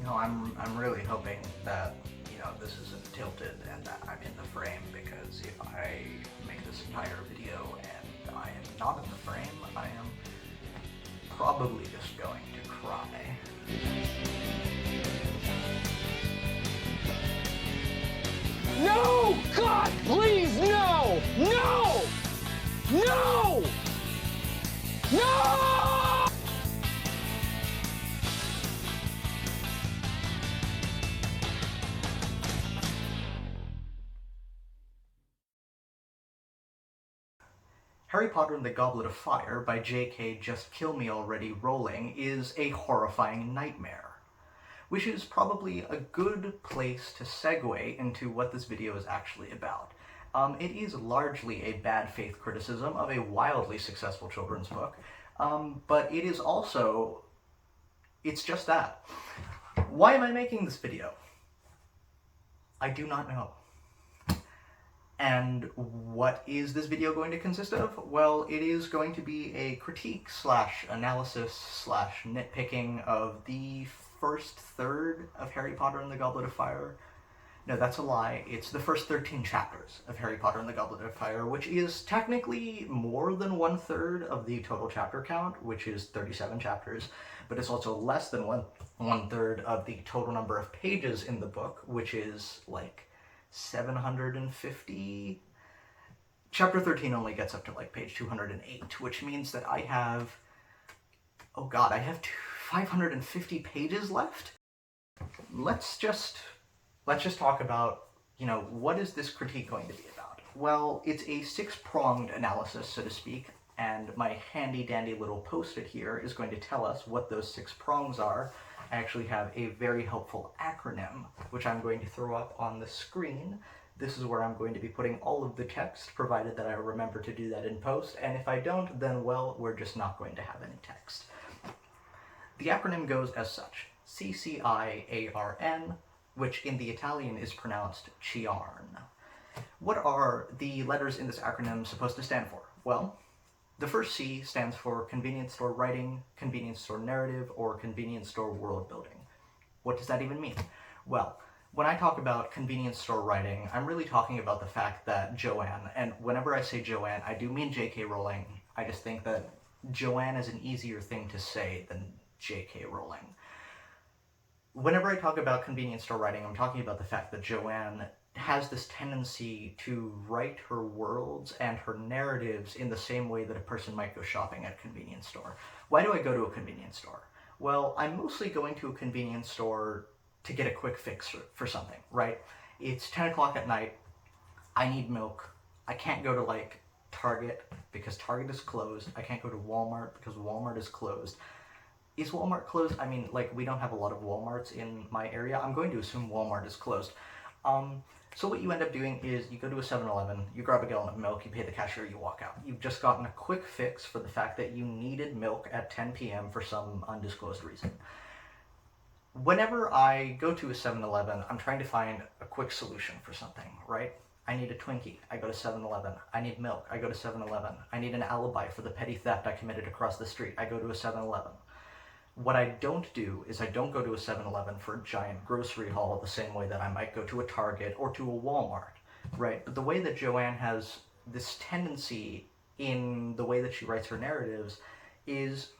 I'm really hoping that, this isn't tilted and that I'm in the frame, because if I make this entire video and I am not in the frame, I am probably just going to cry. No! God, please, no! No! No! No! Harry Potter and the Goblet of Fire by J.K. Just Kill Me Already Rowling is a horrifying nightmare, which is probably a good place to segue into what this video is actually about. It is largely a bad faith criticism of a wildly successful children's book, but it is also, it's just that. Why am I making this video? I do not know. And what is this video going to consist of? Well, it is going to be a critique slash analysis slash nitpicking of the first third of Harry Potter and the Goblet of Fire. No, that's a lie. It's the first 13 chapters of Harry Potter and the Goblet of Fire, which is technically more than 1/3 of the total chapter count, which is 37 chapters, but it's also less than one third of the total number of pages in the book, which is like 750. Chapter 13 only gets up to like page 208, which means that I have, oh god, I have 550 pages left? Let's just talk about, what is this critique going to be about? Well, it's a six-pronged analysis, so to speak, and my handy-dandy little post-it here is going to tell us what those six prongs are. I actually have a very helpful acronym, which I'm going to throw up on the screen. This is where I'm going to be putting all of the text, provided that I remember to do that in post, and if I don't, then, well, we're just not going to have any text. The acronym goes as such: CCIARN, which in the Italian is pronounced Ciarn. What are the letters in this acronym supposed to stand for? Well, the first C stands for convenience store writing, convenience store narrative, or convenience store world building. What does that even mean? Well, when I talk about convenience store writing, I'm really talking about the fact that Joanne, and whenever I say Joanne, I do mean J.K. Rowling. I just think that Joanne is an easier thing to say than J.K. Rowling. Whenever I talk about convenience store writing, I'm talking about the fact that Joanne has this tendency to write her worlds and her narratives in the same way that a person might go shopping at a convenience store. Why do I go to a convenience store? Well, I'm mostly going to a convenience store to get a quick fix for something, right? It's 10 o'clock at night, I need milk, I can't go to like Target because Target is closed, I can't go to Walmart because Walmart is closed. Is Walmart closed? I mean, like, we don't have a lot of Walmarts in my area. I'm going to assume Walmart is closed. So what you end up doing is you go to a 7-Eleven, you grab a gallon of milk, you pay the cashier, you walk out. You've just gotten a quick fix for the fact that you needed milk at 10 p.m. for some undisclosed reason. Whenever I go to a 7-Eleven, I'm trying to find a quick solution for something, right? I need a Twinkie, I go to 7-Eleven. I need milk, I go to 7-Eleven. I need an alibi for the petty theft I committed across the street, I go to a 7-Eleven. What I don't do is I don't go to a 7-Eleven for a giant grocery haul the same way that I might go to a Target or to a Walmart, right? But the way that Joanne has this tendency in the way that she writes her narratives is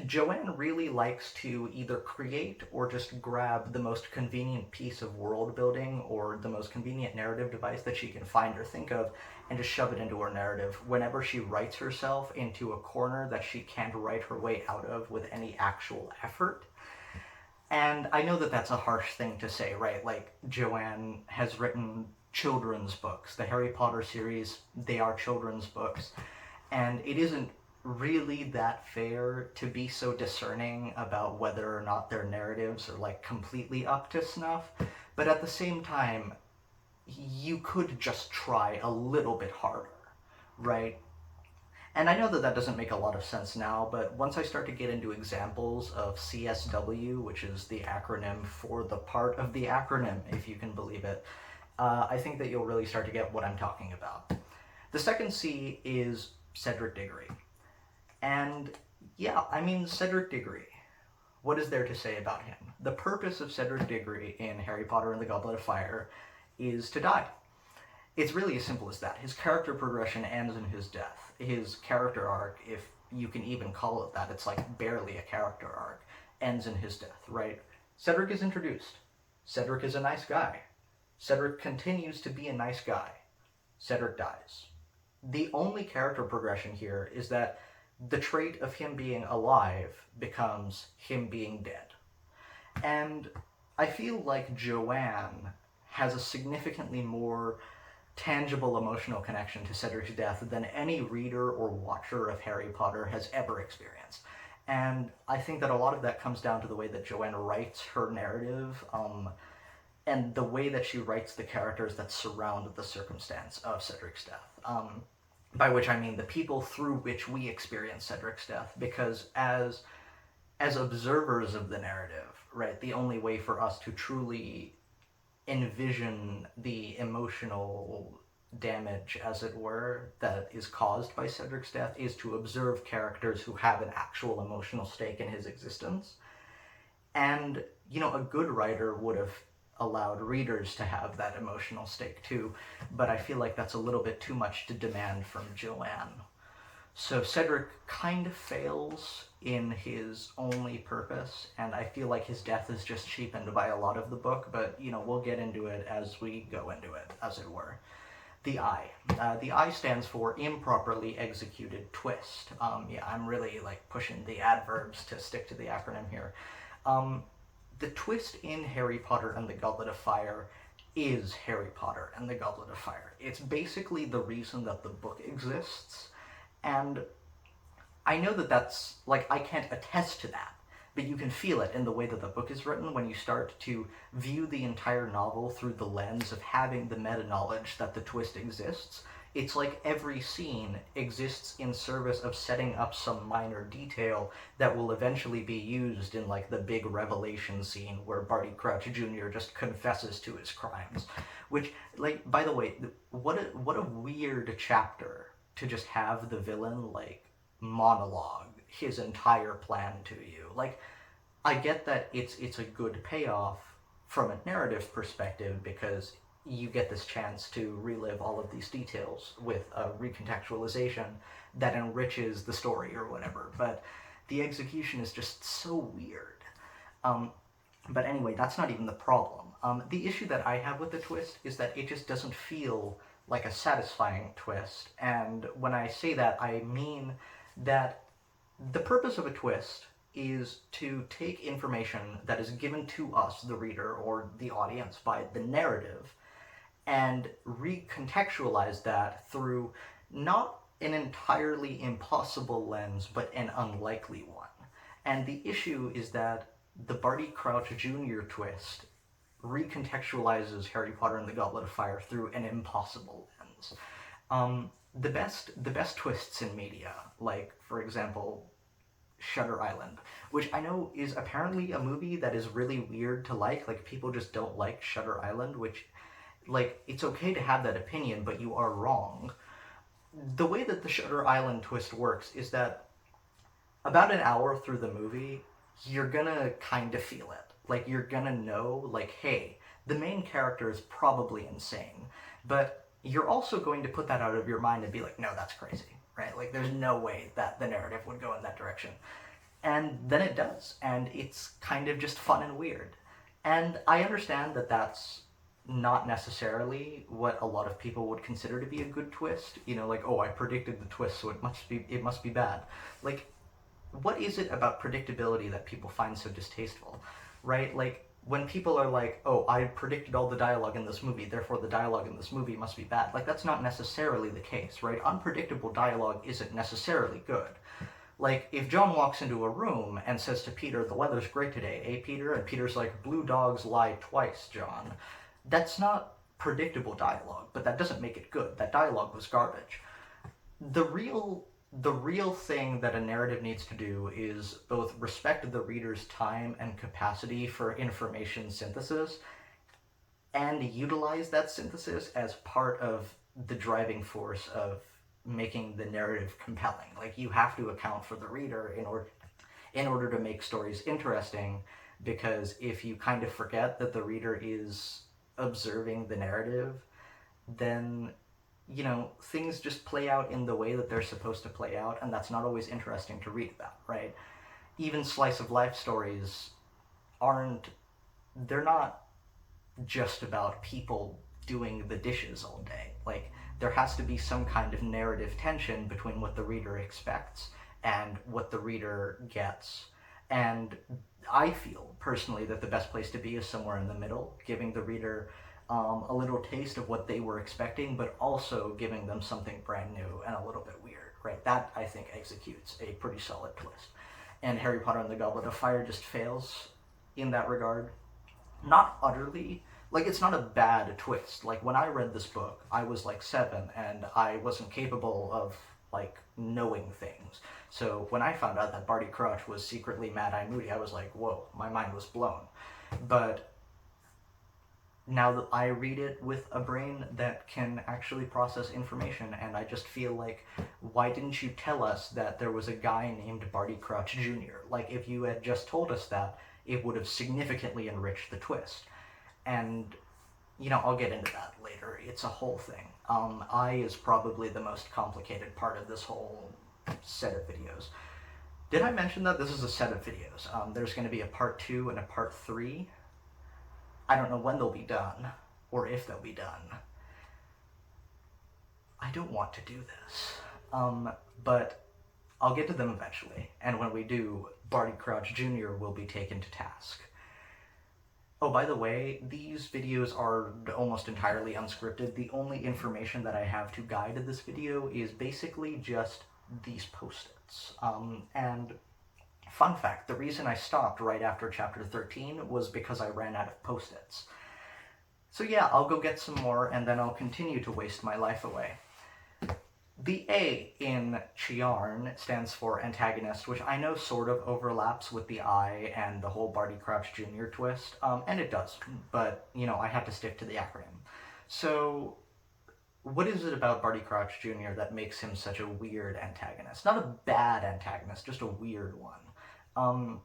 Joanne really likes to either create or just grab the most convenient piece of world building or the most convenient narrative device that she can find or think of and just shove it into her narrative whenever she writes herself into a corner that she can't write her way out of with any actual effort. And I know that that's a harsh thing to say, right? Like, Joanne has written children's books. The Harry Potter series, they are children's books. And it isn't really that fair to be so discerning about whether or not their narratives are like completely up to snuff, but at the same time, you could just try a little bit harder, right? And I know that that doesn't make a lot of sense now, but once I start to get into examples of CSW, which is the acronym for the part of the acronym, if you can believe it, I think that you'll really start to get what I'm talking about. The second C is Cedric Diggory. And yeah, I mean, Cedric Diggory. What is there to say about him? The purpose of Cedric Diggory in Harry Potter and the Goblet of Fire is to die. It's really as simple as that. His character progression ends in his death. His character arc, if you can even call it that, it's like barely a character arc, ends in his death, right? Cedric is introduced. Cedric is a nice guy. Cedric continues to be a nice guy. Cedric dies. The only character progression here is that the trait of him being alive becomes him being dead. And I feel like Joanne has a significantly more tangible emotional connection to Cedric's death than any reader or watcher of Harry Potter has ever experienced. And I think that a lot of that comes down to the way that Joanne writes her narrative, and the way that she writes the characters that surround the circumstance of Cedric's death. By which I mean the people through which we experience Cedric's death, because as observers of the narrative, right, the only way for us to truly envision the emotional damage, as it were, that is caused by Cedric's death is to observe characters who have an actual emotional stake in his existence. And, you know, a good writer would have allowed readers to have that emotional stake too, but I feel like that's a little bit too much to demand from Joanne. So Cedric kind of fails in his only purpose, and I feel like his death is just cheapened by a lot of the book, but, you know, we'll get into it as we go into it, as it were. The I. The I stands for improperly executed twist. Yeah, I'm really, like, pushing the adverbs to stick to the acronym here. The twist in Harry Potter and the Goblet of Fire is Harry Potter and the Goblet of Fire. It's basically the reason that the book exists, and I know that that's, like, I can't attest to that, but you can feel it in the way that the book is written when you start to view the entire novel through the lens of having the meta-knowledge that the twist exists. It's like every scene exists in service of setting up some minor detail that will eventually be used in, like, the big revelation scene where Barty Crouch Jr. just confesses to his crimes. Which, like, by the way, what a weird chapter to just have the villain, like, monologue his entire plan to you. Like, I get that it's a good payoff from a narrative perspective because you get this chance to relive all of these details with a recontextualization that enriches the story or whatever, but the execution is just so weird. But anyway, that's not even the problem. The issue that I have with the twist is that it just doesn't feel like a satisfying twist, and when I say that, I mean that the purpose of a twist is to take information that is given to us, the reader or the audience, by the narrative, and recontextualize that through not an entirely impossible lens, but an unlikely one. And the issue is that the Barty Crouch Jr. twist recontextualizes Harry Potter and the Goblet of Fire through an impossible lens. The best twists in media, like, for example, Shutter Island, which I know is apparently a movie that is really weird to like people just don't like Shutter Island, which, like, it's okay to have that opinion, but you are wrong. The way that the Shutter Island twist works is that about an hour through the movie, you're gonna kind of feel it. Like, you're gonna know, like, hey, the main character is probably insane, but you're also going to put that out of your mind and be like, no, that's crazy, right? Like, there's no way that the narrative would go in that direction. And then it does, and it's kind of just fun and weird. And I understand that that's not necessarily what a lot of people would consider to be a good twist. You know, like, oh, I predicted the twist, so it must be bad. Like, what is it about predictability that people find so distasteful, right? Like, when people are like, oh, I predicted all the dialogue in this movie, therefore the dialogue in this movie must be bad. Like, that's not necessarily the case, right? Unpredictable dialogue isn't necessarily good. Like, if John walks into a room and says to Peter, the weather's great today, eh, Peter? And Peter's like, blue dogs lie twice, John. That's not predictable dialogue, but that doesn't make it good. That dialogue was garbage. The real thing that a narrative needs to do is both respect the reader's time and capacity for information synthesis and utilize that synthesis as part of the driving force of making the narrative compelling. Like, you have to account for the reader in order to make stories interesting, because if you kind of forget that the reader is observing the narrative, then, you know, things just play out in the way that they're supposed to play out, and that's not always interesting to read about, right? Even slice of life stories they're not just about people doing the dishes all day. Like, there has to be some kind of narrative tension between what the reader expects and what the reader gets. And I feel, personally, that the best place to be is somewhere in the middle, giving the reader a little taste of what they were expecting, but also giving them something brand new and a little bit weird, right? That, I think, executes a pretty solid twist. And Harry Potter and the Goblet of Fire just fails in that regard. Not utterly. Like, it's not a bad twist. Like, when I read this book, I was like 7, and I wasn't capable of, like, knowing things. So when I found out that Barty Crouch was secretly Mad-Eye Moody, I was like, whoa, my mind was blown. But now that I read it with a brain that can actually process information, and I just feel like, why didn't you tell us that there was a guy named Barty Crouch Jr.? Like, if you had just told us that, it would have significantly enriched the twist. And, you know, I'll get into that later. It's a whole thing. I is probably the most complicated part of this whole set of videos. Did I mention that this is a set of videos? There's going to be a part 2 and a part 3. I don't know when they'll be done, or if they'll be done. I don't want to do this. But I'll get to them eventually, and when we do, Barty Crouch Jr. will be taken to task. Oh, by the way, these videos are almost entirely unscripted. The only information that I have to guide this video is basically just these post-its. And fun fact, the reason I stopped right after chapter 13 was because I ran out of post-its. So yeah, I'll go get some more, and then I'll continue to waste my life away. The A in Chiarn stands for antagonist, which I know sort of overlaps with the I and the whole Barty Crouch Jr. twist, and it does, but, you know, I have to stick to the acronym. So, what is it about Barty Crouch Jr. that makes him such a weird antagonist? Not a bad antagonist, just a weird one.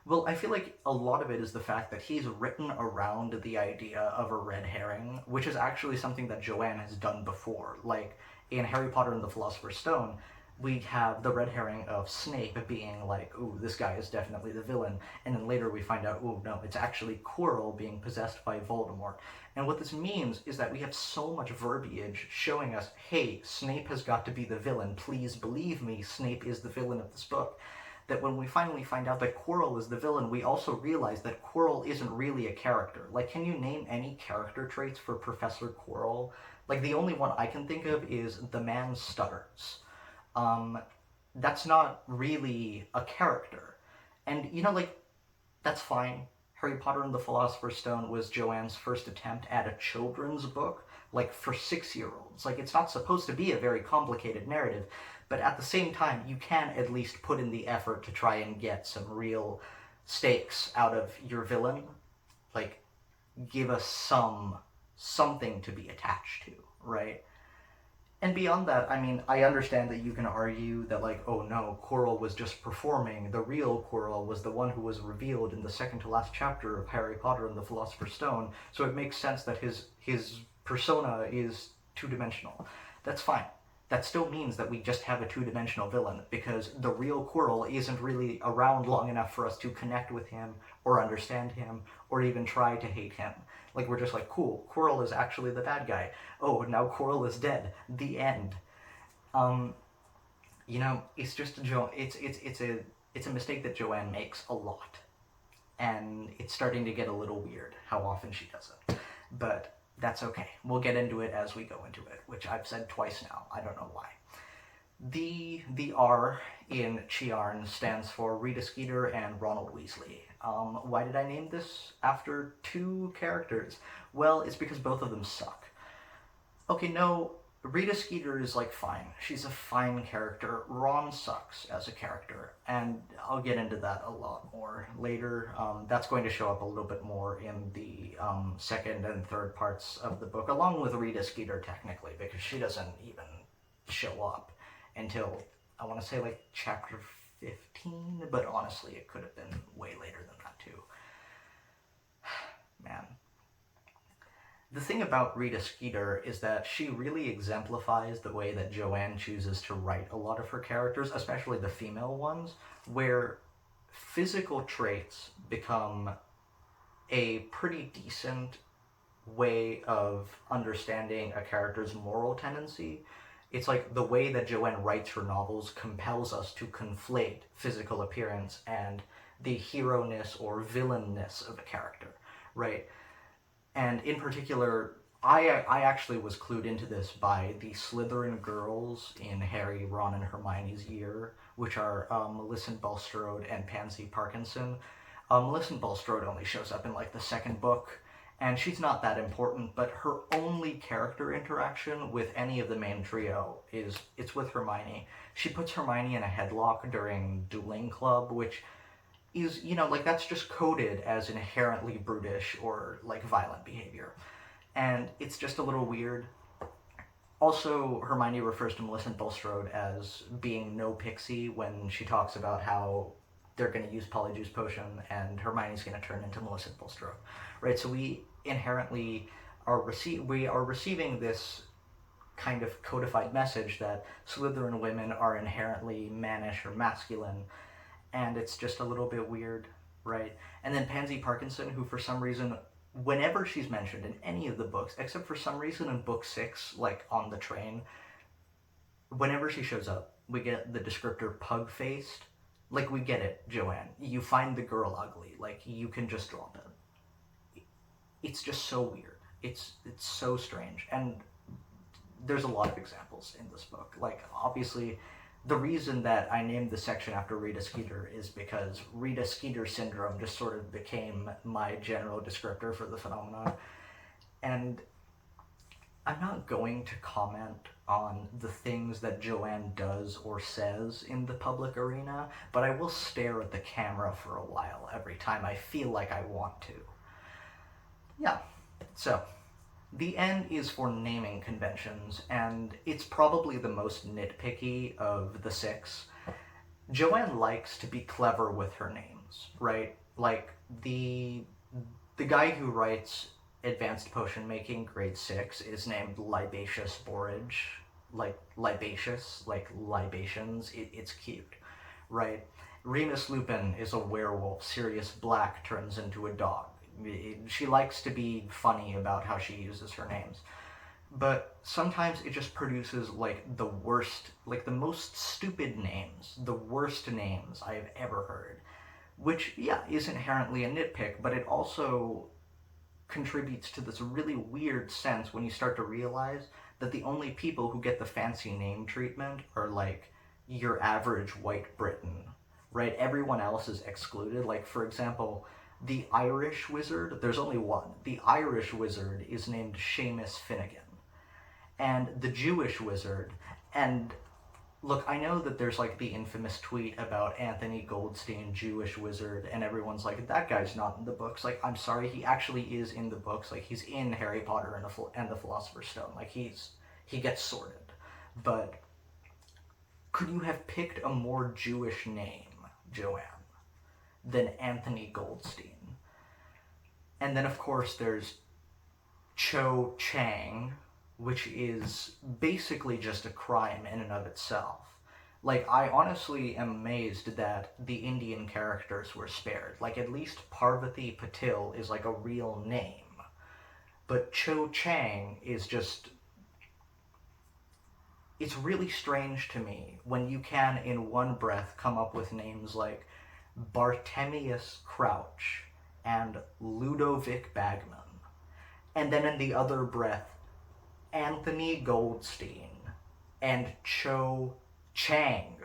Well, I feel like a lot of it is the fact that he's written around the idea of a red herring, which is actually something that Joanne has done before. Like, in Harry Potter and the Philosopher's Stone, we have the red herring of Snape being like, ooh, this guy is definitely the villain, and then later we find out, ooh, no, it's actually Quirrell being possessed by Voldemort. And what this means is that we have so much verbiage showing us, hey, Snape has got to be the villain, please believe me, Snape is the villain of this book, that when we finally find out that Quirrell is the villain, we also realize that Quirrell isn't really a character. Like, can you name any character traits for Professor Quirrell? Like, the only one I can think of is the man stutters. That's not really a character. And, you know, like, that's fine. Harry Potter and the Philosopher's Stone was Joanne's first attempt at a children's book, like, for 6-year-olds. Like, it's not supposed to be a very complicated narrative, but at the same time, you can at least put in the effort to try and get some real stakes out of your villain. Like, give us something to be attached to, right? And beyond that, I mean, I understand that you can argue that, like, oh no, Quirrell was just performing. The real Quirrell was the one who was revealed in the second to last chapter of Harry Potter and the Philosopher's Stone, so it makes sense that his persona is two-dimensional. That's fine. That still means that we just have a two-dimensional villain, because the real Quirrell isn't really around long enough for us to connect with him, or understand him, or even try to hate him. Like, we're just like, cool, Quirrell is actually the bad guy. Oh, now Quirrell is dead. The end. You know, it's just it's a mistake that Joanne makes a lot. And it's starting to get a little weird how often she does it. But that's okay. We'll get into it as we go into it, which I've said twice now. I don't know why. The R in Chiarn stands for Rita Skeeter and Ronald Weasley. Why did I name this after 2 characters? Well, it's because both of them suck. Okay, no, Rita Skeeter is, like, fine. She's a fine character. Ron sucks as a character, and I'll get into that a lot more later. That's going to show up a little bit more in the second and third parts of the book, along with Rita Skeeter, technically, because she doesn't even show up until, I want to say, like, chapter 15, but honestly, it could have been way later than that too. Man. The thing about Rita Skeeter is that she really exemplifies the way that Joanne chooses to write a lot of her characters, especially the female ones, where physical traits become a pretty decent way of understanding a character's moral tendency. It's like the way that Joanne writes her novels compels us to conflate physical appearance and the hero-ness or villain-ness of a character, right? And in particular, I actually was clued into this by the Slytherin girls in Harry, Ron, and Hermione's year, which are Millicent Bulstrode and Pansy Parkinson. Millicent Bulstrode only shows up in like the second book, and she's not that important, but her only character interaction with any of the main trio it's with Hermione. She puts Hermione in a headlock during Dueling Club, which is, you know, like that's just coded as inherently brutish or like violent behavior. And it's just a little weird. Also, Hermione refers to Millicent Bulstrode as being no pixie when she talks about how they're going to use Polyjuice Potion and Hermione's going to turn into Millicent Bulstrode, right? So we inherently are receiving this kind of codified message that Slytherin women are inherently mannish or masculine, and it's just a little bit weird, right? And then Pansy Parkinson, who for some reason, whenever she's mentioned in any of the books, except for some reason in book 6, like on the train, whenever she shows up, we get the descriptor pug-faced. Like, we get it, Joanne. You find the girl ugly. Like, you can just drop it. It's just so weird. It's so strange. And there's a lot of examples in this book. Like, obviously, the reason that I named the section after Rita Skeeter is because Rita Skeeter syndrome just sort of became my general descriptor for the phenomenon. And I'm not going to comment on the things that Joanne does or says in the public arena, but I will stare at the camera for a while every time I feel like I want to. Yeah, so the N is for naming conventions, and it's probably the most nitpicky of the 6. Joanne likes to be clever with her names, right? Like, the guy who writes Advanced Potion Making, grade 6, is named Libacious Borage. Like, libacious, like libations. It's cute, right? Remus Lupin is a werewolf. Sirius Black turns into a dog. She likes to be funny about how she uses her names. But sometimes it just produces, like, the worst, like, the most stupid names, the worst names I've ever heard. Which, yeah, is inherently a nitpick, but it also contributes to this really weird sense when you start to realize that the only people who get the fancy name treatment are, like, your average white Briton, right? Everyone else is excluded. Like, for example, the Irish wizard, there's only one. The Irish wizard is named Seamus Finnegan. And the Jewish wizard, and look, I know that there's like the infamous tweet about Anthony Goldstein, Jewish wizard, and everyone's like, that guy's not in the books. Like, I'm sorry, he actually is in the books. Like, he's in Harry Potter and the Philosopher's Stone. Like, he gets sorted. But could you have picked a more Jewish name, Joanne, than Anthony Goldstein? And then, of course, there's Cho Chang, which is basically just a crime in and of itself. Like, I honestly am amazed that the Indian characters were spared. Like, at least Parvati Patil is like a real name. But Cho Chang is just... It's really strange to me when you can, in one breath, come up with names like Bartemius Crouch and Ludovic Bagman. And then in the other breath, Anthony Goldstein and Cho Chang.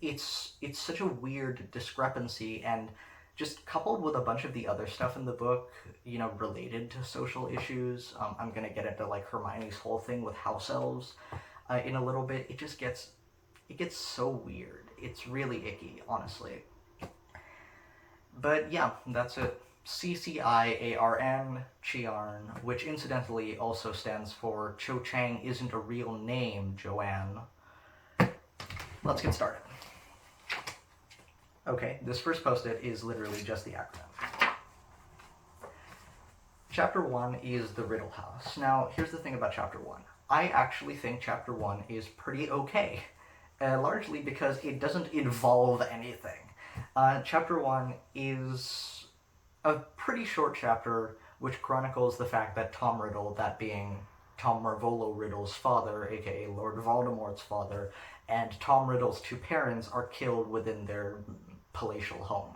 It's such a weird discrepancy, and just coupled with a bunch of the other stuff in the book, you know, related to social issues. I'm gonna get into like Hermione's whole thing with house elves in a little bit. It gets so weird. It's really icky, honestly. But yeah, that's it. CCIARN, Chiarn, which incidentally also stands for Cho Chang isn't a real name, Joanne. Let's get started. Okay, this first post-it is literally just the acronym. Chapter 1 is the Riddle House. Now, here's the thing about Chapter 1. I actually think Chapter 1 is pretty okay, largely because it doesn't involve anything. Chapter 1 is a pretty short chapter which chronicles the fact that Tom Riddle, that being Tom Marvolo Riddle's father, aka Lord Voldemort's father, and Tom Riddle's two parents are killed within their palatial home.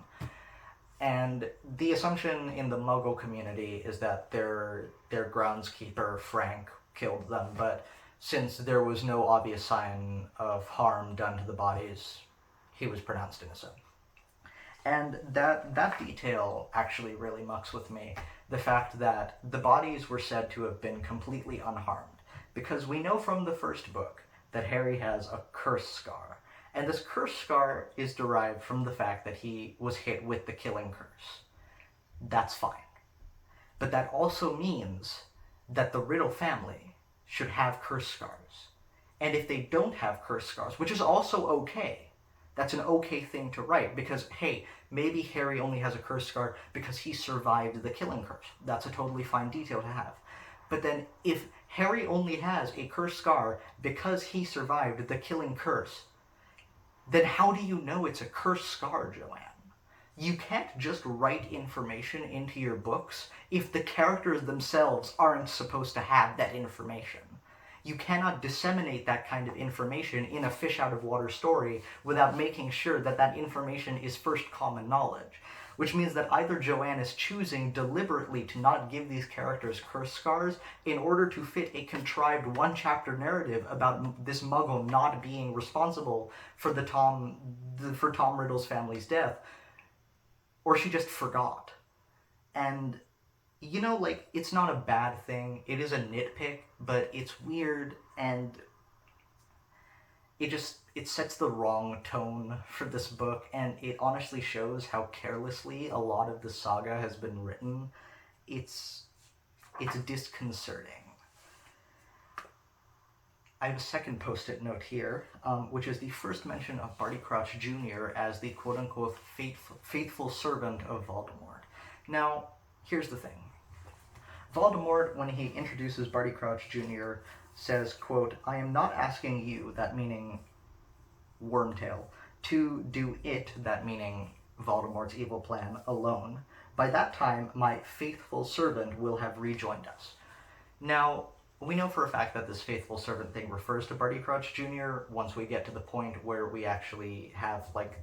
And the assumption in the Muggle community is that their groundskeeper, Frank, killed them, but since there was no obvious sign of harm done to the bodies, he was pronounced innocent. And that detail actually really mucks with me. The fact that the bodies were said to have been completely unharmed. Because we know from the first book that Harry has a curse scar. And this curse scar is derived from the fact that he was hit with the killing curse. That's fine. But that also means that the Riddle family should have curse scars. And if they don't have curse scars, which is also okay, that's an okay thing to write, because, hey, maybe Harry only has a curse scar because he survived the killing curse. That's a totally fine detail to have. But then, if Harry only has a curse scar because he survived the killing curse, then how do you know it's a curse scar, Joanne? You can't just write information into your books if the characters themselves aren't supposed to have that information. You cannot disseminate that kind of information in a fish-out-of-water story without making sure that that information is first common knowledge. Which means that either Joanne is choosing deliberately to not give these characters curse scars in order to fit a contrived one-chapter narrative about this Muggle not being responsible for Tom Riddle's family's death, or she just forgot. And, you know, like, it's not a bad thing. It is a nitpick, but it's weird, and it sets the wrong tone for this book, and it honestly shows how carelessly a lot of the saga has been written. It's disconcerting. I have a second post-it note here, which is the first mention of Barty Crouch Jr. as the quote-unquote faithful servant of Voldemort. Now, here's the thing. Voldemort, when he introduces Barty Crouch Jr., says, quote, "I am not asking you," that meaning Wormtail, "to do it," that meaning Voldemort's evil plan, "alone. By that time, my faithful servant will have rejoined us." Now, we know for a fact that this faithful servant thing refers to Barty Crouch Jr. once we get to the point where we actually have, like,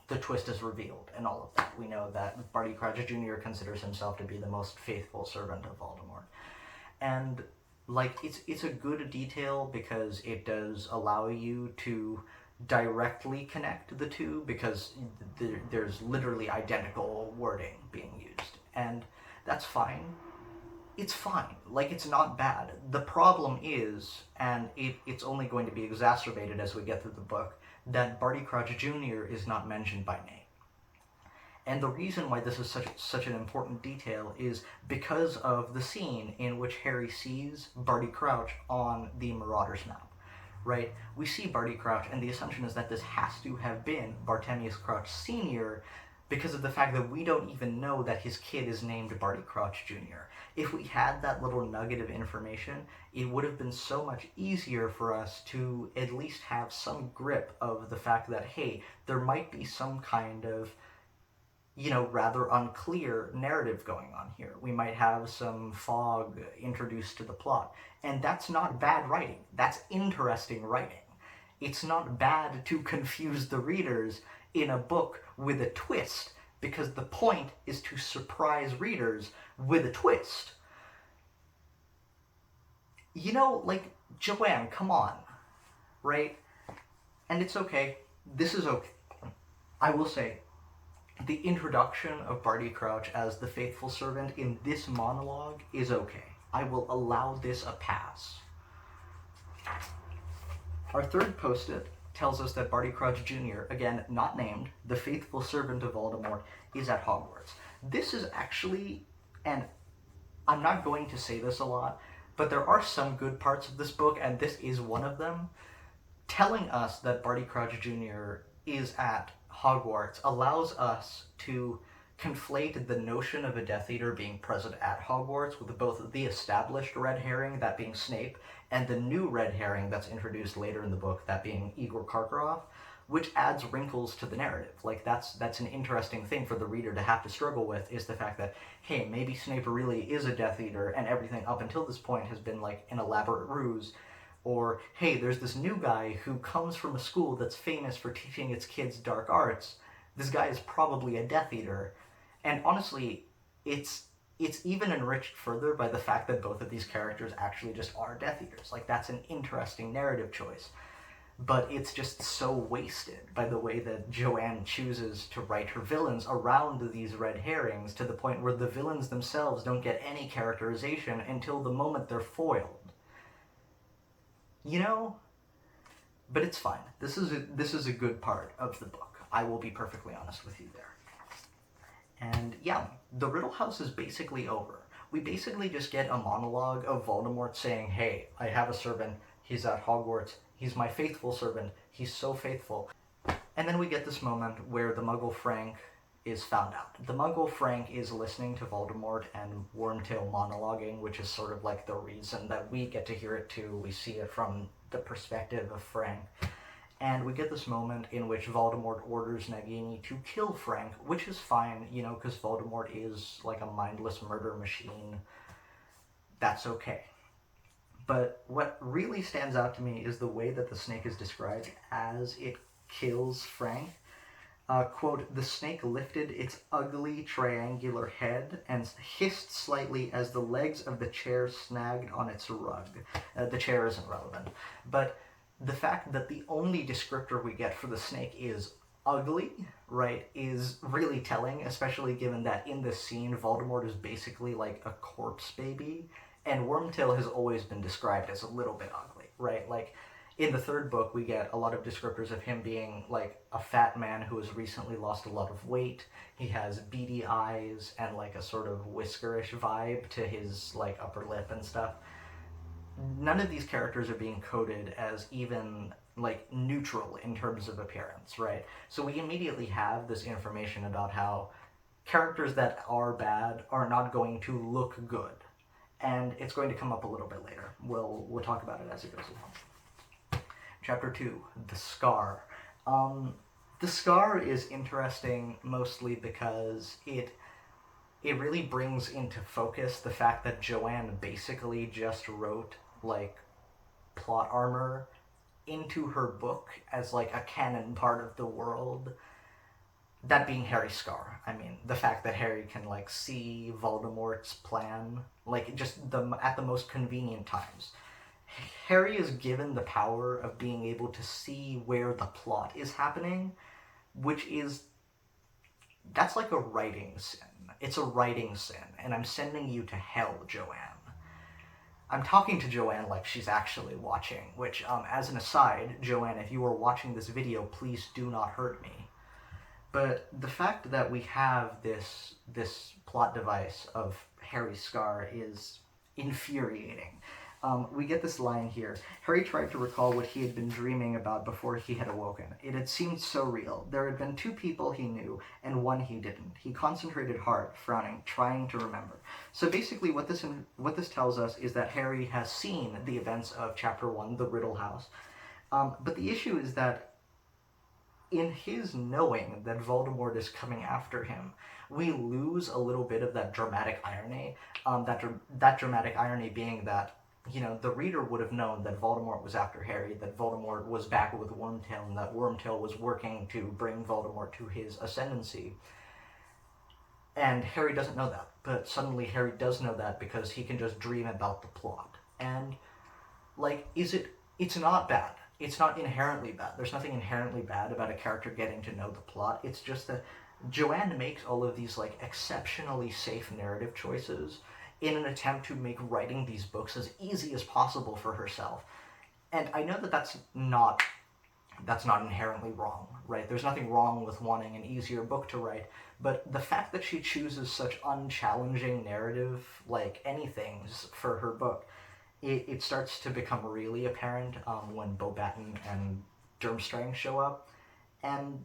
the twist is revealed and all of that. We know that Barty Crouch Jr. considers himself to be the most faithful servant of Voldemort. And, like, it's a good detail because it does allow you to directly connect the two, because there's literally identical wording being used. And that's fine. It's fine. Like, it's not bad. The problem is, and it's only going to be exacerbated as we get through the book, that Barty Crouch Jr. is not mentioned by name. And the reason why this is such an important detail is because of the scene in which Harry sees Barty Crouch on the Marauders map, right? We see Barty Crouch, and the assumption is that this has to have been Bartemius Crouch Sr., because of the fact that we don't even know that his kid is named Barty Crouch Jr. If we had that little nugget of information, it would have been so much easier for us to at least have some grip of the fact that, hey, there might be some kind of, you know, rather unclear narrative going on here. We might have some fog introduced to the plot. And that's not bad writing. That's interesting writing. It's not bad to confuse the readers in a book with a twist, because the point is to surprise readers with a twist. You know, like, Joanne, come on, right? And it's okay. This is okay. I will say, the introduction of Barty Crouch as the faithful servant in this monologue is okay. I will allow this a pass. Our third post-it tells us that Barty Crouch Jr., again, not named, the faithful servant of Voldemort, is at Hogwarts. This is actually, and I'm not going to say this a lot, but there are some good parts of this book, and this is one of them, telling us that Barty Crouch Jr. is at Hogwarts allows us to conflate the notion of a Death Eater being present at Hogwarts with both the established red herring, that being Snape, and the new red herring that's introduced later in the book, that being Igor Karkaroff, which adds wrinkles to the narrative. Like, that's an interesting thing for the reader to have to struggle with, is the fact that, hey, maybe Snape really is a Death Eater, and everything up until this point has been, like, an elaborate ruse. Or, hey, there's this new guy who comes from a school that's famous for teaching its kids dark arts. This guy is probably a Death Eater. And honestly, it's even enriched further by the fact that both of these characters actually just are Death Eaters. Like, that's an interesting narrative choice. But it's just so wasted by the way that Joanne chooses to write her villains around these red herrings, to the point where the villains themselves don't get any characterization until the moment they're foiled. You know? But it's fine. This is a good part of the book. I will be perfectly honest with you there. And yeah, the Riddle House is basically over. We basically just get a monologue of Voldemort saying, hey, I have a servant, he's at Hogwarts, he's my faithful servant, he's so faithful. And then we get this moment where the Muggle Frank is found out. The Muggle Frank is listening to Voldemort and Wormtail monologuing, which is sort of like the reason that we get to hear it too. We see it from the perspective of Frank. And we get this moment in which Voldemort orders Nagini to kill Frank, which is fine, you know, because Voldemort is like a mindless murder machine. That's okay. But what really stands out to me is the way that the snake is described as it kills Frank. Quote, the snake lifted its ugly triangular head and hissed slightly as the legs of the chair snagged on its rug. The chair isn't relevant. But the fact that the only descriptor we get for the snake is ugly, right, is really telling, especially given that in this scene, Voldemort is basically like a corpse baby, and Wormtail has always been described as a little bit ugly, right? Like, in the third book, we get a lot of descriptors of him being like a fat man who has recently lost a lot of weight. He has beady eyes and like a sort of whiskerish vibe to his like upper lip and stuff. None of these characters are being coded as even like neutral in terms of appearance, right? So we immediately have this information about how characters that are bad are not going to look good. And it's going to come up a little bit later. We'll talk about it as it goes along. Chapter 2, The Scar. The Scar is interesting mostly because it really brings into focus the fact that Joanne basically just wrote, like, plot armor into her book as, like, a canon part of the world. That being Harry's Scar. I mean, the fact that Harry can, like, see Voldemort's plan, like, just at the most convenient times. Harry is given the power of being able to see where the plot is happening, which is, that's like a writing sin. It's a writing sin, and I'm sending you to hell, Joanne. I'm talking to Joanne like she's actually watching, which, as an aside, Joanne, if you are watching this video, please do not hurt me. But the fact that we have this plot device of Harry's Scar is infuriating. We get this line here. Harry tried to recall what he had been dreaming about before he had awoken. It had seemed so real. There had been 2 people he knew, and one he didn't. He concentrated hard, frowning, trying to remember. So basically what this tells us is that Harry has seen the events of Chapter 1, the Riddle House. But the issue is that in his knowing that Voldemort is coming after him, we lose a little bit of that dramatic irony. That dramatic irony being that, you know, the reader would have known that Voldemort was after Harry, that Voldemort was back with Wormtail, and that Wormtail was working to bring Voldemort to his ascendancy. And Harry doesn't know that, but suddenly Harry does know that because he can just dream about the plot. And, like, it's not bad. It's not inherently bad. There's nothing inherently bad about a character getting to know the plot. It's just that Joanne makes all of these, like, exceptionally safe narrative choices in an attempt to make writing these books as easy as possible for herself. And I know that that's not inherently wrong, right? There's nothing wrong with wanting an easier book to write, but the fact that she chooses such unchallenging narrative, like, anythings for her book, it starts to become really apparent when Beauxbaton and Durmstrang show up. And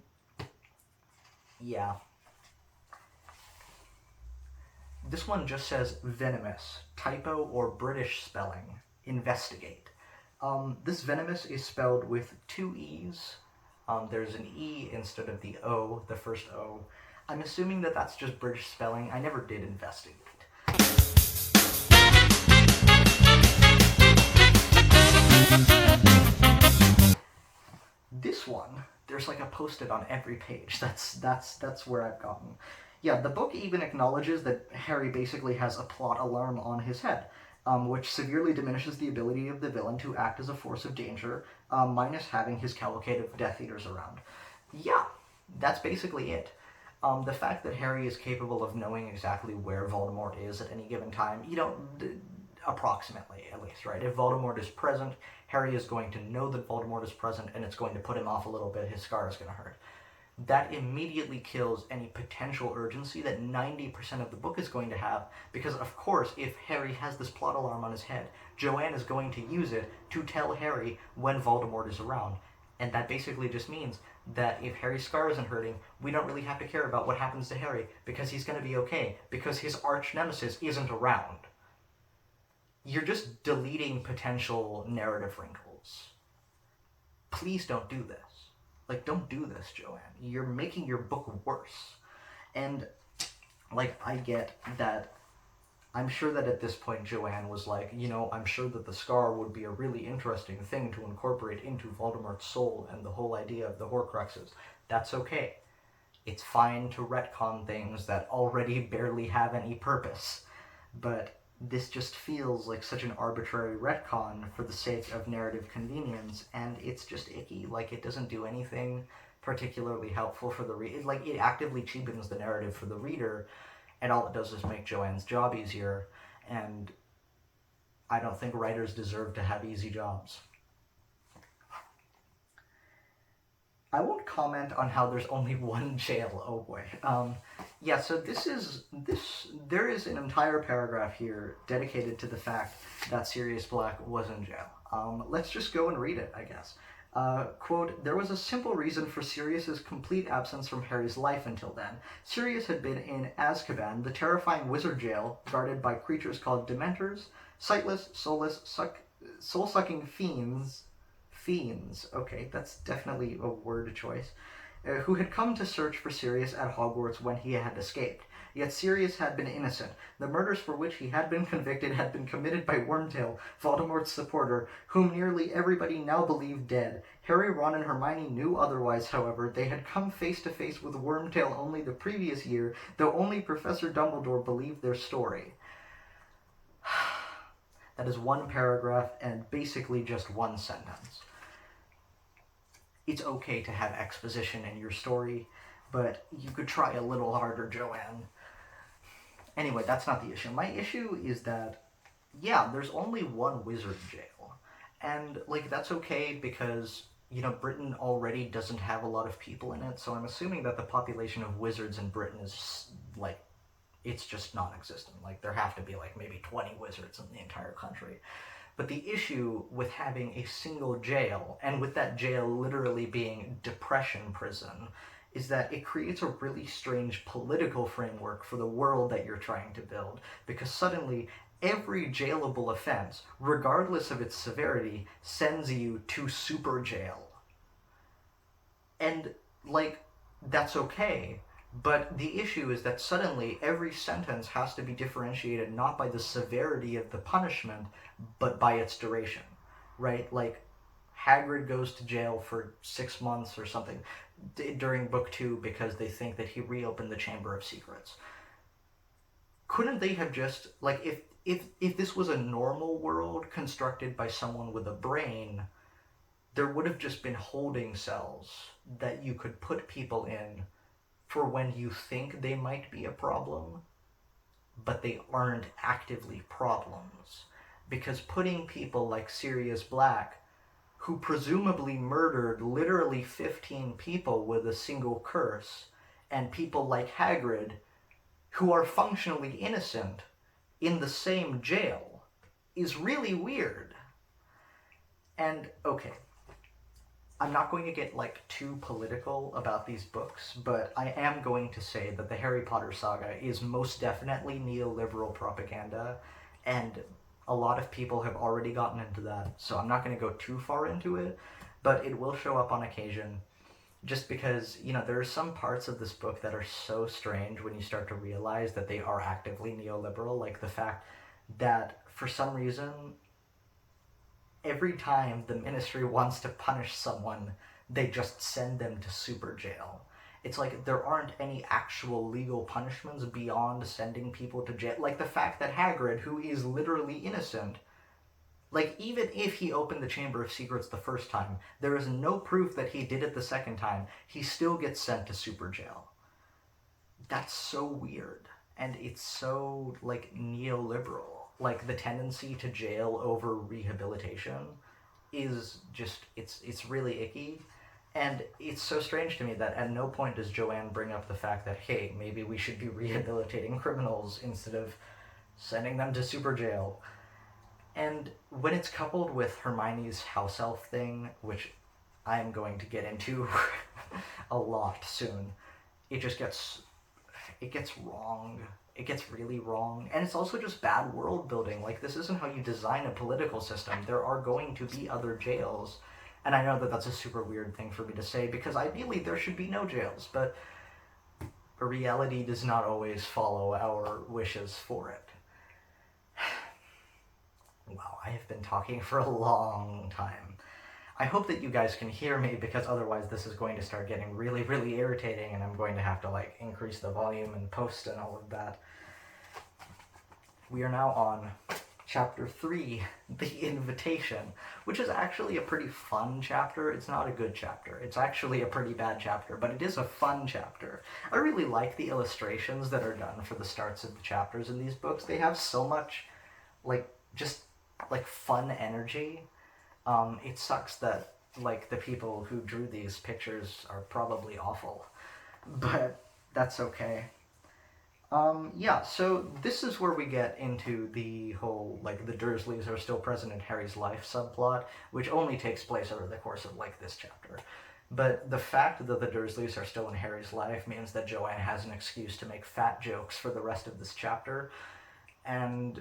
Yeah. This one just says venomous, typo or British spelling. Investigate. This venomous is spelled with two E's. There's an E instead of the O, the first O. I'm assuming that that's just British spelling. I never did investigate. This one, there's like a post-it on every page. That's where I've gotten. Yeah, the book even acknowledges that Harry basically has a plot alarm on his head, which severely diminishes the ability of the villain to act as a force of danger, minus having his cavalcade of Death Eaters around. Yeah, that's basically it. The fact that Harry is capable of knowing exactly where Voldemort is at any given time, approximately at least, right? If Voldemort is present, Harry is going to know that Voldemort is present, and it's going to put him off a little bit. His scar is going to hurt. That immediately kills any potential urgency that 90% of the book is going to have, because of course, if Harry has this plot alarm on his head, Joanne is going to use it to tell Harry when Voldemort is around. And that basically just means that if Harry's scar isn't hurting, we don't really have to care about what happens to Harry, because he's going to be okay, because his arch nemesis isn't around. You're just deleting potential narrative wrinkles. Please don't do this. Like, don't do this, Joanne. You're making your book worse. And, like, I get that. I'm sure that at this point Joanne was like, I'm sure that the scar would be a really interesting thing to incorporate into Voldemort's soul and the whole idea of the Horcruxes. That's okay. It's fine to retcon things that already barely have any purpose. But this just feels like such an arbitrary retcon for the sake of narrative convenience, and it's just icky. Like, it doesn't do anything particularly helpful for the reader. Like, it actively cheapens the narrative for the reader, and all it does is make Joanne's job easier, and I don't think writers deserve to have easy jobs. I won't comment on how there's only one jail. Oh boy. Yeah, so there is an entire paragraph here dedicated to the fact that Sirius Black was in jail. Let's just go and read it, I guess. Quote, there was a simple reason for Sirius's complete absence from Harry's life until then. Sirius had been in Azkaban, the terrifying wizard jail, guarded by creatures called Dementors, sightless, soulless, soul-sucking fiends, okay, that's definitely a word choice, who had come to search for Sirius at Hogwarts when he had escaped. Yet Sirius had been innocent. The murders for which he had been convicted had been committed by Wormtail, Voldemort's supporter, whom nearly everybody now believed dead. Harry, Ron, and Hermione knew otherwise, however. They had come face to face with Wormtail only the previous year, though only Professor Dumbledore believed their story. That is one paragraph and basically just one sentence. It's okay to have exposition in your story, but you could try a little harder, Joanne. Anyway, that's not the issue. My issue is that, yeah, there's only one wizard jail. And, like, that's okay because, Britain already doesn't have a lot of people in it, so I'm assuming that the population of wizards in Britain is, like, it's just non-existent. Like, there have to be, like, maybe 20 wizards in the entire country. But the issue with having a single jail, and with that jail literally being depression prison, is that it creates a really strange political framework for the world that you're trying to build, because suddenly every jailable offense, regardless of its severity, sends you to super jail. And, like, that's okay. But the issue is that suddenly every sentence has to be differentiated not by the severity of the punishment, but by its duration, right? Like, Hagrid goes to jail for 6 months or something during book 2 because they think that he reopened the Chamber of Secrets. Couldn't they have just, like, if this was a normal world constructed by someone with a brain, there would have just been holding cells that you could put people in for when you think they might be a problem, but they aren't actively problems. Because putting people like Sirius Black, who presumably murdered literally 15 people with a single curse, and people like Hagrid, who are functionally innocent, in the same jail, is really weird. And, okay, I'm not going to get like too political about these books, but I am going to say that the Harry Potter saga is most definitely neoliberal propaganda, and a lot of people have already gotten into that, so I'm not going to go too far into it, but it will show up on occasion. Just because, there are some parts of this book that are so strange when you start to realize that they are actively neoliberal, like the fact that for some reason every time the ministry wants to punish someone, they just send them to super jail. It's like there aren't any actual legal punishments beyond sending people to jail. Like the fact that Hagrid, who is literally innocent, like even if he opened the Chamber of Secrets the first time, there is no proof that he did it the second time. He still gets sent to super jail. That's so weird. And it's so, like, neoliberal. Like, the tendency to jail over rehabilitation is just, it's really icky. And it's so strange to me that at no point does Joanne bring up the fact that, hey, maybe we should be rehabilitating criminals instead of sending them to super jail. And when it's coupled with Hermione's house elf thing, which I am going to get into a lot soon, it gets wrong. It gets really wrong. And it's also just bad world building. Like, this isn't how you design a political system. There are going to be other jails. And I know that that's a super weird thing for me to say, because ideally there should be no jails, but reality does not always follow our wishes for it. Wow, I have been talking for a long time. I hope that you guys can hear me, because otherwise this is going to start getting really, really irritating, and I'm going to have to, like, increase the volume and post and all of that. We are now on Chapter 3, The Invitation, which is actually a pretty fun chapter. It's not a good chapter. It's actually a pretty bad chapter, but it is a fun chapter. I really like the illustrations that are done for the starts of the chapters in these books. They have so much, fun energy. It sucks that, the people who drew these pictures are probably awful, but that's okay. So this is where we get into the whole, the Dursleys are still present in Harry's life subplot, which only takes place over the course of, this chapter. But the fact that the Dursleys are still in Harry's life means that Joanne has an excuse to make fat jokes for the rest of this chapter, and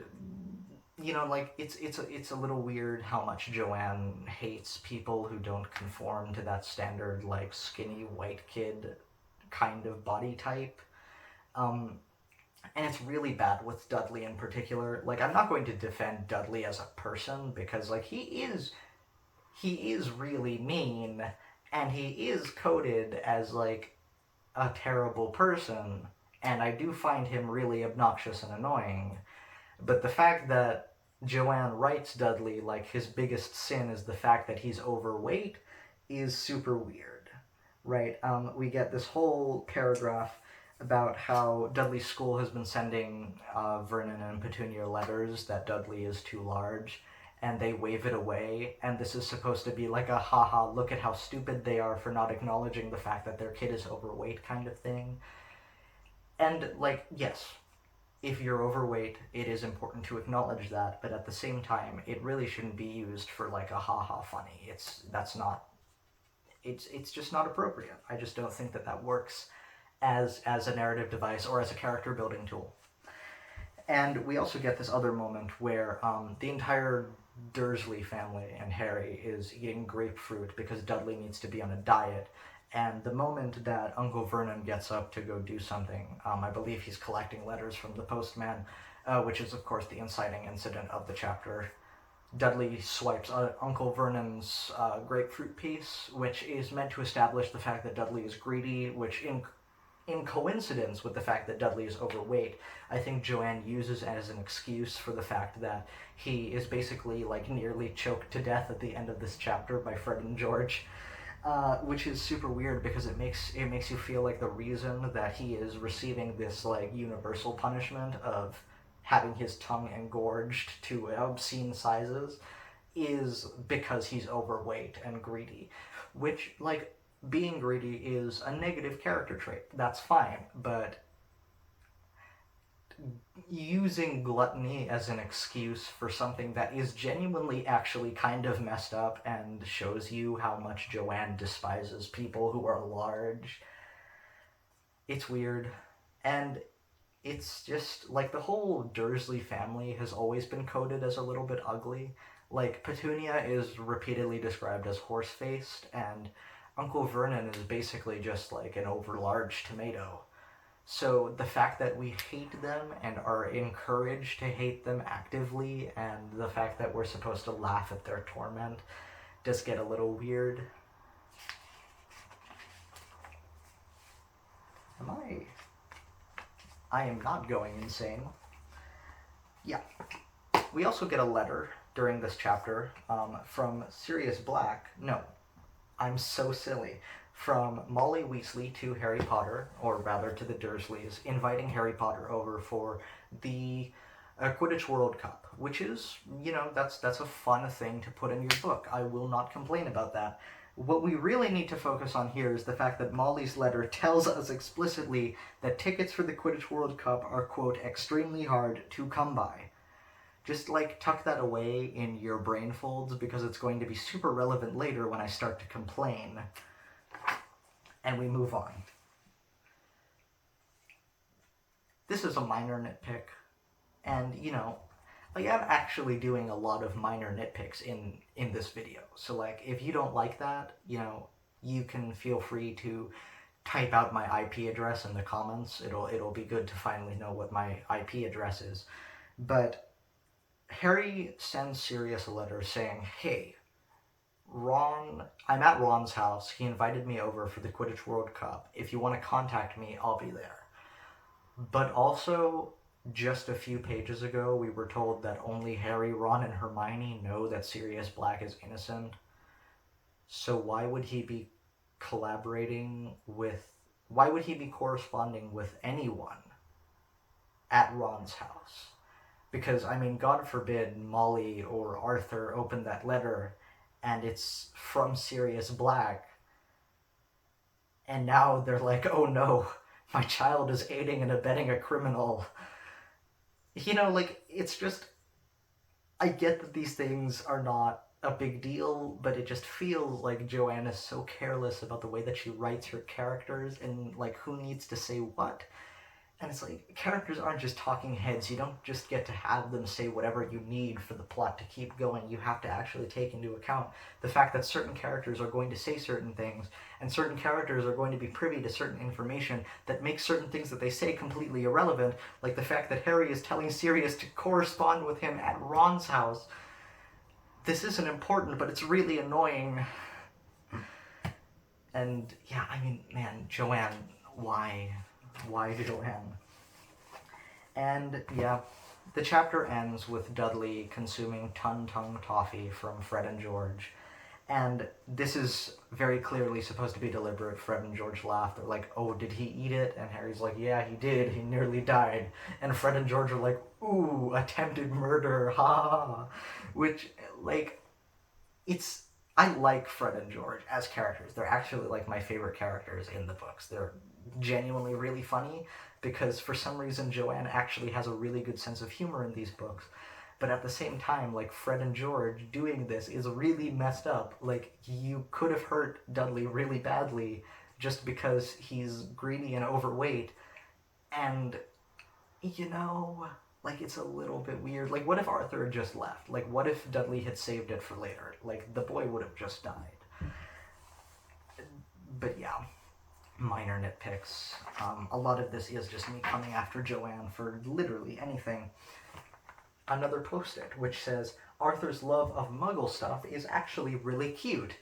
it's a little weird how much Joanne hates people who don't conform to that standard, skinny white kid kind of body type. And it's really bad with Dudley in particular. I'm not going to defend Dudley as a person, because, he is really mean, and he is coded as, a terrible person, and I do find him really obnoxious and annoying. But the fact that Joanne writes Dudley his biggest sin is the fact that he's overweight is super weird, right? We get this whole paragraph about how Dudley's school has been sending Vernon and Petunia letters that Dudley is too large, and they wave it away, and this is supposed to be a haha, look at how stupid they are for not acknowledging the fact that their kid is overweight kind of thing. And, yes, if you're overweight, it is important to acknowledge that, but at the same time, it really shouldn't be used for, a haha funny. It's just not appropriate. I just don't think that works as a narrative device or as a character building tool. And we also get this other moment where the entire Dursley family and Harry is eating grapefruit because Dudley needs to be on a diet. And the moment that Uncle Vernon gets up to go do something, I believe he's collecting letters from the postman, which is, of course, the inciting incident of the chapter. Dudley swipes Uncle Vernon's grapefruit piece, which is meant to establish the fact that Dudley is greedy, which in coincidence with the fact that Dudley is overweight, I think Joanne uses as an excuse for the fact that he is basically nearly choked to death at the end of this chapter by Fred and George, which is super weird because it makes you feel like the reason that he is receiving this universal punishment of having his tongue engorged to obscene sizes is because he's overweight and greedy, which being greedy is a negative character trait. That's fine, but using gluttony as an excuse for something that is genuinely actually kind of messed up and shows you how much Joanne despises people who are large. It's weird. And it's just, like, the whole Dursley family has always been coded as a little bit ugly. Like, Petunia is repeatedly described as horse-faced, and Uncle Vernon is basically just, like, an overlarge tomato. So the fact that we hate them and are encouraged to hate them actively, and the fact that we're supposed to laugh at their torment, does get a little weird. I am not going insane. Yeah. We also get a letter during this chapter from Sirius Black. No, I'm so silly. From Molly Weasley to Harry Potter, or rather to the Dursleys, inviting Harry Potter over for the Quidditch World Cup, which is, that's a fun thing to put in your book. I will not complain about that. What we really need to focus on here is the fact that Molly's letter tells us explicitly that tickets for the Quidditch World Cup are, quote, extremely hard to come by. Just, tuck that away in your brain folds, because it's going to be super relevant later when I start to complain. And we move on. This is a minor nitpick, and, I am actually doing a lot of minor nitpicks in this video. So, if you don't like that, you can feel free to type out my IP address in the comments. It'll be good to finally know what my IP address is. But Harry sends Sirius a letter saying, hey, I'm at Ron's house. He invited me over for the Quidditch World Cup. If you want to contact me, I'll be there. But also, just a few pages ago, we were told that only Harry, Ron, and Hermione know that Sirius Black is innocent. So why would he be corresponding with anyone at Ron's house? Because, God forbid Molly or Arthur open that letter and it's from Sirius Black, and now they're like, oh no, my child is aiding and abetting a criminal. It's just, I get that these things are not a big deal, but it just feels like Joanne is so careless about the way that she writes her characters, and, who needs to say what. And it's characters aren't just talking heads. You don't just get to have them say whatever you need for the plot to keep going. You have to actually take into account the fact that certain characters are going to say certain things, and certain characters are going to be privy to certain information that makes certain things that they say completely irrelevant, like the fact that Harry is telling Sirius to correspond with him at Ron's house. This isn't important, but it's really annoying. And, yeah, man, Joanne, why? Why Joanne? And, yeah, the chapter ends with Dudley consuming Tung toffee from Fred and George. And this is very clearly supposed to be deliberate. Fred and George laugh. They're like, oh, did he eat it? And Harry's like, yeah, he did. He nearly died. And Fred and George are like, ooh, attempted murder, ha. Which, I like Fred and George as characters. They're actually, my favorite characters in the books. They're genuinely really funny, because for some reason Joanne actually has a really good sense of humor in these books. But at the same time, Fred and George doing this is really messed up. You could have hurt Dudley really badly just because he's greedy and overweight. And, it's a little bit weird. What if Arthur had just left? What if Dudley had saved it for later? The boy would have just died. But yeah, minor nitpicks. A lot of this is just me coming after Joanne for literally anything. Another post-it, which says, Arthur's love of Muggle stuff is actually really cute.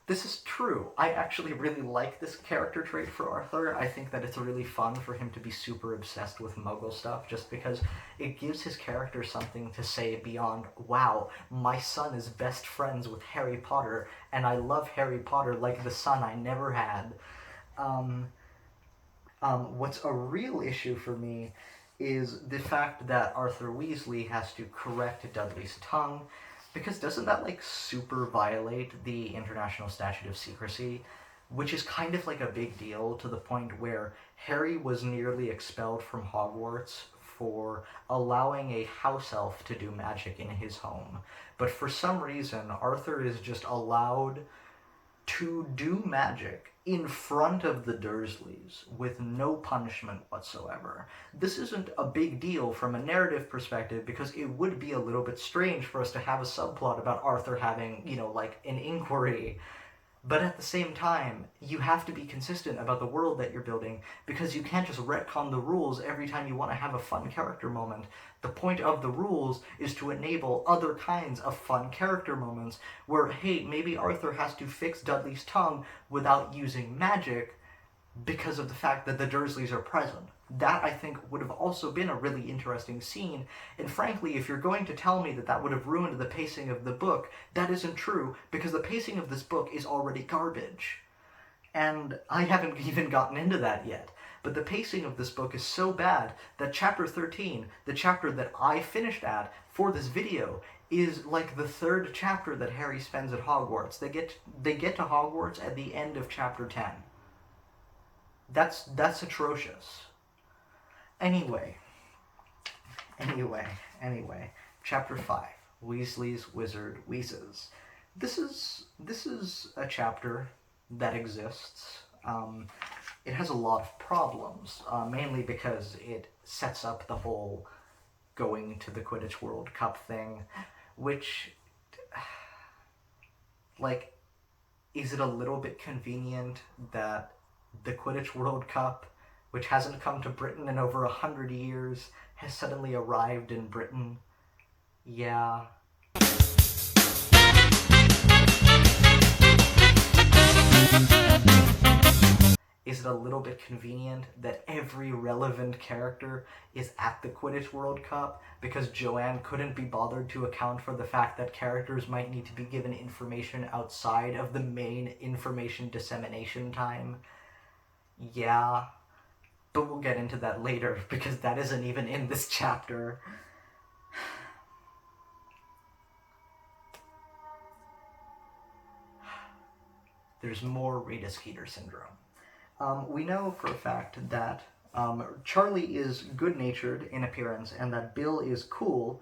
This is true. I actually really like this character trait for Arthur. I think that it's really fun for him to be super obsessed with Muggle stuff, just because it gives his character something to say beyond, wow, my son is best friends with Harry Potter, and I love Harry Potter like the son I never had. What's a real issue for me is the fact that Arthur Weasley has to correct Dudley's tongue, because doesn't that, super violate the International Statute of Secrecy? Which is kind of, a big deal, to the point where Harry was nearly expelled from Hogwarts for allowing a house elf to do magic in his home. But for some reason, Arthur is just allowed to do magic in front of the Dursleys with no punishment whatsoever. This isn't a big deal from a narrative perspective because it would be a little bit strange for us to have a subplot about Arthur having, like an inquiry. But at the same time, you have to be consistent about the world that you're building because you can't just retcon the rules every time you want to have a fun character moment. The point of the rules is to enable other kinds of fun character moments where, hey, maybe Arthur has to fix Dudley's tongue without using magic because of the fact that the Dursleys are present. That, I think, would have also been a really interesting scene, and frankly, if you're going to tell me that that would have ruined the pacing of the book, that isn't true, because the pacing of this book is already garbage. And I haven't even gotten into that yet. But the pacing of this book is so bad that chapter 13, the chapter that I finished at for this video, is like the third chapter that Harry spends at Hogwarts. They get to Hogwarts at the end of chapter 10. That's atrocious. Anyway, chapter 5, Weasley's Wizard Wheezes. This is a chapter that exists. It has a lot of problems, mainly because it sets up the whole going to the Quidditch World Cup thing, which, is it a little bit convenient that the Quidditch World Cup, which hasn't come to Britain in over 100 years, has suddenly arrived in Britain? Yeah. Is it a little bit convenient that every relevant character is at the Quidditch World Cup because Joanne couldn't be bothered to account for the fact that characters might need to be given information outside of the main information dissemination time? Yeah, but we'll get into that later because that isn't even in this chapter. There's more Rita Skeeter syndrome. We know for a fact that Charlie is good-natured in appearance and that Bill is cool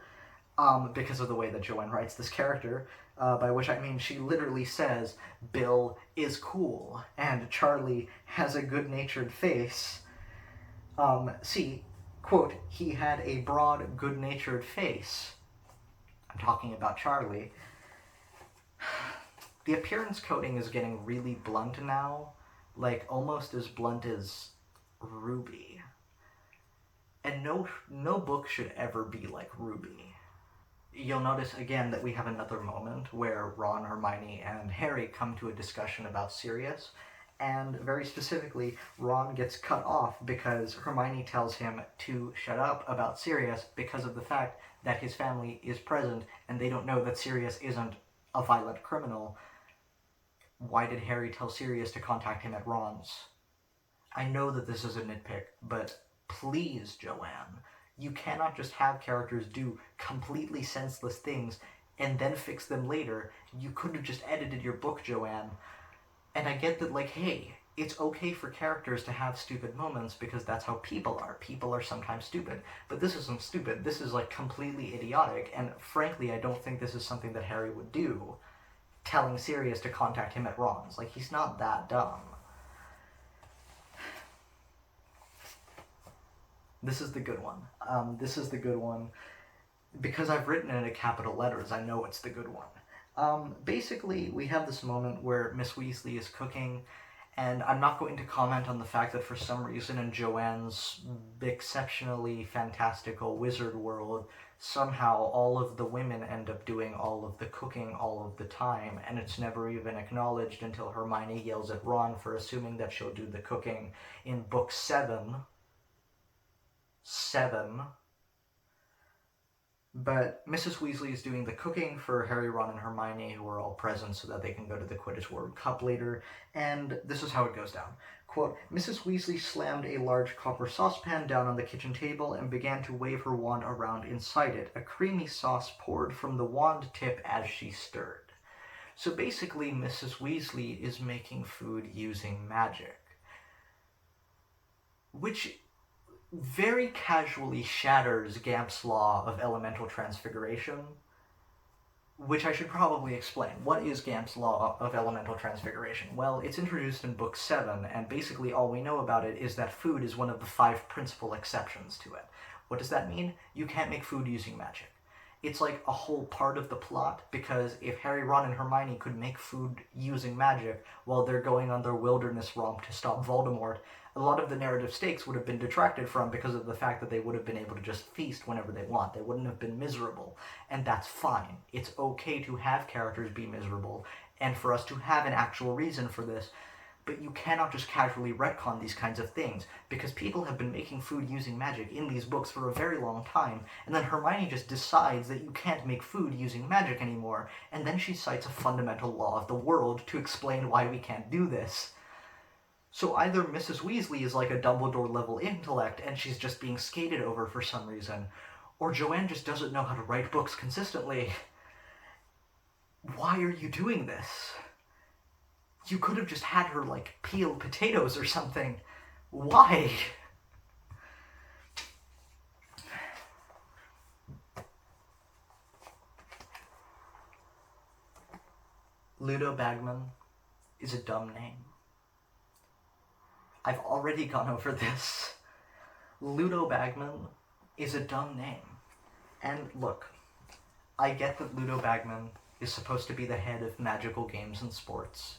because of the way that Joanne writes this character, by which I mean she literally says, Bill is cool, and Charlie has a good-natured face. See, quote, he had a broad, good-natured face. I'm talking about Charlie. The appearance coding is getting really blunt now, almost as blunt as Ruby. And no book should ever be like Ruby. You'll notice again that we have another moment where Ron, Hermione, and Harry come to a discussion about Sirius, and very specifically, Ron gets cut off because Hermione tells him to shut up about Sirius because of the fact that his family is present and they don't know that Sirius isn't a violent criminal. Why did Harry tell Sirius to contact him at Ron's? I know that this is a nitpick, but please, Joanne, you cannot just have characters do completely senseless things and then fix them later. You could have just edited your book, Joanne. And I get that, hey, it's okay for characters to have stupid moments because that's how people are. People are sometimes stupid. But this isn't stupid. This is, completely idiotic. And frankly, I don't think this is something that Harry would do, telling Sirius to contact him at Ron's. He's not that dumb. This is the good one. This is the good one. Because I've written it in capital letters, I know it's the good one. Basically, we have this moment where Miss Weasley is cooking, and I'm not going to comment on the fact that for some reason in Joanne's exceptionally fantastical wizard world, somehow all of the women end up doing all of the cooking all of the time, and it's never even acknowledged until Hermione yells at Ron for assuming that she'll do the cooking in book 7. But Mrs. Weasley is doing the cooking for Harry, Ron, and Hermione, who are all present so that they can go to the Quidditch World Cup later, and this is how it goes down. Quote, Mrs. Weasley slammed a large copper saucepan down on the kitchen table and began to wave her wand around inside it. A creamy sauce poured from the wand tip as she stirred. So basically, Mrs. Weasley is making food using magic. Which very casually shatters Gamp's law of elemental transfiguration, which I should probably explain. What is Gamp's law of elemental transfiguration? Well, it's introduced in Book 7, and basically all we know about it is that food is one of the 5 principal exceptions to it. What does that mean? You can't make food using magic. It's like a whole part of the plot, because if Harry, Ron, and Hermione could make food using magic while they're going on their wilderness romp to stop Voldemort, a lot of the narrative stakes would have been detracted from because of the fact that they would have been able to just feast whenever they want. They wouldn't have been miserable. And that's fine. It's okay to have characters be miserable, and for us to have an actual reason for this. But you cannot just casually retcon these kinds of things, because people have been making food using magic in these books for a very long time, and then Hermione just decides that you can't make food using magic anymore, and then she cites a fundamental law of the world to explain why we can't do this. So either Mrs. Weasley is like a Dumbledore-level intellect, and she's just being skated over for some reason, or Joanne just doesn't know how to write books consistently. Why are you doing this? You could have just had her, like, peel potatoes or something. Why? Ludo Bagman is a dumb name. I've already gone over this. Ludo Bagman is a dumb name. And look, I get that Ludo Bagman is supposed to be the head of magical games and sports.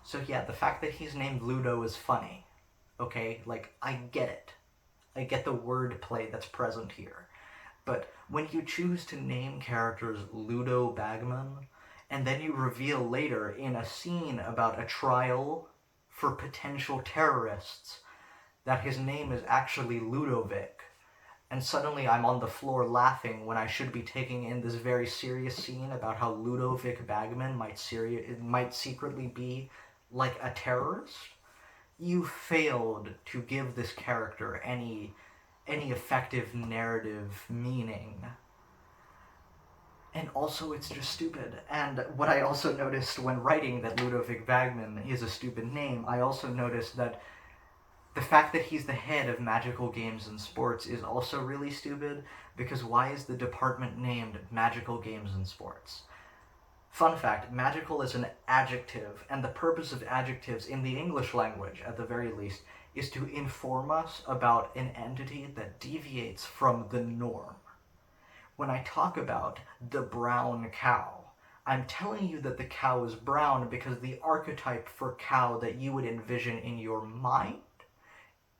So yeah, the fact that he's named Ludo is funny. Okay, like, I get it. I get the wordplay that's present here. But when you choose to name characters Ludo Bagman, and then you reveal later in a scene about a trial for potential terrorists that his name is actually Ludovic, and suddenly I'm on the floor laughing when I should be taking in this very serious scene about how Ludovic Bagman might secretly be like a terrorist, you failed to give this character any effective narrative meaning. And also, it's just stupid. And what I also noticed when writing that Ludovic Bagman is a stupid name, I also noticed that the fact that he's the head of magical games and sports is also really stupid, because why is the department named Magical Games and Sports? Fun fact, magical is an adjective, and the purpose of adjectives in the English language, at the very least, is to inform us about an entity that deviates from the norm. When I talk about the brown cow, I'm telling you that the cow is brown because the archetype for cow that you would envision in your mind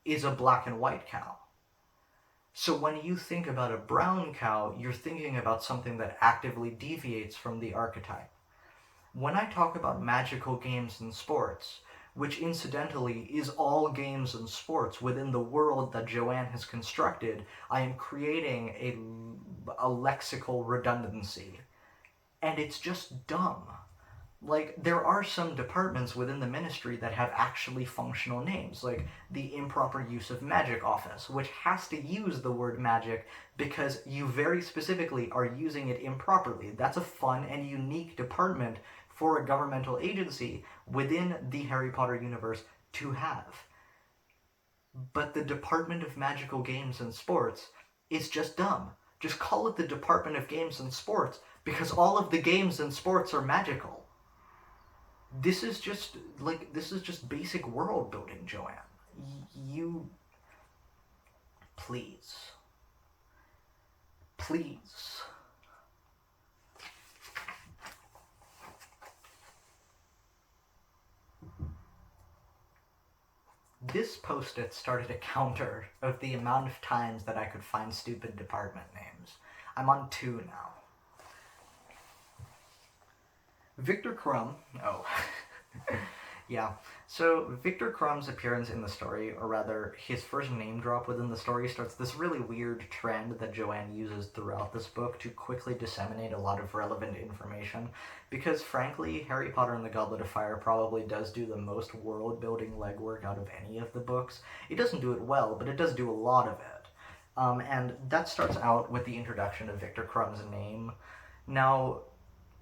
is a black and white cow. So when you think about a brown cow, you're thinking about something that actively deviates from the archetype. When I talk about magical games and sports, which incidentally is all games and sports within the world that Joanne has constructed, I am creating a lexical redundancy. And it's just dumb. Like, there are some departments within the ministry that have actually functional names, like the improper use of magic office, which has to use the word magic because you very specifically are using it improperly. That's a fun and unique department for a governmental agency within the Harry Potter universe to have. But the Department of Magical Games and Sports is just dumb. Just call it the Department of Games and Sports, because all of the games and sports are magical. This is just basic world building, Joanne. You... Please. Please. This post-it started a counter of the amount of times that I could find stupid department names. I'm on 2 now. Victor Crumb... Oh. Yeah. So, Victor Crumb's appearance in the story, or rather, his first name drop within the story, starts this really weird trend that Joanne uses throughout this book to quickly disseminate a lot of relevant information. Because, frankly, Harry Potter and the Goblet of Fire probably does do the most world-building legwork out of any of the books. It doesn't do it well, but it does do a lot of it. And that starts out with the introduction of Victor Crumb's name. Now,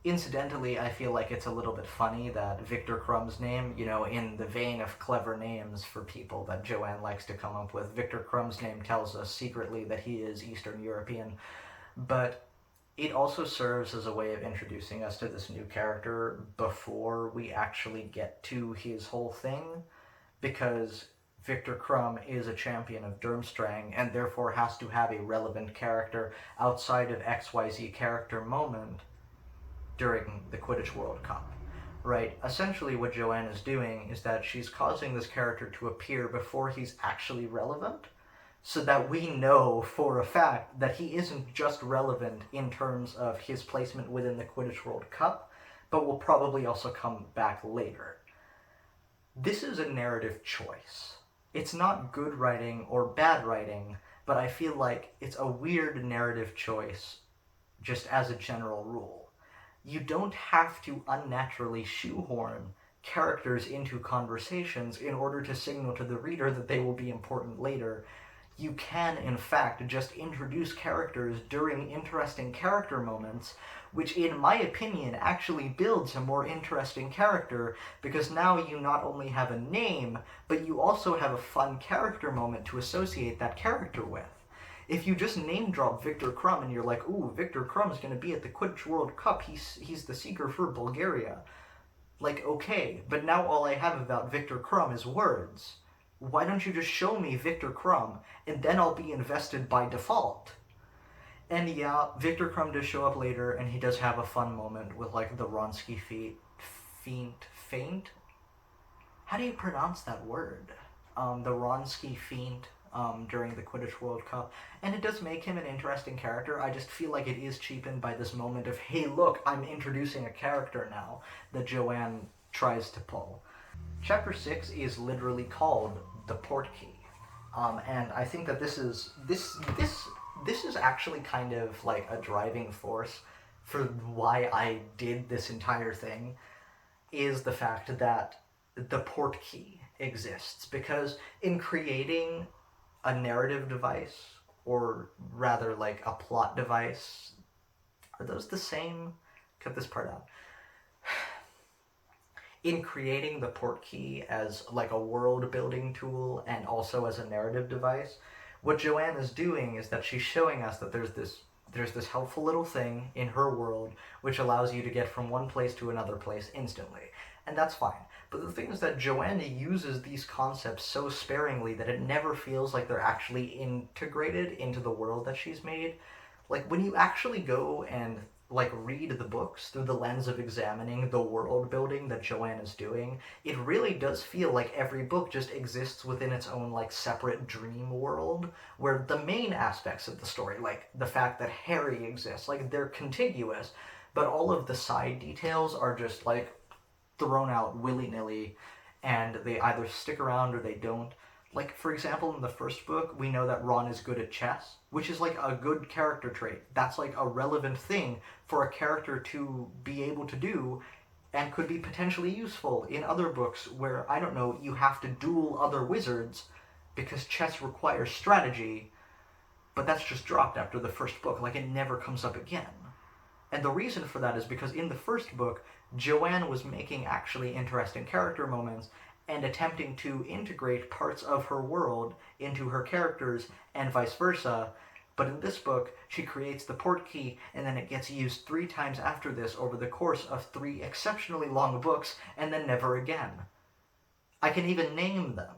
Incidentally, I feel like it's a little bit funny that Victor Crumb's name, in the vein of clever names for people that Joanne likes to come up with, Victor Crumb's name tells us secretly that he is Eastern European, but it also serves as a way of introducing us to this new character before we actually get to his whole thing, because Victor Crumb is a champion of Durmstrang and therefore has to have a relevant character outside of XYZ character moment during the Quidditch World Cup, right? Essentially what Joanne is doing is that she's causing this character to appear before he's actually relevant, so that we know for a fact that he isn't just relevant in terms of his placement within the Quidditch World Cup, but will probably also come back later. This is a narrative choice. It's not good writing or bad writing, but I feel like it's a weird narrative choice just as a general rule. You don't have to unnaturally shoehorn characters into conversations in order to signal to the reader that they will be important later. You can, in fact, just introduce characters during interesting character moments, which, in my opinion, actually builds a more interesting character, because now you not only have a name, but you also have a fun character moment to associate that character with. If you just name drop Victor Crumb and you're like, ooh, Victor Crumb's gonna be at the Quidditch World Cup, he's the seeker for Bulgaria. Like, okay, but now all I have about Victor Crumb is words. Why don't you just show me Victor Crumb, and then I'll be invested by default? And yeah, Victor Crumb does show up later, and he does have a fun moment with, like, the Wronski feint? How do you pronounce that word? The Wronski feint. During the Quidditch World Cup, and it does make him an interesting character. I just feel like it is cheapened by this moment of, hey look, I'm introducing a character now, that Joanne tries to pull. Chapter 6 is literally called The Portkey, and I think that this is actually kind of like a driving force for why I did this entire thing, is the fact that the Portkey exists, because in creating a narrative device, or rather like a plot device, are those the same? Cut this part out. In creating the Portkey as like a world building tool and also as a narrative device, what Joanne is doing is that she's showing us that there's this helpful little thing in her world which allows you to get from one place to another place instantly. And that's fine. But the thing is that Joanne uses these concepts so sparingly that it never feels like they're actually integrated into the world that she's made. Like, when you actually go and, like, read the books through the lens of examining the world building that Joanne is doing, it really does feel like every book just exists within its own, like, separate dream world, where the main aspects of the story, like the fact that Harry exists, like, they're contiguous, but all of the side details are just, like, thrown out willy-nilly, and they either stick around or they don't. Like, for example, in the first book, we know that Ron is good at chess, which is like a good character trait. That's like a relevant thing for a character to be able to do, and could be potentially useful in other books where, I don't know, you have to duel other wizards because chess requires strategy, but that's just dropped after the first book. Like, it never comes up again. And the reason for that is because in the first book, Joanne was making actually interesting character moments and attempting to integrate parts of her world into her characters and vice versa. But in this book, she creates the Portkey, and then it gets used 3 times after this over the course of 3 exceptionally long books, and then never again. I can even name them.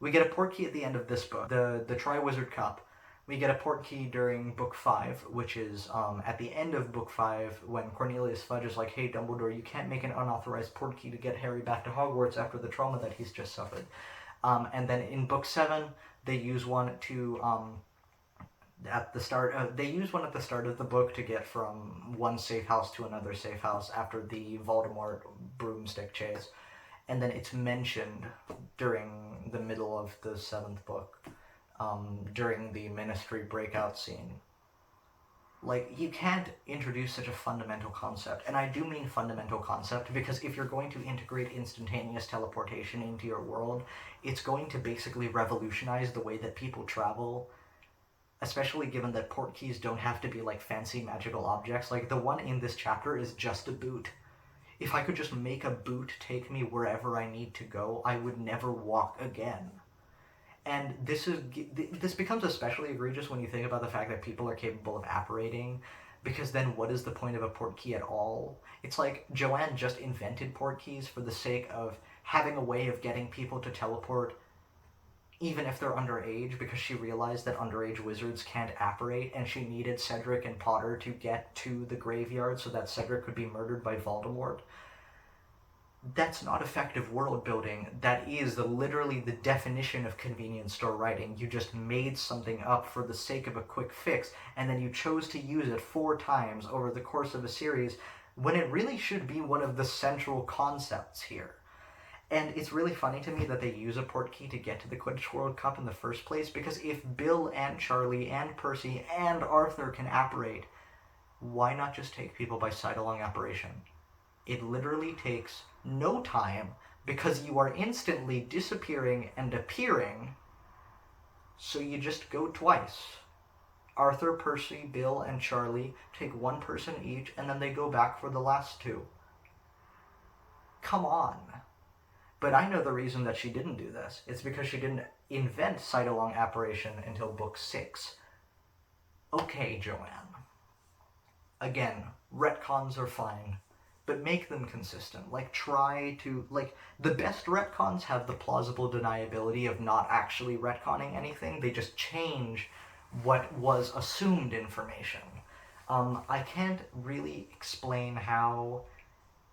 We get a Portkey at the end of this book, the Triwizard Cup. We get a Portkey during Book 5, which is at the end of Book 5, when Cornelius Fudge is like, hey, Dumbledore, you can't make an unauthorized Portkey to get Harry back to Hogwarts after the trauma that he's just suffered. And then in Book 7, they use one to, at the start of the book to get from one safe house to another safe house after the Voldemort broomstick chase. And then it's mentioned during the middle of the 7th book. During the Ministry breakout scene. Like, you can't introduce such a fundamental concept, and I do mean fundamental concept because if you're going to integrate instantaneous teleportation into your world, it's going to basically revolutionize the way that people travel especially given that portkeys don't have to be like fancy magical objects. Like the one in this chapter is just a boot. If I could just make a boot take me wherever I need to go, I would never walk again. And this becomes especially egregious when you think about the fact that people are capable of apparating, because then what is the point of a portkey at all? It's like Joanne just invented portkeys for the sake of having a way of getting people to teleport even if they're underage, because she realized that underage wizards can't apparate, and she needed Cedric and Potter to get to the graveyard so that Cedric could be murdered by Voldemort. That's not effective world building. That is literally the definition of convenience store writing. You just made something up for the sake of a quick fix, and then you chose to use it 4 times over the course of a series when it really should be one of the central concepts here. And it's really funny to me that they use a portkey to get to the Quidditch World Cup in the first place, because if Bill and Charlie and Percy and Arthur can apparate, why not just take people by sight-along apparition? It literally takes no time, because you are instantly disappearing and appearing, so you just go twice. Arthur, Percy, Bill, and Charlie take 1 person each, and then they go back for the last 2. Come on. But I know the reason that she didn't do this. It's because she didn't invent sight-along apparition until book 6. Okay, Joanne. Again, retcons are fine, but make them consistent. Like, the best retcons have the plausible deniability of not actually retconning anything. They just change what was assumed information. I can't really explain how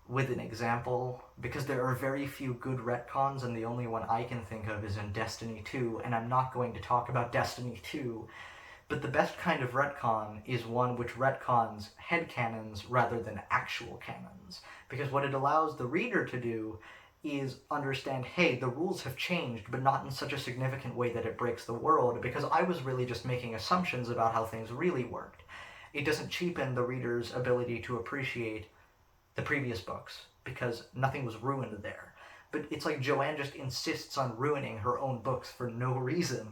with an example, because there are very few good retcons, and the only one I can think of is in Destiny 2, and I'm not going to talk about Destiny 2, but the best kind of retcon is one which retcons headcanons rather than actual canons, because what it allows the reader to do is understand, hey, the rules have changed, but not in such a significant way that it breaks the world, because I was really just making assumptions about how things really worked. It doesn't cheapen the reader's ability to appreciate the previous books, because nothing was ruined there. But it's like Joanne just insists on ruining her own books for no reason.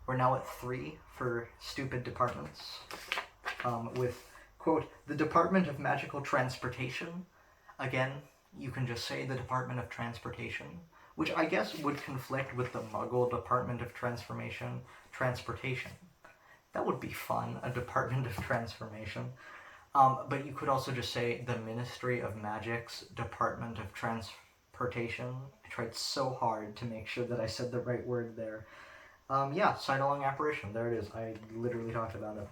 We're now at 3 for stupid departments, with, quote, the Department of Magical Transportation. Again, you can just say the Department of Transportation, which I guess would conflict with the Muggle Department of Transportation. That would be fun, a Department of Transformation. But you could also just say the Ministry of Magic's Department of Transportation. I tried so hard to make sure that I said the right word there. Yeah, sight-along apparition. There it is. I literally talked about it.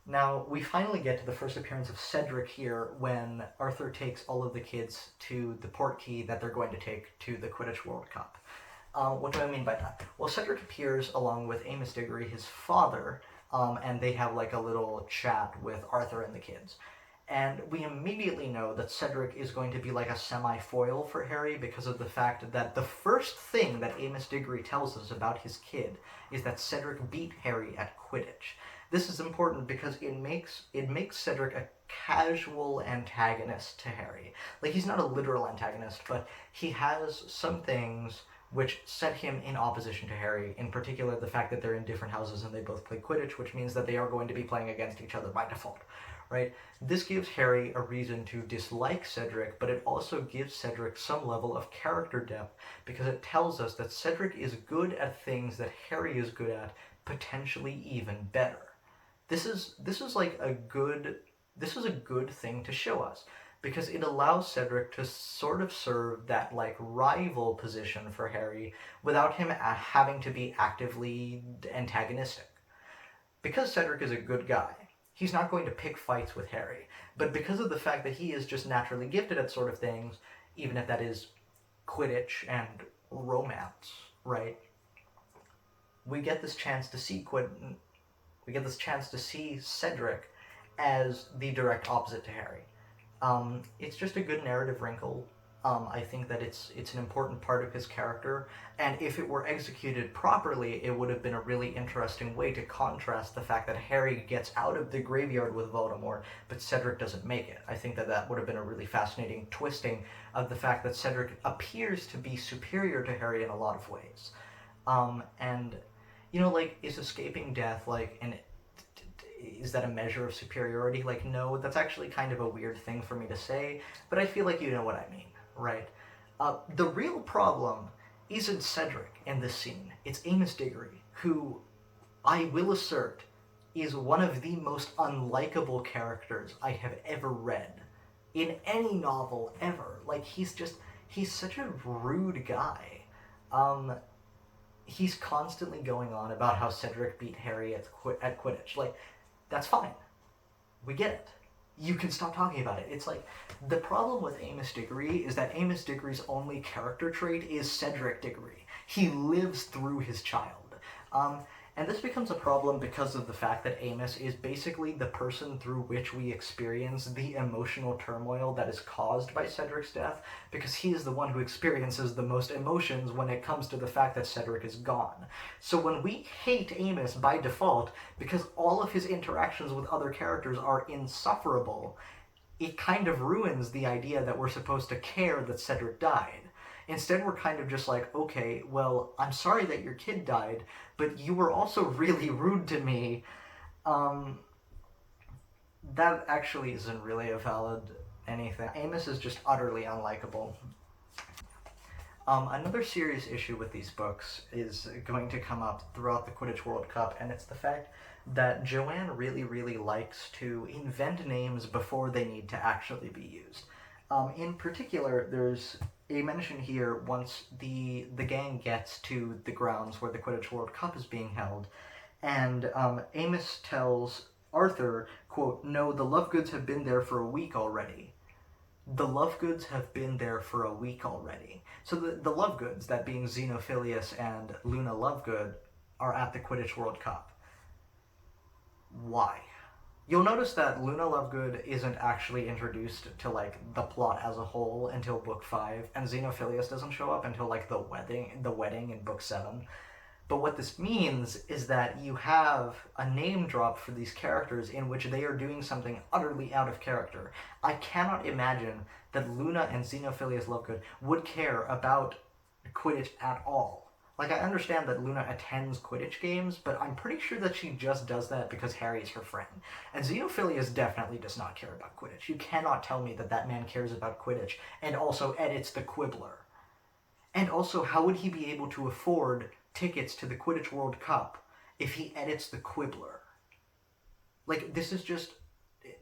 Now, we finally get to the first appearance of Cedric here when Arthur takes all of the kids to the portkey that they're going to take to the Quidditch World Cup. What do I mean by that? Well, Cedric appears along with Amos Diggory, his father, and they have like a little chat with Arthur and the kids. And we immediately know that Cedric is going to be like a semi-foil for Harry, because of the fact that the first thing that Amos Diggory tells us about his kid is that Cedric beat Harry at Quidditch. This is important because it makes Cedric a casual antagonist to Harry. Like, he's not a literal antagonist, but he has some things which set him in opposition to Harry, in particular the fact that they're in different houses and they both play Quidditch, which means that they are going to be playing against each other by default, right? This gives Harry a reason to dislike Cedric, but it also gives Cedric some level of character depth, because it tells us that Cedric is good at things that Harry is good at, potentially even better. This is a good thing to show us, because it allows Cedric to sort of serve that like rival position for Harry without him having to be actively antagonistic. Because Cedric is a good guy, he's not going to pick fights with Harry, but because of the fact that he is just naturally gifted at sort of things, even if that is Quidditch and romance, right? We get this chance to see Cedric as the direct opposite to Harry. It's just a good narrative wrinkle. I think that it's an important part of his character, and if it were executed properly, it would have been a really interesting way to contrast the fact that Harry gets out of the graveyard with Voldemort, but Cedric doesn't make it. I think that that would have been a really fascinating twisting of the fact that Cedric appears to be superior to Harry in a lot of ways. And, you know, like, is escaping death, like, is that a measure of superiority? Like, no, that's actually kind of a weird thing for me to say, but I feel like you know what I mean, right? The real problem isn't Cedric in this scene. It's Amos Diggory, who I will assert is one of the most unlikable characters I have ever read in any novel ever. Like, he's such a rude guy. He's constantly going on about how Cedric beat Harry at Quidditch. Like, that's fine. We get it. You can stop talking about it. It's like, the problem with Amos Diggory is that Amos Diggory's only character trait is Cedric Diggory. He lives through his child. And this becomes a problem because of the fact that Amos is basically the person through which we experience the emotional turmoil that is caused by Cedric's death, because he is the one who experiences the most emotions when it comes to the fact that Cedric is gone. So when we hate Amos by default, because all of his interactions with other characters are insufferable, it kind of ruins the idea that we're supposed to care that Cedric died. Instead, we're kind of just like, okay, well, I'm sorry that your kid died, but you were also really rude to me. That actually isn't really a valid anything. Amos is just utterly unlikable. Another serious issue with these books is going to come up throughout the Quidditch World Cup, and it's the fact that Joanne really, really likes to invent names before they need to actually be used. In particular, there's a mention here once the gang gets to the grounds where the Quidditch World Cup is being held, and Amos tells Arthur, quote, "No, the Lovegoods have been there for a week already." The Lovegoods have been there for a week already. So the Lovegoods, that being Xenophilius and Luna Lovegood, are at the Quidditch World Cup. Why? You'll notice that Luna Lovegood isn't actually introduced to, like, the plot as a whole until book 5, and Xenophilius doesn't show up until, like, the wedding in book 7. But what this means is that you have a name drop for these characters in which they are doing something utterly out of character. I cannot imagine that Luna and Xenophilius Lovegood would care about Quidditch at all. Like, I understand that Luna attends Quidditch games, but I'm pretty sure that she just does that because Harry is her friend. And Xenophilius definitely does not care about Quidditch. You cannot tell me that that man cares about Quidditch and also edits the Quibbler. And also, how would he be able to afford tickets to the Quidditch World Cup if he edits the Quibbler? Like, this is just...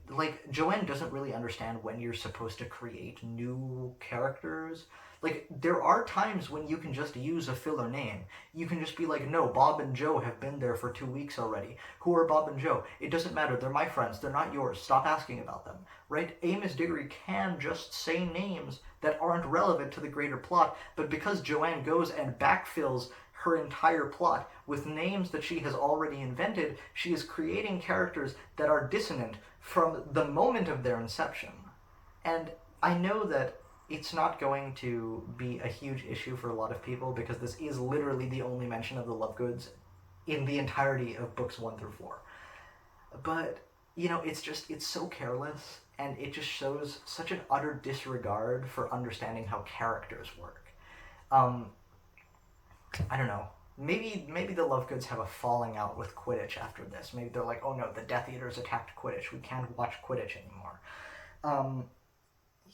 Like, Joanne doesn't really understand when you're supposed to create new characters. Like, there are times when you can just use a filler name. You can just be like, no, Bob and Joe have been there for 2 weeks already. Who are Bob and Joe? It doesn't matter. They're my friends. They're not yours. Stop asking about them. Right? Amos Diggory can just say names that aren't relevant to the greater plot, but because Joanne goes and backfills her entire plot with names that she has already invented, she is creating characters that are dissonant from the moment of their inception. And I know that it's not going to be a huge issue for a lot of people because this is literally the only mention of the Lovegoods in the entirety of books 1 through 4. But, you know, it's so careless, and it just shows such an utter disregard for understanding how characters work. I don't know. Maybe the Lovegoods have a falling out with Quidditch after this. Maybe they're like, oh no, the Death Eaters attacked Quidditch. We can't watch Quidditch anymore.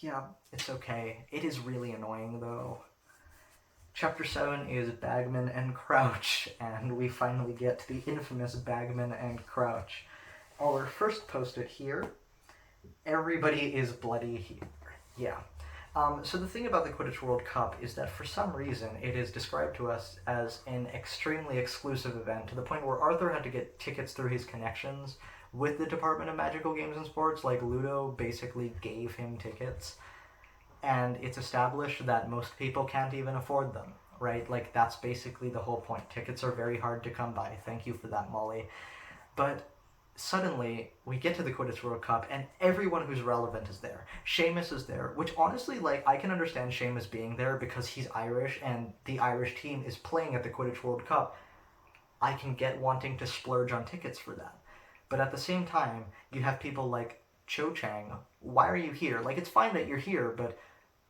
Yeah, it's okay. It is really annoying, though. Chapter 7 is Bagman and Crouch, and we finally get to the infamous Bagman and Crouch. I'll first post it here. Everybody is bloody here. Yeah. So the thing about the Quidditch World Cup is that for some reason it is described to us as an extremely exclusive event, to the point where Arthur had to get tickets through his connections with the Department of Magical Games and Sports. Like, Ludo basically gave him tickets, and it's established that most people can't even afford them, right? Like, that's basically the whole point. Tickets are very hard to come by. Thank you for that, Molly. But suddenly we get to the Quidditch World Cup and everyone who's relevant is there. Seamus is there, which honestly, like, I can understand Seamus being there because he's Irish and the Irish team is playing at the Quidditch World Cup. I can get wanting to splurge on tickets for that. But at the same time, you have people like Cho Chang. Why are you here? Like, it's fine that you're here, but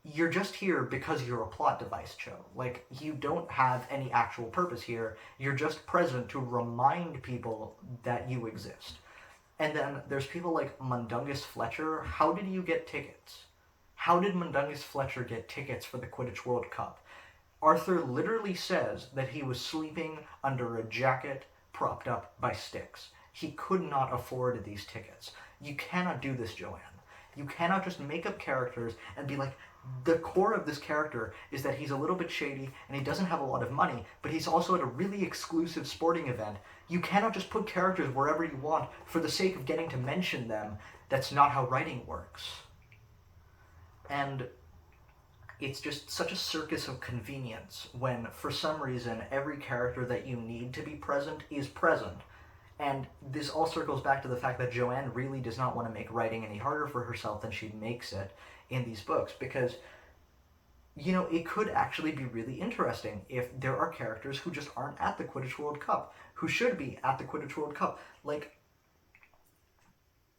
you're just here because you're a plot device, Cho. Like, you don't have any actual purpose here. You're just present to remind people that you exist. And then there's people like Mundungus Fletcher. How did you get tickets? How did Mundungus Fletcher get tickets for the Quidditch World Cup? Arthur literally says that he was sleeping under a jacket propped up by sticks. He could not afford these tickets. You cannot do this, Joanne. You cannot just make up characters and be like, the core of this character is that he's a little bit shady and he doesn't have a lot of money, but he's also at a really exclusive sporting event. You cannot just put characters wherever you want for the sake of getting to mention them. That's not how writing works. And it's just such a circus of convenience when, for some reason, every character that you need to be present is present. And this all circles back to the fact that Joanne really does not want to make writing any harder for herself than she makes it in these books, because, you know, it could actually be really interesting if there are characters who just aren't at the Quidditch World Cup, who should be at the Quidditch World Cup. Like,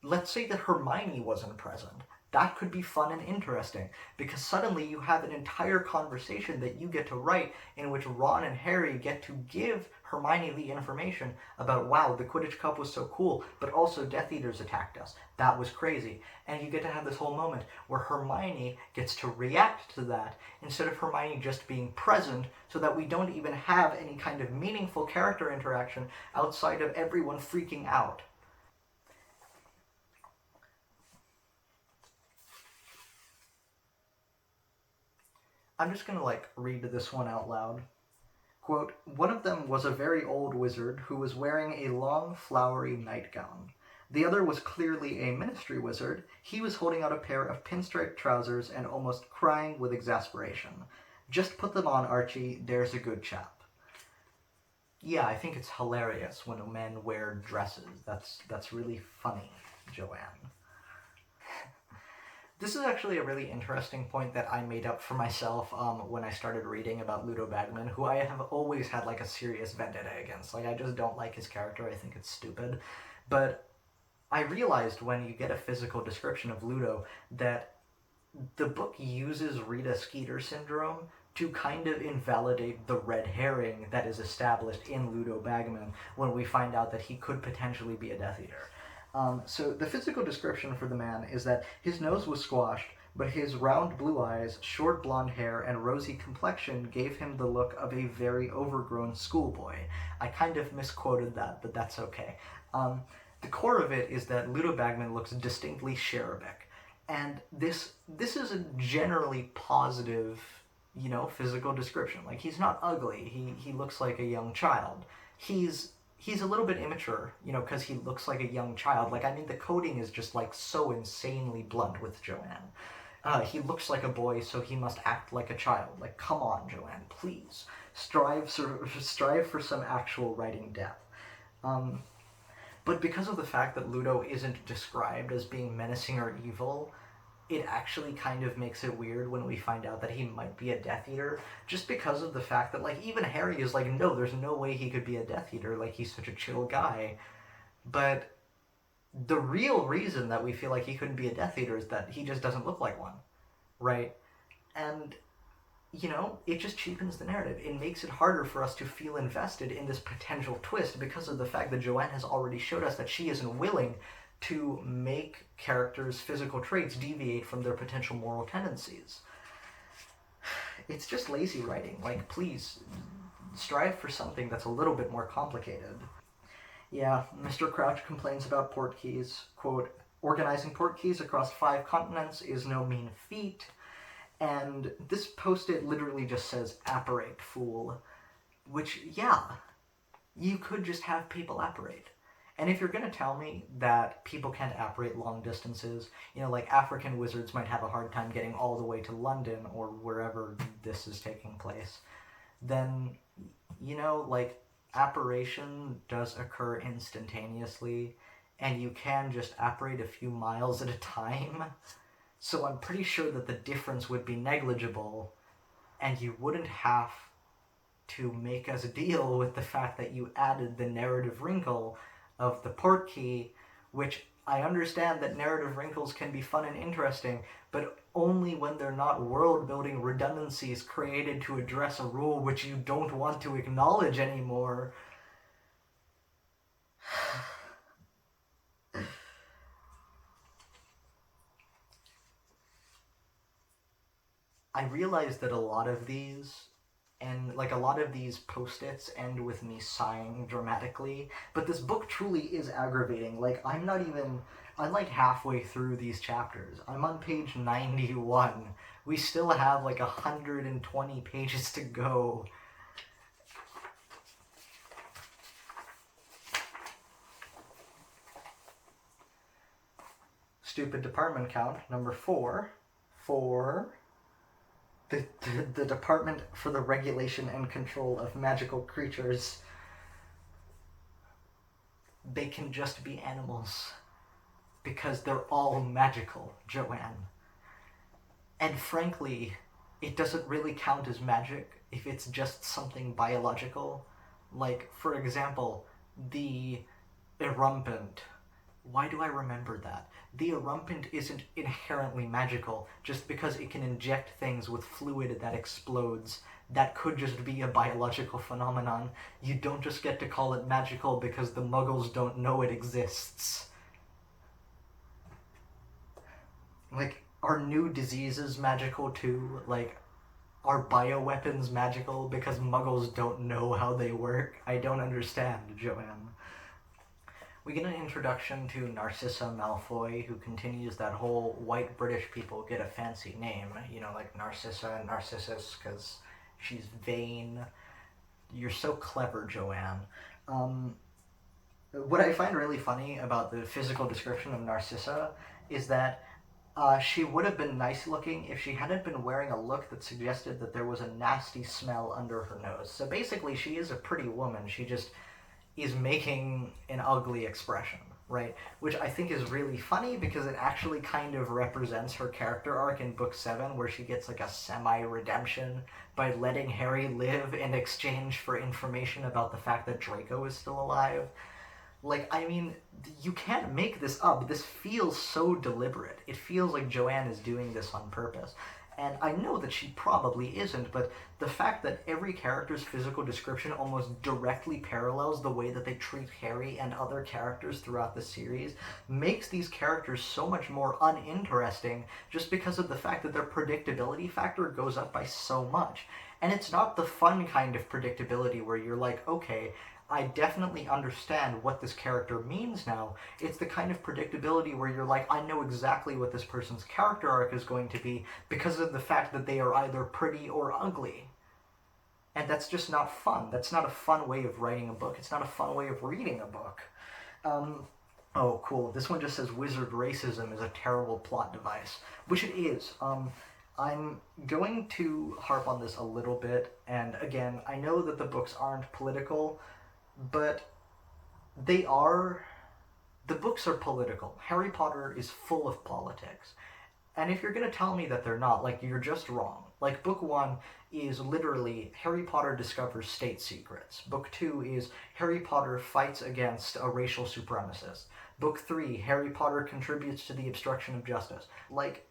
let's say that Hermione wasn't present. That could be fun and interesting, because suddenly you have an entire conversation that you get to write in which Ron and Harry get to give Hermione the information about, wow, the Quidditch Cup was so cool, but also Death Eaters attacked us. That was crazy. And you get to have this whole moment where Hermione gets to react to that instead of Hermione just being present, so that we don't even have any kind of meaningful character interaction outside of everyone freaking out. I'm just gonna read this one out loud. Quote, "One of them was a very old wizard who was wearing a long flowery nightgown. The other was clearly a ministry wizard. He was holding out a pair of pinstripe trousers and almost crying with exasperation. Just put them on, Archie, there's a good chap." Yeah, I think it's hilarious when men wear dresses. That's really funny, Joanne. This is actually a really interesting point that I made up for myself when I started reading about Ludo Bagman, who I have always had a serious vendetta against. I just don't like his character. I think it's stupid. But I realized when you get a physical description of Ludo that the book uses Rita Skeeter syndrome to kind of invalidate the red herring that is established in Ludo Bagman when we find out that he could potentially be a Death Eater. So the physical description for the man is that his nose was squashed, but his round blue eyes, short blonde hair, and rosy complexion gave him the look of a very overgrown schoolboy. I kind of misquoted that, but that's okay. The core of it is that Ludo Bagman looks distinctly cherubic, and this is a generally positive, physical description. He's not ugly. He looks like a young child. He's a little bit immature, because he looks like a young child. The coding is just, so insanely blunt with Joanne. He looks like a boy, so he must act like a child. Come on, Joanne, please. Strive for some actual writing depth. But because of the fact that Ludo isn't described as being menacing or evil, it actually kind of makes it weird when we find out that he might be a Death Eater, just because of the fact that, even Harry is no, there's no way he could be a Death Eater, he's such a chill guy. But the real reason that we feel like he couldn't be a Death Eater is that he just doesn't look like one, right? And, it just cheapens the narrative. It makes it harder for us to feel invested in this potential twist because of the fact that Joanne has already showed us that she isn't willing to make characters' physical traits deviate from their potential moral tendencies. It's just lazy writing. Please, strive for something that's a little bit more complicated. Yeah, Mr. Crouch complains about port keys. Quote, "Organizing port keys across 5 continents is no mean feat." And this post-it literally just says, "Apparate, fool." Which, yeah, you could just have people apparate. And if you're going to tell me that people can't apparate long distances, African wizards might have a hard time getting all the way to London or wherever this is taking place, then, apparition does occur instantaneously, and you can just apparate a few miles at a time. So I'm pretty sure that the difference would be negligible, and you wouldn't have to make us deal with the fact that you added the narrative wrinkle of the port key, which I understand that narrative wrinkles can be fun and interesting, but only when they're not world-building redundancies created to address a rule which you don't want to acknowledge anymore. I realize that a lot of these post-its end with me sighing dramatically, but this book truly is aggravating. Like, I'm like halfway through these chapters. I'm on page 91. We still have like 120 pages to go. Stupid department count, number 4. The Department for the Regulation and Control of Magical Creatures. They can just be animals. Because they're all magical, Joanne. And frankly, it doesn't really count as magic if it's just something biological. Like, for example, the erumpent. Why do I remember that? The erumpent isn't inherently magical just because it can inject things with fluid that explodes. That could just be a biological phenomenon. You don't just get to call it magical because the muggles don't know it exists. Like, are new diseases magical too? Like, are bioweapons magical because muggles don't know how they work? I don't understand, Joanne. We get an introduction to Narcissa Malfoy, who continues that whole white British people get a fancy name, like Narcissa and Narcissus, because she's vain. You're so clever, Joanne. What I find really funny about the physical description of Narcissa is that she would have been nice looking if she hadn't been wearing a look that suggested that there was a nasty smell under her nose. So basically, she is a pretty woman. She just is making an ugly expression, right? Which I think is really funny because it actually kind of represents her character arc in book 7, where she gets like a semi-redemption by letting Harry live in exchange for information about the fact that Draco is still alive. Like, I mean, you can't make this up. This feels so deliberate. It feels like Joanne is doing this on purpose. And I know that she probably isn't, but the fact that every character's physical description almost directly parallels the way that they treat Harry and other characters throughout the series makes these characters so much more uninteresting just because of the fact that their predictability factor goes up by so much. And it's not the fun kind of predictability where you're like, okay, I definitely understand what this character means now. It's the kind of predictability where you're like, I know exactly what this person's character arc is going to be because of the fact that they are either pretty or ugly. And that's just not fun. That's not a fun way of writing a book. It's not a fun way of reading a book. Oh, cool. This one just says wizard racism is a terrible plot device, which it is. I'm going to harp on this a little bit, and again, I know that the books aren't political, but they are. The books are political. Harry Potter is full of politics. And if you're going to tell me that they're not, like, you're just wrong. Like, book 1 is literally Harry Potter discovers state secrets. Book 2 is Harry Potter fights against a racial supremacist. Book 3, Harry Potter contributes to the obstruction of justice. Like,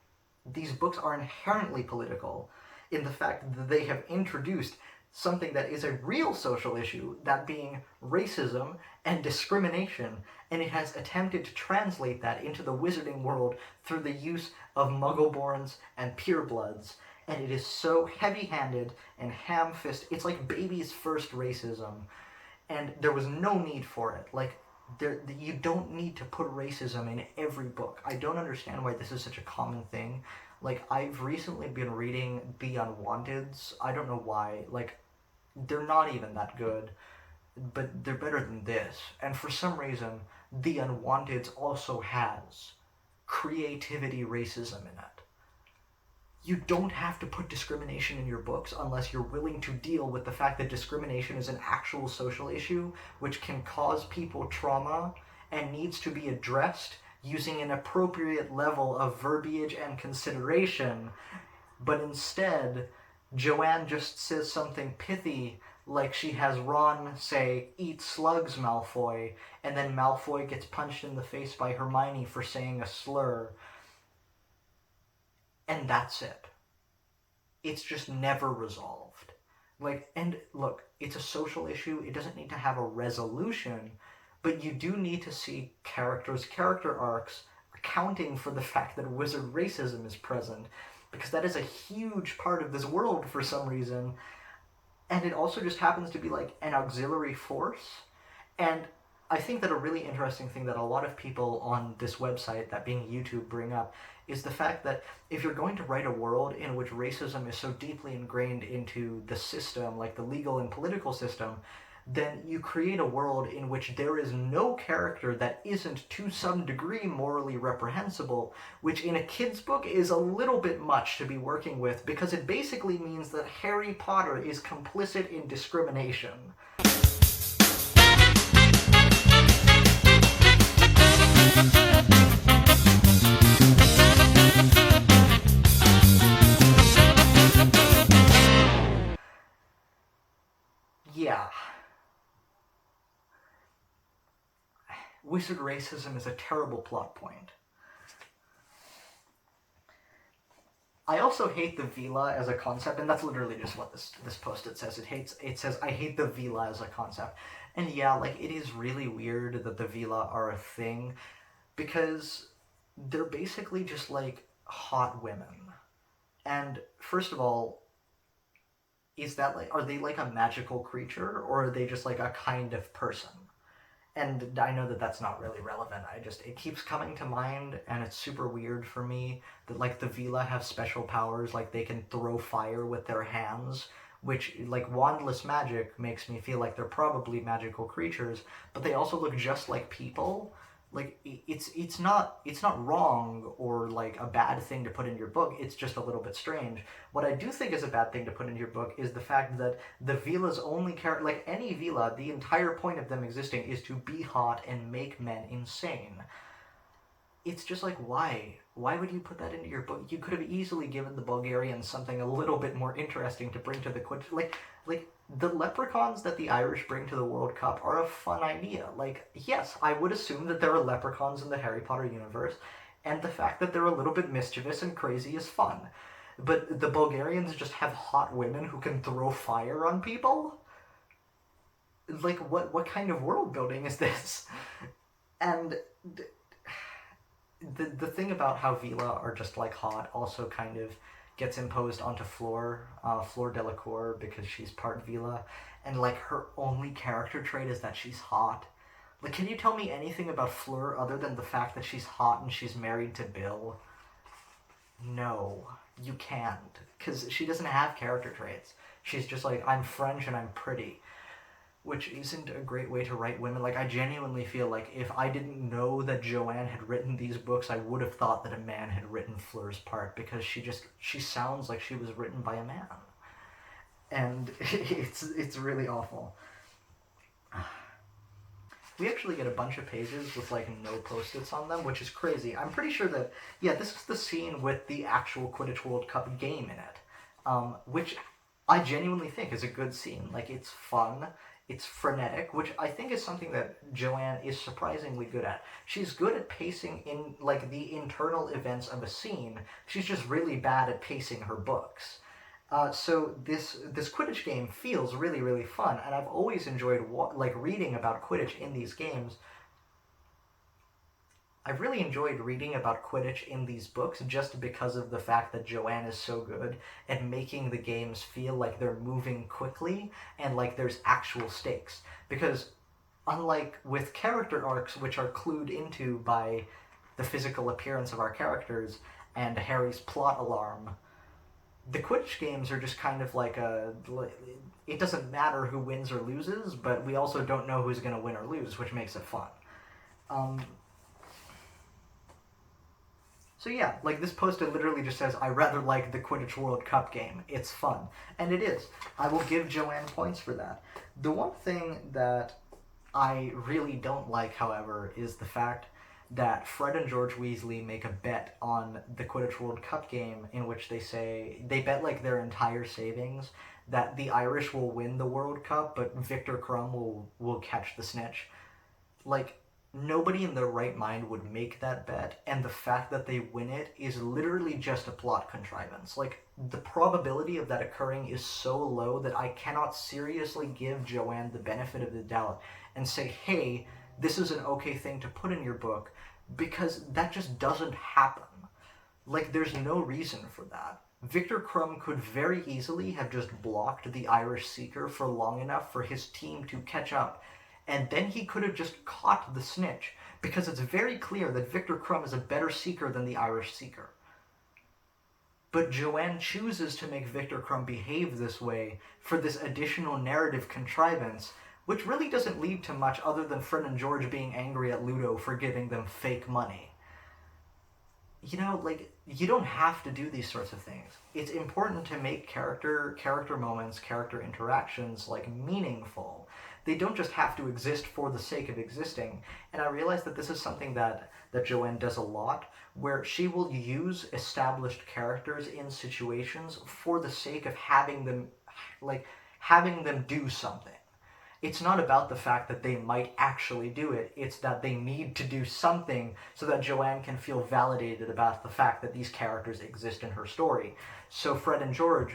these books are inherently political in the fact that they have introduced something that is a real social issue, that being racism and discrimination, and it has attempted to translate that into the wizarding world through the use of Muggleborns and purebloods, and it is so heavy-handed and ham-fisted. It's like baby's first racism, and there was no need for it. Like, you don't need to put racism in every book. I don't understand why this is such a common thing. Like, I've recently been reading the Unwanteds. I don't know why. Like, they're not even that good, but they're better than this. And for some reason, the Unwanteds also has creativity racism in it. You don't have to put discrimination in your books unless you're willing to deal with the fact that discrimination is an actual social issue which can cause people trauma and needs to be addressed using an appropriate level of verbiage and consideration, but instead, Joanne just says something pithy, like she has Ron say, "Eat slugs, Malfoy," and then Malfoy gets punched in the face by Hermione for saying a slur. And that's it. It's just never resolved. And look, it's a social issue, it doesn't need to have a resolution, but you do need to see characters' character arcs accounting for the fact that wizard racism is present, because that is a huge part of this world for some reason, and it also just happens to be like an auxiliary force. And I think that a really interesting thing that a lot of people on this website, that being YouTube, bring up is the fact that if you're going to write a world in which racism is so deeply ingrained into the system, like the legal and political system, then you create a world in which there is no character that isn't to some degree morally reprehensible, which in a kid's book is a little bit much to be working with, because it basically means that Harry Potter is complicit in discrimination. Yeah. Wizard racism is a terrible plot point. I also hate the Vila as a concept, and that's literally just what this post-it says. It says, "I hate the Vila as a concept." And yeah, like, it is really weird that the Vila are a thing, because they're basically just, like, hot women. And, first of all, is that, like, are they, like, a magical creature, or are they just, like, a kind of person? And I know that that's not really relevant. It keeps coming to mind, and it's super weird for me that, like, the Vila have special powers, like they can throw fire with their hands, which, like, wandless magic makes me feel like they're probably magical creatures, but they also look just like people. Like, it's not wrong or, like, a bad thing to put in your book, it's just a little bit strange. What I do think is a bad thing to put in your book is the fact that the Vila's only character, like any Vila, the entire point of them existing is to be hot and make men insane. It's just like, why? Why would you put that into your book? You could have easily given the Bulgarians something a little bit more interesting to bring to the Quidditch. Like, the leprechauns that the Irish bring to the World Cup are a fun idea. Like, yes, I would assume that there are leprechauns in the Harry Potter universe, and the fact that they're a little bit mischievous and crazy is fun. But the Bulgarians just have hot women who can throw fire on people? Like, what kind of world building is this? And the thing about how Vila are just, like, hot also kind of gets imposed onto Fleur Delacour, because she's part Vila, and, like, her only character trait is that she's hot. Like, can you tell me anything about Fleur other than the fact that she's hot and she's married to Bill? No, you can't, because she doesn't have character traits. She's just like, I'm French and I'm pretty, which isn't a great way to write women. Like, I genuinely feel like if I didn't know that Joanne had written these books, I would have thought that a man had written Fleur's part, because she sounds like she was written by a man. And it's really awful. We actually get a bunch of pages with, like, no post-its on them, which is crazy. I'm pretty sure that, yeah, this is the scene with the actual Quidditch World Cup game in it, which I genuinely think is a good scene. Like, it's fun. It's frenetic, which I think is something that Joanne is surprisingly good at. She's good at pacing in, like, the internal events of a scene. She's just really bad at pacing her books. So this Quidditch game feels really, really fun, and I've always enjoyed, like, reading about Quidditch in these games. I've really enjoyed reading about Quidditch in these books just because of the fact that Joanne is so good at making the games feel like they're moving quickly and like there's actual stakes. Because unlike with character arcs, which are clued into by the physical appearance of our characters and Harry's plot alarm, the Quidditch games are just kind of like it doesn't matter who wins or loses, but we also don't know who's going to win or lose, which makes it fun. So yeah, like, this post-it literally just says, I rather like the Quidditch World Cup game. It's fun. And it is. I will give Joanne points for that. The one thing that I really don't like, however, is the fact that Fred and George Weasley make a bet on the Quidditch World Cup game in which they bet like their entire savings that the Irish will win the World Cup, but Victor Crumb will catch the snitch. Like, nobody in their right mind would make that bet, and the fact that they win it is literally just a plot contrivance. Like, the probability of that occurring is so low that I cannot seriously give Joanne the benefit of the doubt and say, hey, this is an okay thing to put in your book, because that just doesn't happen. Like, there's no reason for that. Victor Crumb could very easily have just blocked the Irish Seeker for long enough for his team to catch up, and then he could have just caught the snitch, because it's very clear that Victor Crumb is a better Seeker than the Irish Seeker. But Joanne chooses to make Victor Crumb behave this way for this additional narrative contrivance, which really doesn't lead to much other than Fred and George being angry at Ludo for giving them fake money. You know, like, you don't have to do these sorts of things. It's important to make character moments, character interactions, like, meaningful. They don't just have to exist for the sake of existing. And I realize that this is something that Joanne does a lot, where she will use established characters in situations for the sake of having them do something. It's not about the fact that they might actually do it, it's that they need to do something so that Joanne can feel validated about the fact that these characters exist in her story. So Fred and George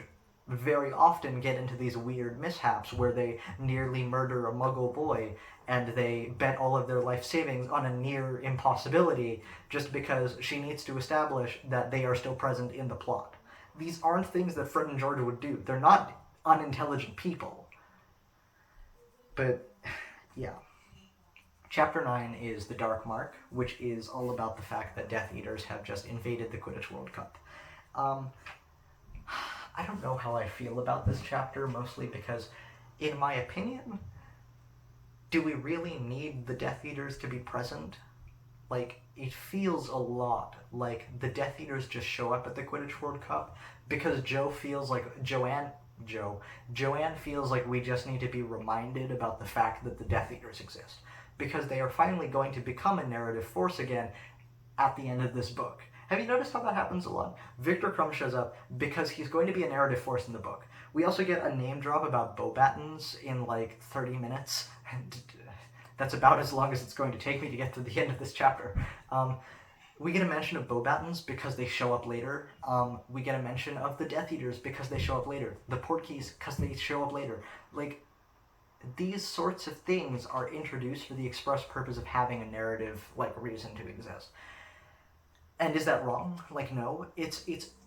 very often get into these weird mishaps where they nearly murder a muggle boy and they bet all of their life savings on a near impossibility just because she needs to establish that they are still present in the plot. These aren't things that Fred and George would do. They're not unintelligent people. But, yeah. Chapter 9 is The Dark Mark, which is all about the fact that Death Eaters have just invaded the Quidditch World Cup. I don't know how I feel about this chapter, mostly because, in my opinion, do we really need the Death Eaters to be present? Like, it feels a lot like the Death Eaters just show up at the Quidditch World Cup because Joanne feels like we just need to be reminded about the fact that the Death Eaters exist, because they are finally going to become a narrative force again at the end of this book. Have you noticed how that happens a lot? Victor Crumb shows up because he's going to be a narrative force in the book. We also get a name drop about Beauxbatons in like 30 minutes. That's about as long as it's going to take me to get to the end of this chapter. We get a mention of Beauxbatons because they show up later. We get a mention of the Death Eaters because they show up later. The Portkeys because they show up later. Like, these sorts of things are introduced for the express purpose of having a narrative, like, reason to exist. And is that wrong? Like, no. It's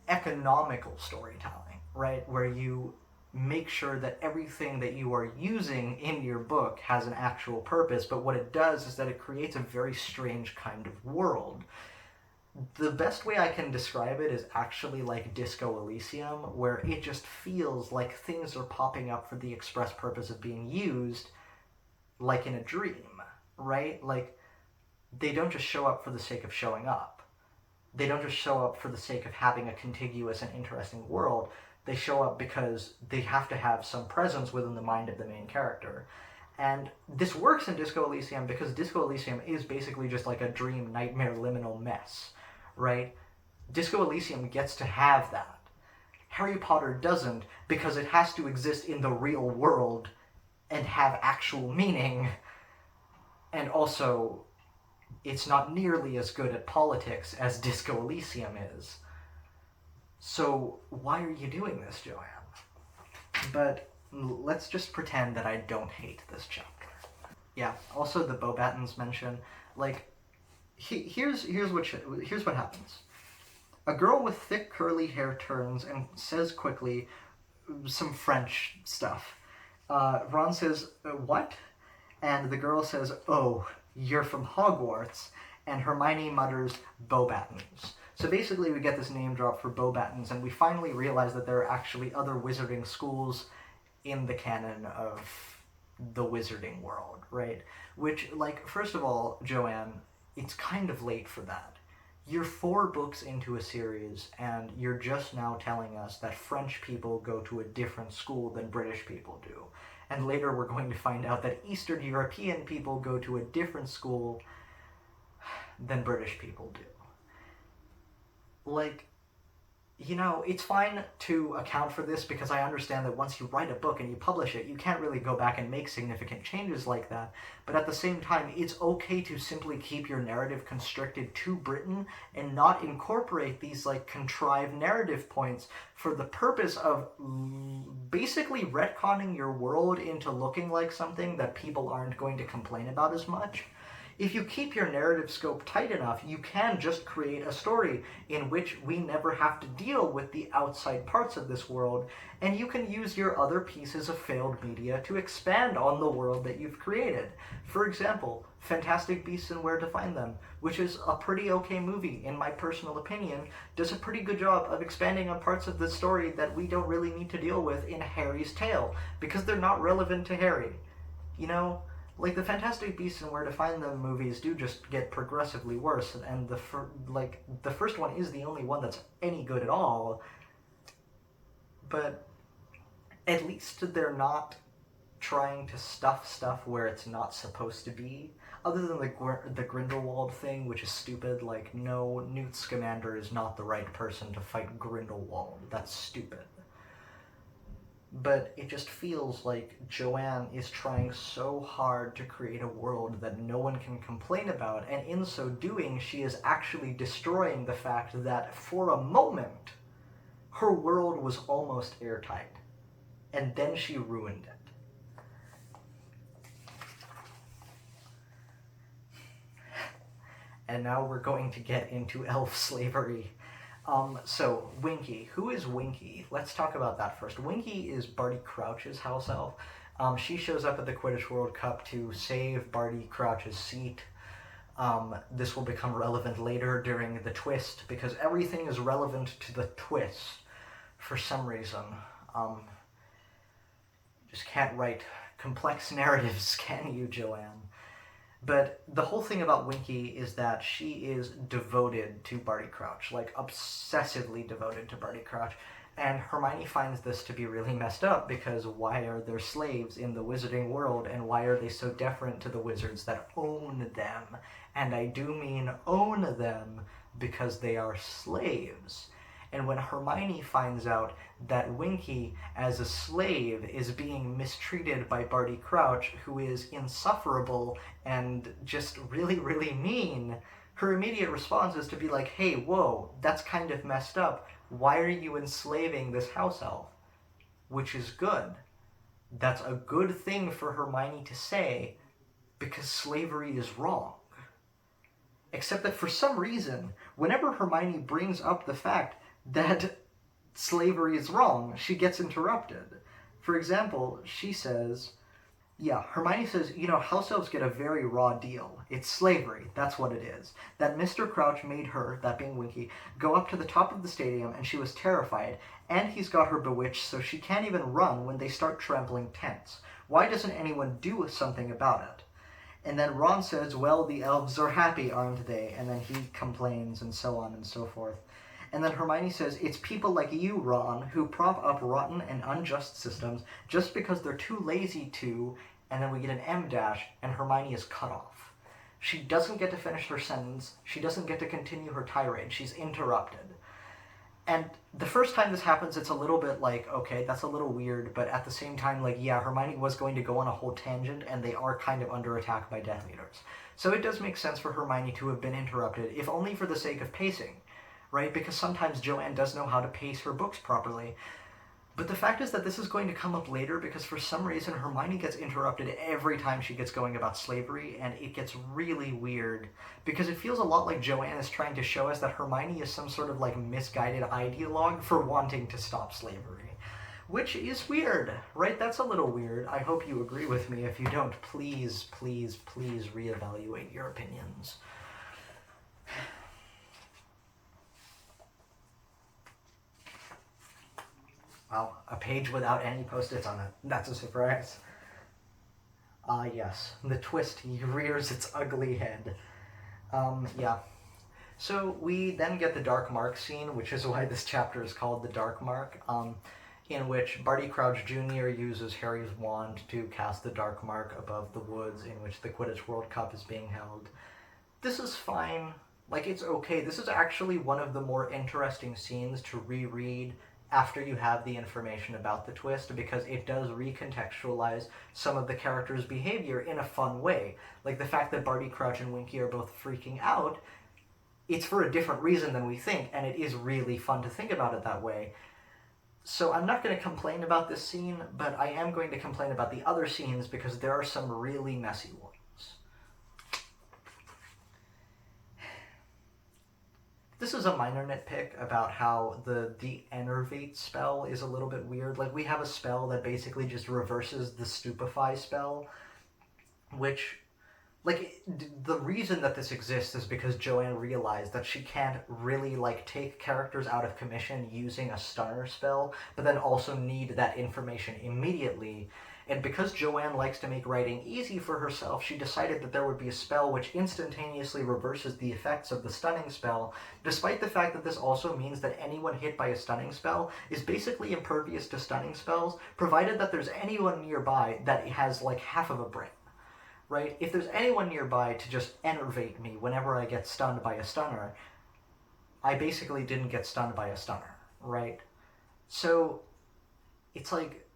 economical storytelling, right? Where you make sure that everything that you are using in your book has an actual purpose, but what it does is that it creates a very strange kind of world. The best way I can describe it is actually like Disco Elysium, where it just feels like things are popping up for the express purpose of being used, like in a dream, right? Like, they don't just show up for the sake of showing up. They don't just show up for the sake of having a contiguous and interesting world. They show up because they have to have some presence within the mind of the main character. And this works in Disco Elysium because Disco Elysium is basically just like a dream, nightmare, liminal mess, right? Disco Elysium gets to have that. Harry Potter doesn't, because it has to exist in the real world and have actual meaning. And also, it's not nearly as good at politics as Disco Elysium is. So why are you doing this, Joanne? But let's just pretend that I don't hate this chapter. Yeah, also the Beauxbatons mention, like, here's what happens. A girl with thick curly hair turns and says quickly some French stuff. Ron says, what? And the girl says, oh, you're from Hogwarts. And Hermione mutters, Beauxbatons. So basically we get this name drop for Beauxbatons, and we finally realize that there are actually other wizarding schools in the canon of the wizarding world, right? Which, like, first of all, Joanne, it's kind of late for that. You're 4 books into a series, and you're just now telling us that French people go to a different school than British people do. And later we're going to find out that Eastern European people go to a different school than British people do. Like, you know, it's fine to account for this because I understand that once you write a book and you publish it, you can't really go back and make significant changes like that. But at the same time, it's okay to simply keep your narrative constricted to Britain and not incorporate these, like, contrived narrative points for the purpose of basically retconning your world into looking like something that people aren't going to complain about as much. If you keep your narrative scope tight enough, you can just create a story in which we never have to deal with the outside parts of this world, and you can use your other pieces of failed media to expand on the world that you've created. For example, Fantastic Beasts and Where to Find Them, which is a pretty okay movie, in my personal opinion, does a pretty good job of expanding on parts of the story that we don't really need to deal with in Harry's tale, because they're not relevant to Harry. You know? Like, the Fantastic Beasts and Where to Find Them movies do just get progressively worse, and the first one is the only one that's any good at all, but at least they're not trying to stuff stuff where it's not supposed to be, other than the Grindelwald thing, which is stupid. Like, no, Newt Scamander is not the right person to fight Grindelwald. That's stupid. But it just feels like Joanne is trying so hard to create a world that no one can complain about, and in so doing, she is actually destroying the fact that, for a moment, her world was almost airtight. And then she ruined it. And now we're going to get into elf slavery. So, Winky. Who is Winky? Let's talk about that first. Winky is Barty Crouch's house elf. She shows up at the Quidditch World Cup to save Barty Crouch's seat. This will become relevant later during the twist, because everything is relevant to the twist for some reason. Just can't write complex narratives, can you, Joanne? But the whole thing about Winky is that she is devoted to Barty Crouch, like obsessively devoted to Barty Crouch. And Hermione finds this to be really messed up, because why are there slaves in the wizarding world, and why are they so deferent to the wizards that own them? And I do mean own them, because they are slaves. And when Hermione finds out that Winky, as a slave, is being mistreated by Barty Crouch, who is insufferable and just really, really mean, her immediate response is to be like, hey, whoa, that's kind of messed up. Why are you enslaving this house elf? Which is good. That's a good thing for Hermione to say, because slavery is wrong. Except that for some reason, whenever Hermione brings up the fact that slavery is wrong, she gets interrupted. For example, she says, Hermione says, house elves get a very raw deal. It's slavery, that's what it is. That Mr. Crouch made her, that being Winky, go up to the top of the stadium, and she was terrified, and he's got her bewitched so she can't even run when they start trampling tents. Why doesn't anyone do something about it? And then Ron says, well, the elves are happy, aren't they? And then he complains, and so on and so forth. And then Hermione says, it's people like you, Ron, who prop up rotten and unjust systems just because they're too lazy to, and then we get an M dash, and Hermione is cut off. She doesn't get to finish her sentence. She doesn't get to continue her tirade. She's interrupted. And the first time this happens, it's a little bit like, okay, that's a little weird, but at the same time, like, yeah, Hermione was going to go on a whole tangent, and they are kind of under attack by Death Eaters. So it does make sense for Hermione to have been interrupted, if only for the sake of pacing. Right? Because sometimes Joanne does know how to pace her books properly. But the fact is that this is going to come up later, because for some reason Hermione gets interrupted every time she gets going about slavery, and it gets really weird. Because it feels a lot like Joanne is trying to show us that Hermione is some sort of like misguided ideologue for wanting to stop slavery. Which is weird, right? That's a little weird. I hope you agree with me. If you don't, please, please, please reevaluate your opinions. Wow, a page without any post-its on it. That's a surprise. Yes. The twist rears its ugly head. So we then get the Dark Mark scene, which is why this chapter is called the Dark Mark. in which Barty Crouch Jr. uses Harry's wand to cast the Dark Mark above the woods in which the Quidditch World Cup is being held. This is fine. Like, it's okay. This is actually one of the more interesting scenes to reread after you have the information about the twist, because it does recontextualize some of the characters' behavior in a fun way. Like, the fact that Barty Crouch and Winky are both freaking out, it's for a different reason than we think, and it is really fun to think about it that way. So I'm not going to complain about this scene, but I am going to complain about the other scenes because there are some really messy ones. This is a minor nitpick about how the enervate spell is a little bit weird. Like, we have a spell that basically just reverses the stupefy spell, which, like, the reason that this exists is because Joanne realized that she can't really, like, take characters out of commission using a stunner spell, but then also need that information immediately. And because Joanne likes to make writing easy for herself, she decided that there would be a spell which instantaneously reverses the effects of the stunning spell, despite the fact that this also means that anyone hit by a stunning spell is basically impervious to stunning spells, provided that there's anyone nearby that has, like, half of a brain. Right? If there's anyone nearby to just enervate me whenever I get stunned by a stunner, I basically didn't get stunned by a stunner, right? So, it's like,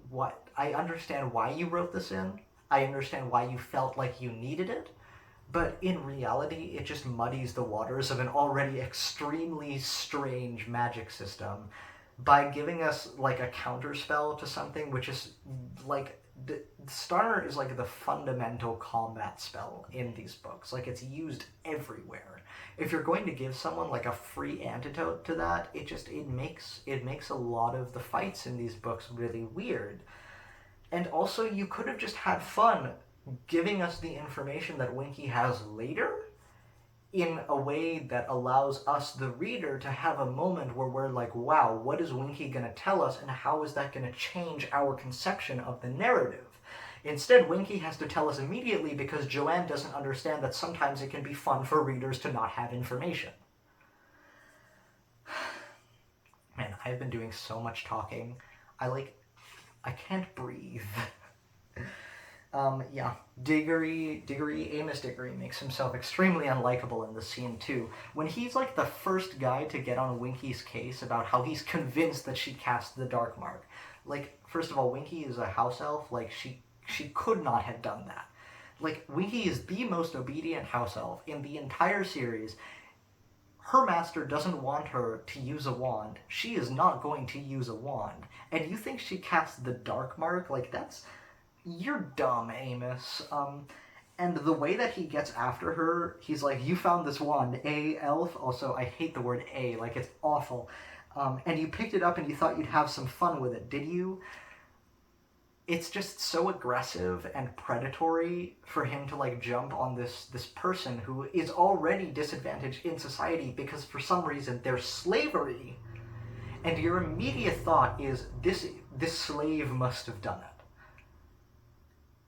what? I understand why you wrote this in. I understand why you felt like you needed it. But in reality, it just muddies the waters of an already extremely strange magic system by giving us, like, a counterspell to something which is, like, the stunner is, like, the fundamental combat spell in these books. Like, it's used everywhere. If you're going to give someone, like, a free antidote to that, it makes a lot of the fights in these books really weird. And also, you could have just had fun giving us the information that Winky has later in a way that allows us, the reader, to have a moment where we're like, wow, what is Winky going to tell us, and how is that going to change our conception of the narrative? Instead, Winky has to tell us immediately because Joanne doesn't understand that sometimes it can be fun for readers to not have information. Man, I've been doing so much talking. I can't breathe. Yeah, Amos Diggory makes himself extremely unlikable in this scene too. When he's like the first guy to get on Winky's case about how he's convinced that she cast the Dark Mark. Like, first of all, Winky is a house elf. Like, she could not have done that. Like, Winky is the most obedient house elf in the entire series. Her master doesn't want her to use a wand. She is not going to use a wand. And you think she cast the Dark Mark? Like, you're dumb, Amos. And the way that he gets after her, he's like, you found this wand, elf? Also, I hate the word like, it's awful. And you picked it up and you thought you'd have some fun with it, did you? It's just so aggressive and predatory for him to, like, jump on this person who is already disadvantaged in society because for some reason there's slavery. And your immediate thought is, this slave must have done it.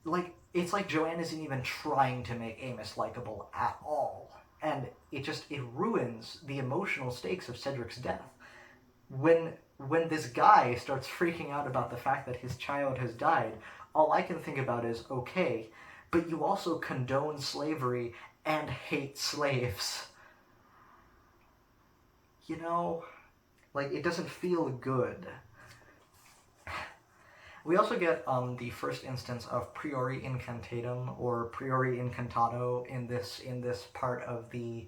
Like, it's like Joanne isn't even trying to make Amos likable at all. And it ruins the emotional stakes of Cedric's death. When this guy starts freaking out about the fact that his child has died, all I can think about is, okay, but you also condone slavery and hate slaves. You know? Like, it doesn't feel good. We also get the first instance of priori incantatum or priori incantato in this part of the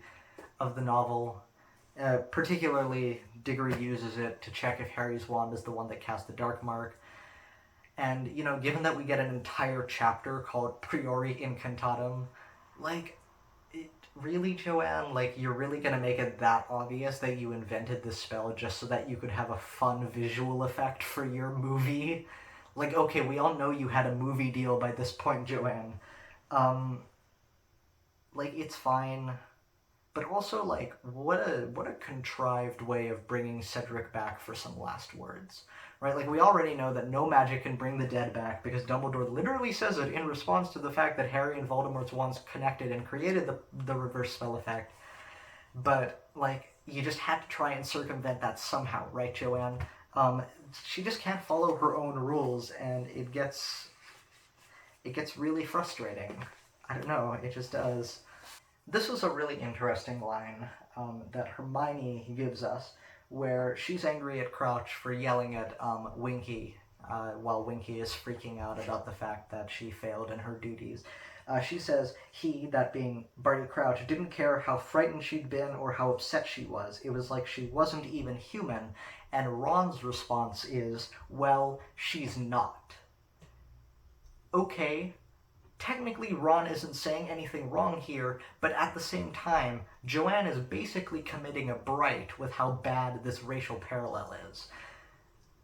novel. Particularly, Diggory uses it to check if Harry's wand is the one that cast the Dark Mark. And, you know, given that we get an entire chapter called Priori Incantatum, like, really, Joanne? Like, you're really gonna make it that obvious that you invented this spell just so that you could have a fun visual effect for your movie? Like, okay, we all know you had a movie deal by this point, Joanne. Like, it's fine. But also, like, what a contrived way of bringing Cedric back for some last words, right? Like, we already know that no magic can bring the dead back because Dumbledore literally says it in response to the fact that Harry and Voldemort's wands connected and created the reverse spell effect. But, like, you just had to try and circumvent that somehow, right, Joanne? She just can't follow her own rules, and it gets really frustrating. I don't know, it just does. This was a really interesting line that Hermione gives us, where she's angry at Crouch for yelling at Winky while Winky is freaking out about the fact that she failed in her duties. She says he, that being Barty Crouch, didn't care how frightened she'd been or how upset she was. It was like she wasn't even human. And Ron's response is, well, she's not. Okay, technically Ron isn't saying anything wrong here, but at the same time, Joanne is basically committing a Bright with how bad this racial parallel is.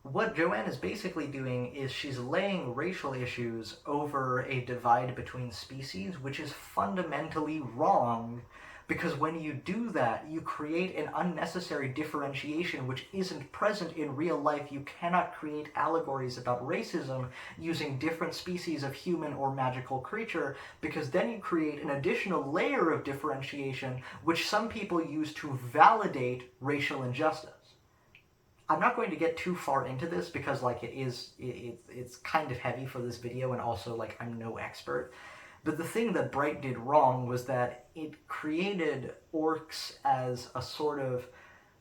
What Joanne is basically doing is she's laying racial issues over a divide between species, which is fundamentally wrong, because when you do that, you create an unnecessary differentiation which isn't present in real life. You cannot create allegories about racism using different species of human or magical creature, because then you create an additional layer of differentiation which some people use to validate racial injustice. I'm not going to get too far into this because like it's kind of heavy for this video, and also like I'm no expert. But the thing that Bright did wrong was that it created orcs as a sort of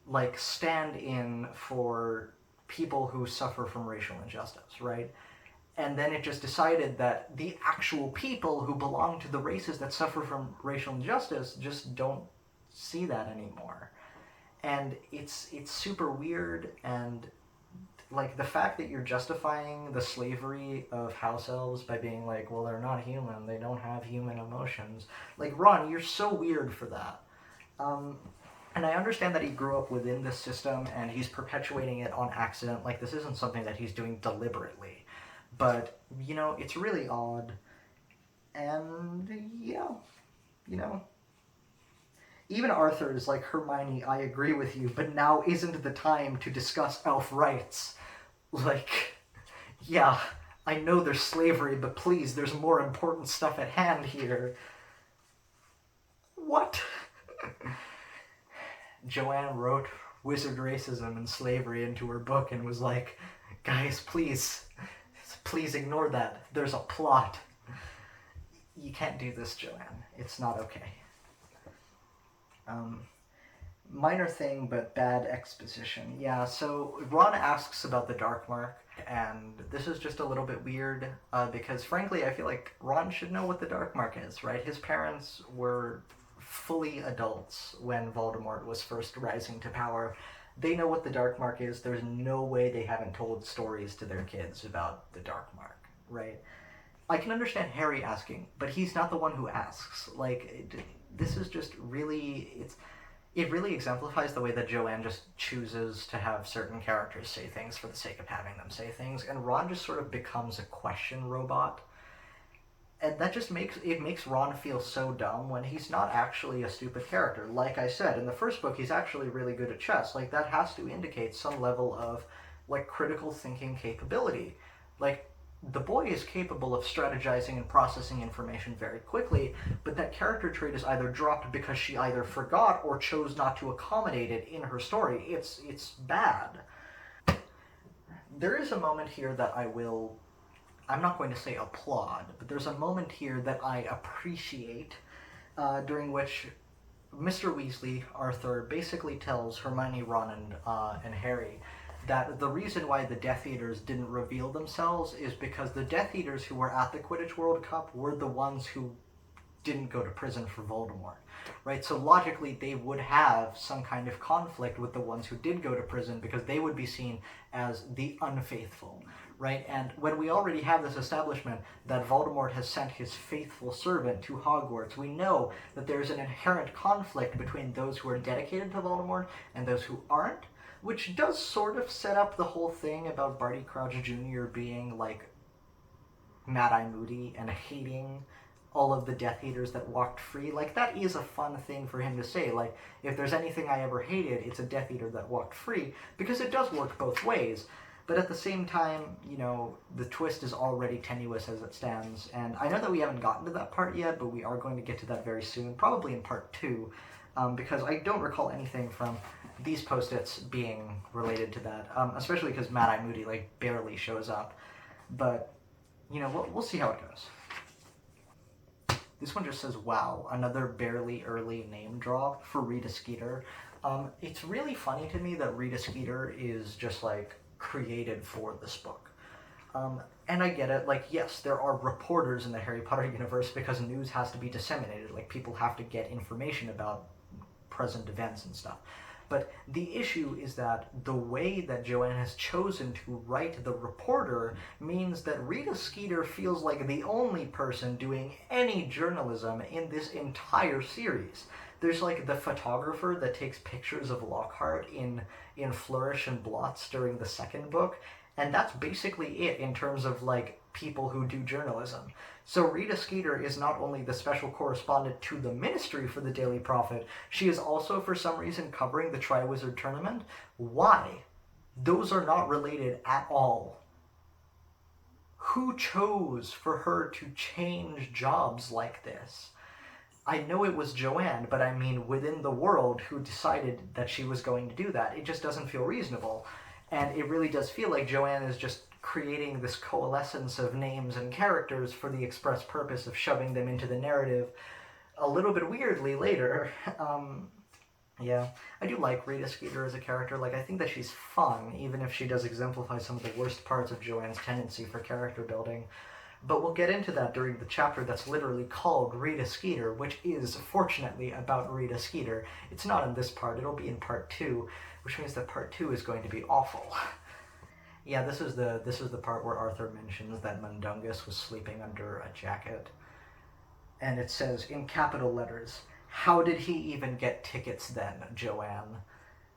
like stand-in for people who suffer from racial injustice, right? And then it just decided that the actual people who belong to the races that suffer from racial injustice just don't see that anymore. And it's super weird, and like the fact that you're justifying the slavery of house elves by being like, well, they're not human, they don't have human emotions. Like, Ron, you're so weird for that. And I understand that he grew up within this system and he's perpetuating it on accident. Like, this isn't something that he's doing deliberately. But, you know, it's really odd. And, yeah, you know. Even Arthur is like, Hermione, I agree with you, but now isn't the time to discuss elf rights. Like, yeah, I know there's slavery, but please, there's more important stuff at hand here. What? Joanne wrote wizard racism and slavery into her book and was like, guys, please ignore that. There's a plot. You can't do this, Joanne. It's not okay. Minor thing, but bad exposition. Yeah, so Ron asks about the Dark Mark, and this is just a little bit weird, because frankly, I feel like Ron should know what the Dark Mark is, right? His parents were fully adults when Voldemort was first rising to power. They know what the Dark Mark is. There's no way they haven't told stories to their kids about the Dark Mark, right? I can understand Harry asking, but he's not the one who asks. Like, this is just really, it really exemplifies the way that Joanne just chooses to have certain characters say things for the sake of having them say things, and Ron just sort of becomes a question robot. And that just makes Ron feel so dumb when he's not actually a stupid character. Like I said, in the first book, he's actually really good at chess. Like, that has to indicate some level of, like, critical thinking capability. Like, the boy is capable of strategizing and processing information very quickly, but that character trait is either dropped because she either forgot or chose not to accommodate it in her story. It's bad. There is a moment here that I'm not going to say applaud, but there's a moment here that I appreciate, during which Mr. Weasley, Arthur, basically tells Hermione, Ron, and Harry that the reason why the Death Eaters didn't reveal themselves is because the Death Eaters who were at the Quidditch World Cup were the ones who didn't go to prison for Voldemort, right? So logically, they would have some kind of conflict with the ones who did go to prison, because they would be seen as the unfaithful, right? And when we already have this establishment that Voldemort has sent his faithful servant to Hogwarts, we know that there's an inherent conflict between those who are dedicated to Voldemort and those who aren't, which does sort of set up the whole thing about Barty Crouch Jr. being, like, Mad-Eye Moody and hating all of the Death Eaters that walked free. Like, that is a fun thing for him to say. Like, if there's anything I ever hated, it's a Death Eater that walked free, because it does work both ways. But at the same time, you know, the twist is already tenuous as it stands, and I know that we haven't gotten to that part yet, but we are going to get to that very soon, probably in part 2, because I don't recall anything from these post-its being related to that, especially because Mad-Eye Moody, like, barely shows up. But, you know, we'll see how it goes. This one just says, wow, another barely early name drop for Rita Skeeter. It's really funny to me that Rita Skeeter is just, like, created for this book. And I get it, like, yes, there are reporters in the Harry Potter universe because news has to be disseminated. Like, people have to get information about present events and stuff. But the issue is that the way that Joanne has chosen to write the reporter means that Rita Skeeter feels like the only person doing any journalism in this entire series. There's like the photographer that takes pictures of Lockhart in Flourish and Blots during the second book, and that's basically it in terms of like people who do journalism. So Rita Skeeter is not only the special correspondent to the Ministry for the Daily Prophet, she is also for some reason covering the Triwizard Tournament. Why? Those are not related at all. Who chose for her to change jobs like this? I know it was Joanne, but I mean within the world who decided that she was going to do that. It just doesn't feel reasonable. And it really does feel like Joanne is just creating this coalescence of names and characters for the express purpose of shoving them into the narrative a little bit weirdly later. Yeah, I do like Rita Skeeter as a character. Like, I think that she's fun, even if she does exemplify some of the worst parts of Joanne's tendency for character building. But we'll get into that during the chapter that's literally called Rita Skeeter, which is, fortunately, about Rita Skeeter. It's not in this part, it'll be in part 2, which means that part 2 is going to be awful. Yeah, this is the part where Arthur mentions that Mundungus was sleeping under a jacket. And it says, in capital letters, how did he even get tickets then, Joanne?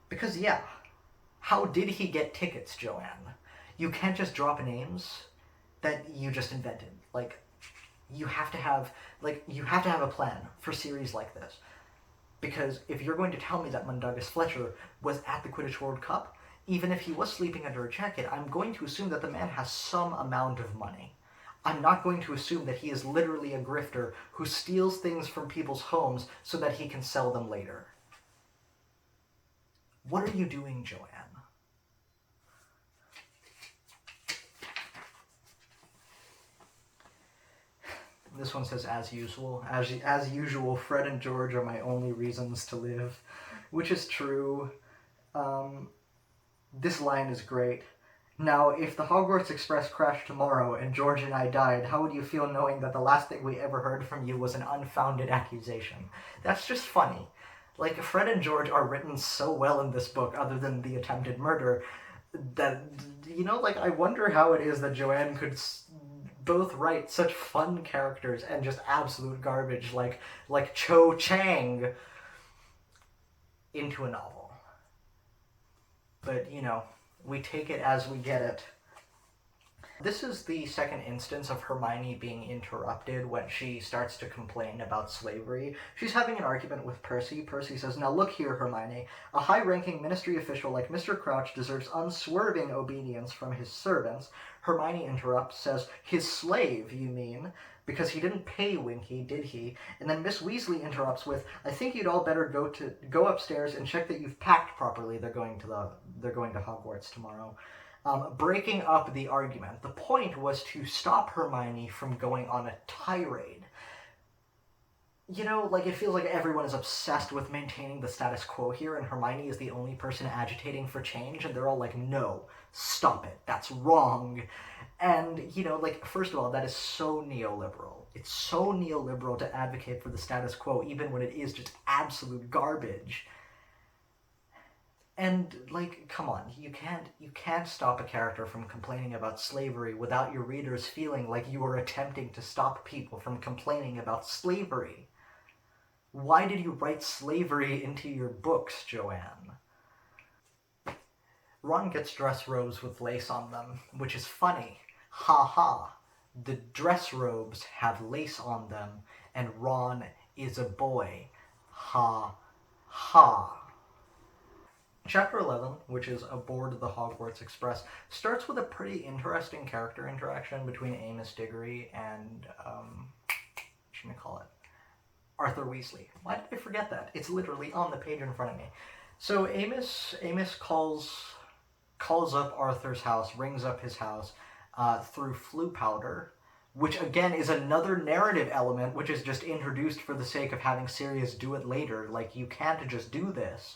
Because yeah, how did he get tickets, Joanne? You can't just drop names that you just invented. Like, you have to have a plan for series like this. Because if you're going to tell me that Mundungus Fletcher was at the Quidditch World Cup, even if he was sleeping under a jacket, I'm going to assume that the man has some amount of money. I'm not going to assume that he is literally a grifter who steals things from people's homes so that he can sell them later. What are you doing, Joanne? This one says, as usual. As usual, Fred and George are my only reasons to live. Which is true. This line is great. Now, if the Hogwarts Express crashed tomorrow and George and I died, how would you feel knowing that the last thing we ever heard from you was an unfounded accusation? That's just funny. Like, Fred and George are written so well in this book, other than the attempted murder, that, you know, like, I wonder how it is that Joanne could both write such fun characters and just absolute garbage like Cho Chang into a novel. But, you know, we take it as we get it. This is the second instance of Hermione being interrupted when she starts to complain about slavery. She's having an argument with Percy. Percy says, now look here, Hermione. A high-ranking ministry official like Mr. Crouch deserves unswerving obedience from his servants. Hermione interrupts, says, his slave, you mean? Because he didn't pay Winky, did he? And then Miss Weasley interrupts with, I think you'd all better go upstairs and check that you've packed properly. They're going to Hogwarts tomorrow. Breaking up the argument. The point was to stop Hermione from going on a tirade. You know, like, it feels like everyone is obsessed with maintaining the status quo here, and Hermione is the only person agitating for change, and they're all like, no, stop it, that's wrong. And, you know, like, first of all, that is so neoliberal. It's so neoliberal to advocate for the status quo, even when it is just absolute garbage. And, like, come on, you can't stop a character from complaining about slavery without your readers feeling like you are attempting to stop people from complaining about slavery. Why did you write slavery into your books, Joanne? Ron gets dress robes with lace on them, which is funny. Ha ha. The dress robes have lace on them, and Ron is a boy. Ha ha. Chapter 11, which is Aboard the Hogwarts Express, starts with a pretty interesting character interaction between Amos Diggory and, Arthur Weasley. Why did I forget that? It's literally on the page in front of me. So Amos calls up Arthur's house, rings up his house through flue powder, which again is another narrative element which is just introduced for the sake of having Sirius do it later. Like, you can't just do this.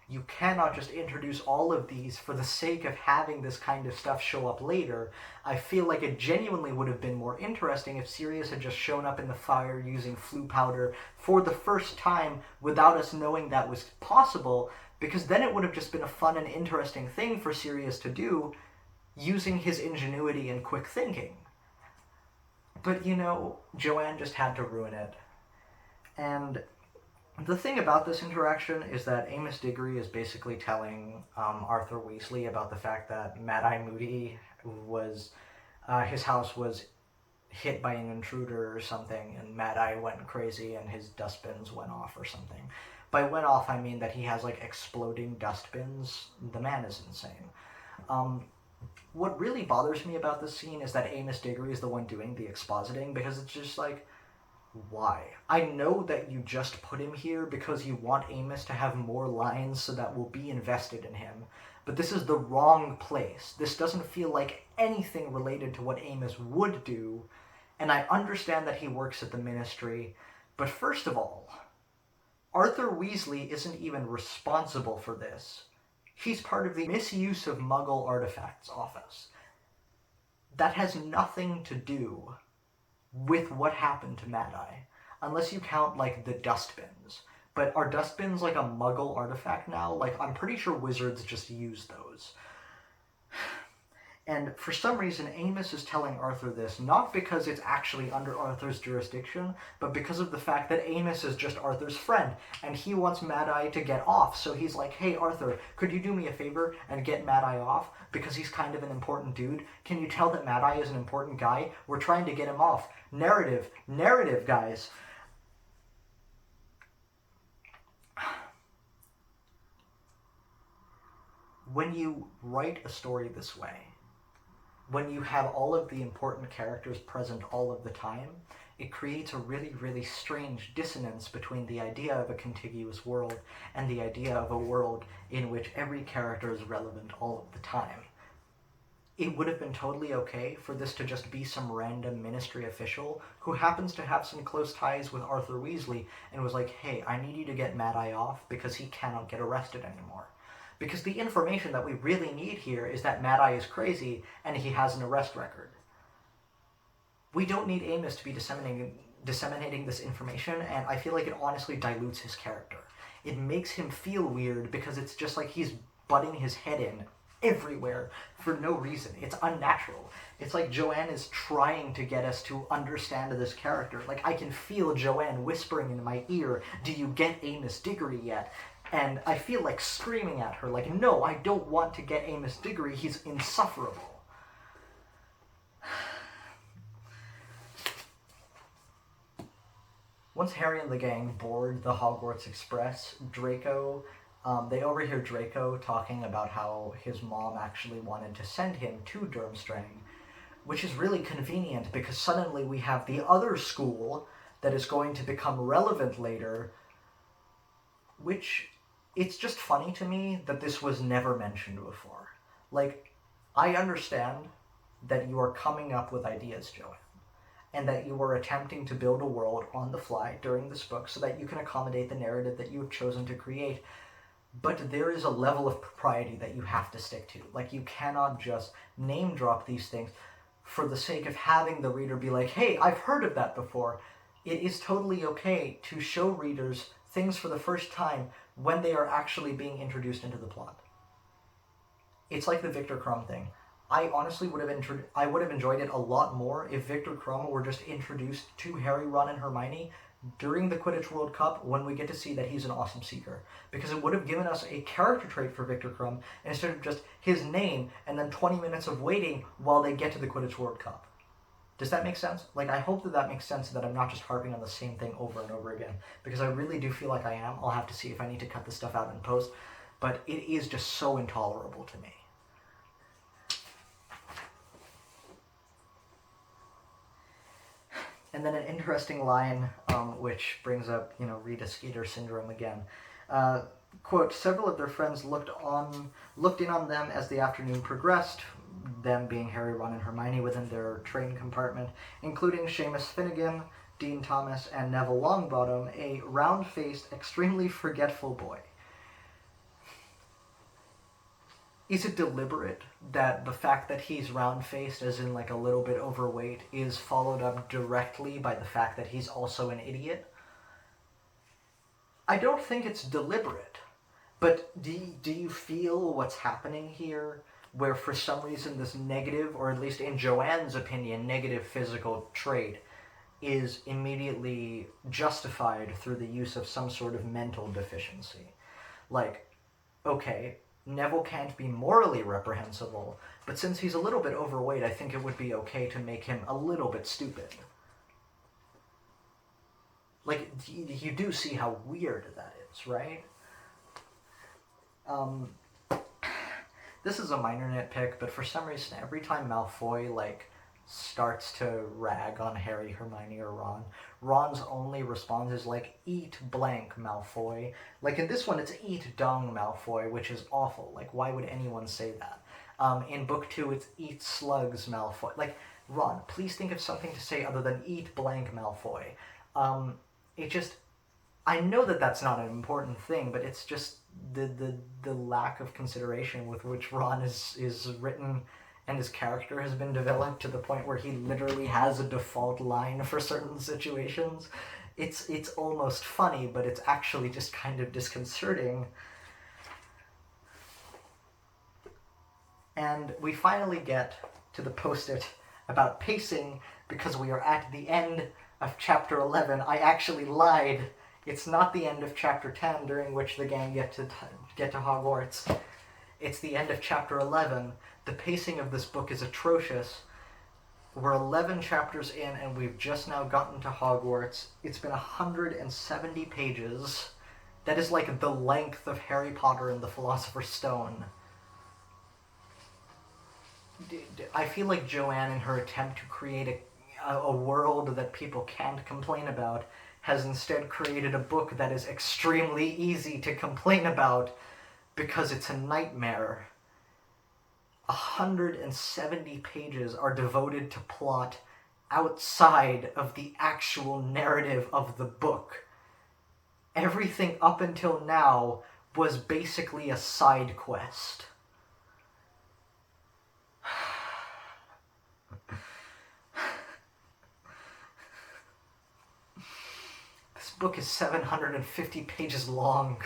You cannot just introduce all of these for the sake of having this kind of stuff show up later. I feel like it genuinely would have been more interesting if Sirius had just shown up in the fire using flue powder for the first time without us knowing that was possible, because then it would have just been a fun and interesting thing for Sirius to do using his ingenuity and quick thinking. But, Joanne just had to ruin it. And the thing about this interaction is that Amos Diggory is basically telling Arthur Weasley about the fact that Mad-Eye Moody was, his house was hit by an intruder or something, and Mad-Eye went crazy and his dustbins went off or something. By went off, I mean that he has, exploding dustbins. The man is insane. What really bothers me about this scene is that Amos Diggory is the one doing the expositing, because it's just why? I know that you just put him here because you want Amos to have more lines so that we'll be invested in him, but this is the wrong place. This doesn't feel like anything related to what Amos would do, and I understand that he works at the Ministry, but first of all, Arthur Weasley isn't even responsible for this. He's part of the Misuse of Muggle Artifacts office. That has nothing to do with what happened to Mad-Eye, unless you count, the dustbins. But are dustbins, a Muggle artifact now? I'm pretty sure wizards just use those. And for some reason, Amos is telling Arthur this, not because it's actually under Arthur's jurisdiction, but because of the fact that Amos is just Arthur's friend, and he wants Mad-Eye to get off. So he's like, hey, Arthur, could you do me a favor and get Mad-Eye off? Because he's kind of an important dude. Can you tell that Mad-Eye is an important guy? We're trying to get him off. Narrative, guys. When you write a story this way, when you have all of the important characters present all of the time, it creates a really, really strange dissonance between the idea of a contiguous world and the idea of a world in which every character is relevant all of the time. It would have been totally okay for this to just be some random Ministry official who happens to have some close ties with Arthur Weasley and was like, hey, I need you to get Mad-Eye off because he cannot get arrested anymore. Because the information that we really need here is that Mad-Eye is crazy and he has an arrest record. We don't need Amos to be disseminating this information, and I feel like it honestly dilutes his character. It makes him feel weird because it's just like he's butting his head in everywhere for no reason. It's unnatural. It's like Joanne is trying to get us to understand this character. I can feel Joanne whispering in my ear, do you get Amos Diggory yet? And I feel like screaming at her, no, I don't want to get Amos Diggory, he's insufferable. Once Harry and the gang board the Hogwarts Express, they overhear Draco talking about how his mom actually wanted to send him to Durmstrang, which is really convenient because suddenly we have the other school that is going to become relevant later, which... It's just funny to me that this was never mentioned before. I understand that you are coming up with ideas, Joanne, and that you are attempting to build a world on the fly during this book so that you can accommodate the narrative that you have chosen to create. But there is a level of propriety that you have to stick to. You cannot just name drop these things for the sake of having the reader be like, hey, I've heard of that before. It is totally okay to show readers things for the first time when they are actually being introduced into the plot. It's like the Victor Crumb thing. I honestly would have enjoyed it a lot more if Victor Crumb were just introduced to Harry, Ron, and Hermione during the Quidditch World Cup when we get to see that he's an awesome seeker. Because it would have given us a character trait for Victor Crumb instead of just his name and then 20 minutes of waiting while they get to the Quidditch World Cup. Does that make sense? I hope that makes sense, that I'm not just harping on the same thing over and over again, because I really do feel like I am. I'll have to see if I need to cut this stuff out in post, but it is just so intolerable to me. And then an interesting line, which brings up, Rita Skeeter syndrome again. Quote, several of their friends looked in on them as the afternoon progressed, them being Harry, Ron, and Hermione within their train compartment, including Seamus Finnegan, Dean Thomas, and Neville Longbottom, a round-faced, extremely forgetful boy. Is it deliberate that the fact that he's round-faced, as in like a little bit overweight, is followed up directly by the fact that he's also an idiot? I don't think it's deliberate. But do you feel what's happening here, where for some reason this negative, or at least in Joanne's opinion, negative physical trait is immediately justified through the use of some sort of mental deficiency? Like, okay, Neville can't be morally reprehensible, but since he's a little bit overweight, I think it would be okay to make him a little bit stupid. Like, you do see how weird that is, right? This is a minor nitpick, but for some reason, every time Malfoy, like, starts to rag on Harry, Hermione, or Ron, Ron's only response is, like, eat blank, Malfoy. Like, in this one, it's eat dung, Malfoy, which is awful. Like, why would anyone say that? In book 2, it's eat slugs, Malfoy. Like, Ron, please think of something to say other than eat blank, Malfoy. It just... I know that that's not an important thing, but it's just the lack of consideration with which Ron is written and his character has been developed to the point where he literally has a default line for certain situations. It's almost funny, but it's actually just kind of disconcerting. And we finally get to the post-it about pacing because we are at the end of chapter 11. I actually lied. It's not the end of chapter 10, during which the gang get to Hogwarts. It's the end of chapter 11. The pacing of this book is atrocious. We're 11 chapters in, and we've just now gotten to Hogwarts. It's been 170 pages. That is like the length of Harry Potter and the Philosopher's Stone. I feel like Joanne, in her attempt to create a world that people can't complain about, has instead created a book that is extremely easy to complain about because it's a nightmare. 170 pages are devoted to plot outside of the actual narrative of the book. Everything up until now was basically a side quest. This book is 750 pages long.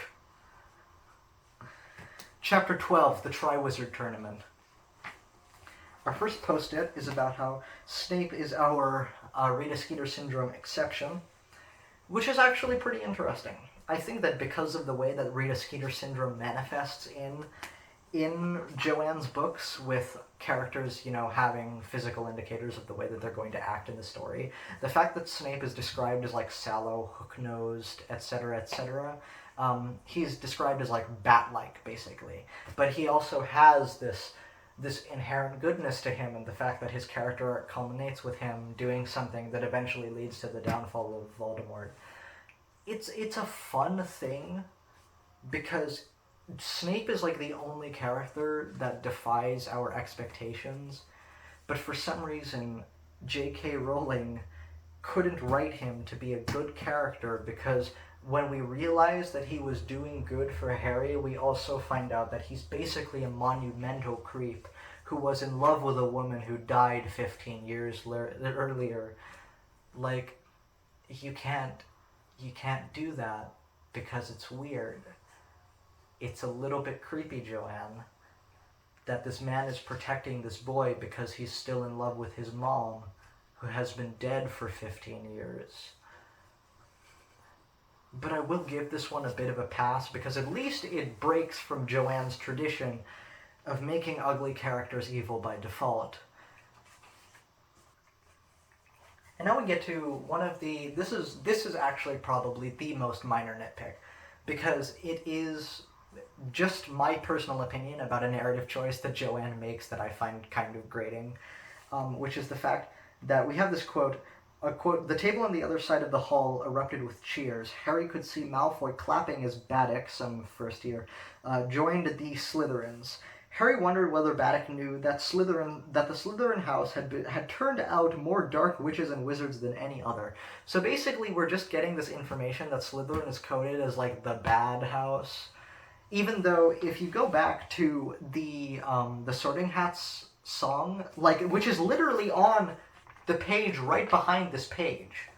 Chapter 12, the Triwizard Tournament. Our first post-it is about how Snape is our Rita Skeeter Syndrome exception, which is actually pretty interesting. I think that because of the way that Rita Skeeter Syndrome manifests in Joanne's books, with characters, having physical indicators of the way that they're going to act in the story, the fact that Snape is described as, like, sallow, hook-nosed, etc., etc., he's described as, like, bat-like, basically. But he also has this inherent goodness to him, and the fact that his character arc culminates with him doing something that eventually leads to the downfall of Voldemort. It's a fun thing, because Snape is like the only character that defies our expectations, but for some reason J.K. Rowling couldn't write him to be a good character, because when we realize that he was doing good for Harry, we also find out that he's basically a monumental creep who was in love with a woman who died 15 years earlier. Like, you can't do that because it's weird. It's a little bit creepy, Joanne, that this man is protecting this boy because he's still in love with his mom, who has been dead for 15 years. But I will give this one a bit of a pass, because at least it breaks from Joanne's tradition of making ugly characters evil by default. And now we get to one of the... This is actually probably the most minor nitpick, because it is just my personal opinion about a narrative choice that Joanne makes that I find kind of grating, which is the fact that we have this quote, quote, "The table on the other side of the hall erupted with cheers. Harry could see Malfoy clapping as Baddock, some first year, joined the Slytherins. Harry wondered whether Baddock knew that the Slytherin house had turned out more dark witches and wizards than any other." So basically, we're just getting this information that Slytherin is coded as like the bad house, even though if you go back to the Sorting Hats song, like, which is literally on the page right behind this page,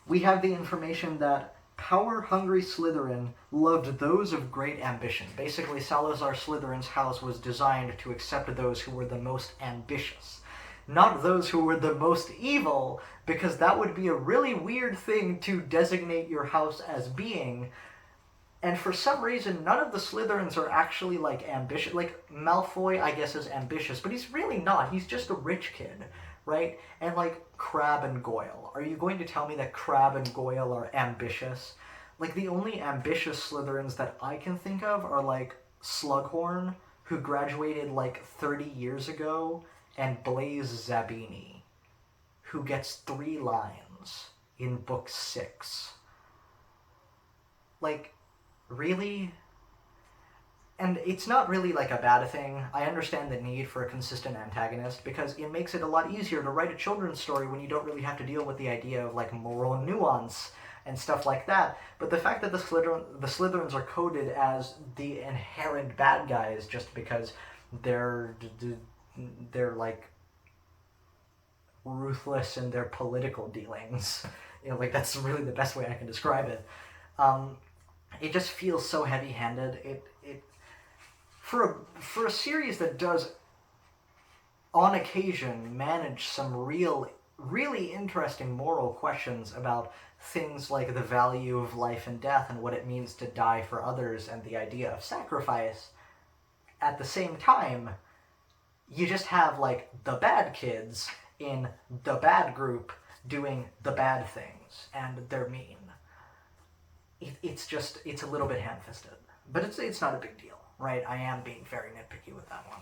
we have the information that power-hungry Slytherin loved those of great ambition. Basically, Salazar Slytherin's house was designed to accept those who were the most ambitious, not those who were the most evil, because that would be a really weird thing to designate your house as being. And for some reason, none of the Slytherins are actually, like, ambitious. Like, Malfoy, I guess, is ambitious, but he's really not. He's just a rich kid, right? And, like, Crabbe and Goyle. Are you going to tell me that Crabbe and Goyle are ambitious? Like, the only ambitious Slytherins that I can think of are, like, Slughorn, who graduated, like, 30 years ago, and Blaise Zabini, who gets 3 lines in book 6. Like, really? And it's not really like a bad thing. I understand the need for a consistent antagonist because it makes it a lot easier to write a children's story when you don't really have to deal with the idea of like moral nuance and stuff like that. But the fact that the Slytherins are coded as the inherent bad guys just because they're like ruthless in their political dealings, you know, like that's really the best way I can describe it. It just feels so heavy-handed. It for a series that does, on occasion, manage some really interesting moral questions about things like the value of life and death and what it means to die for others and the idea of sacrifice. At the same time, you just have, like, the bad kids in the bad group doing the bad things, and they're mean. It's a little bit ham-fisted. But it's not a big deal, right? I am being very nitpicky with that one.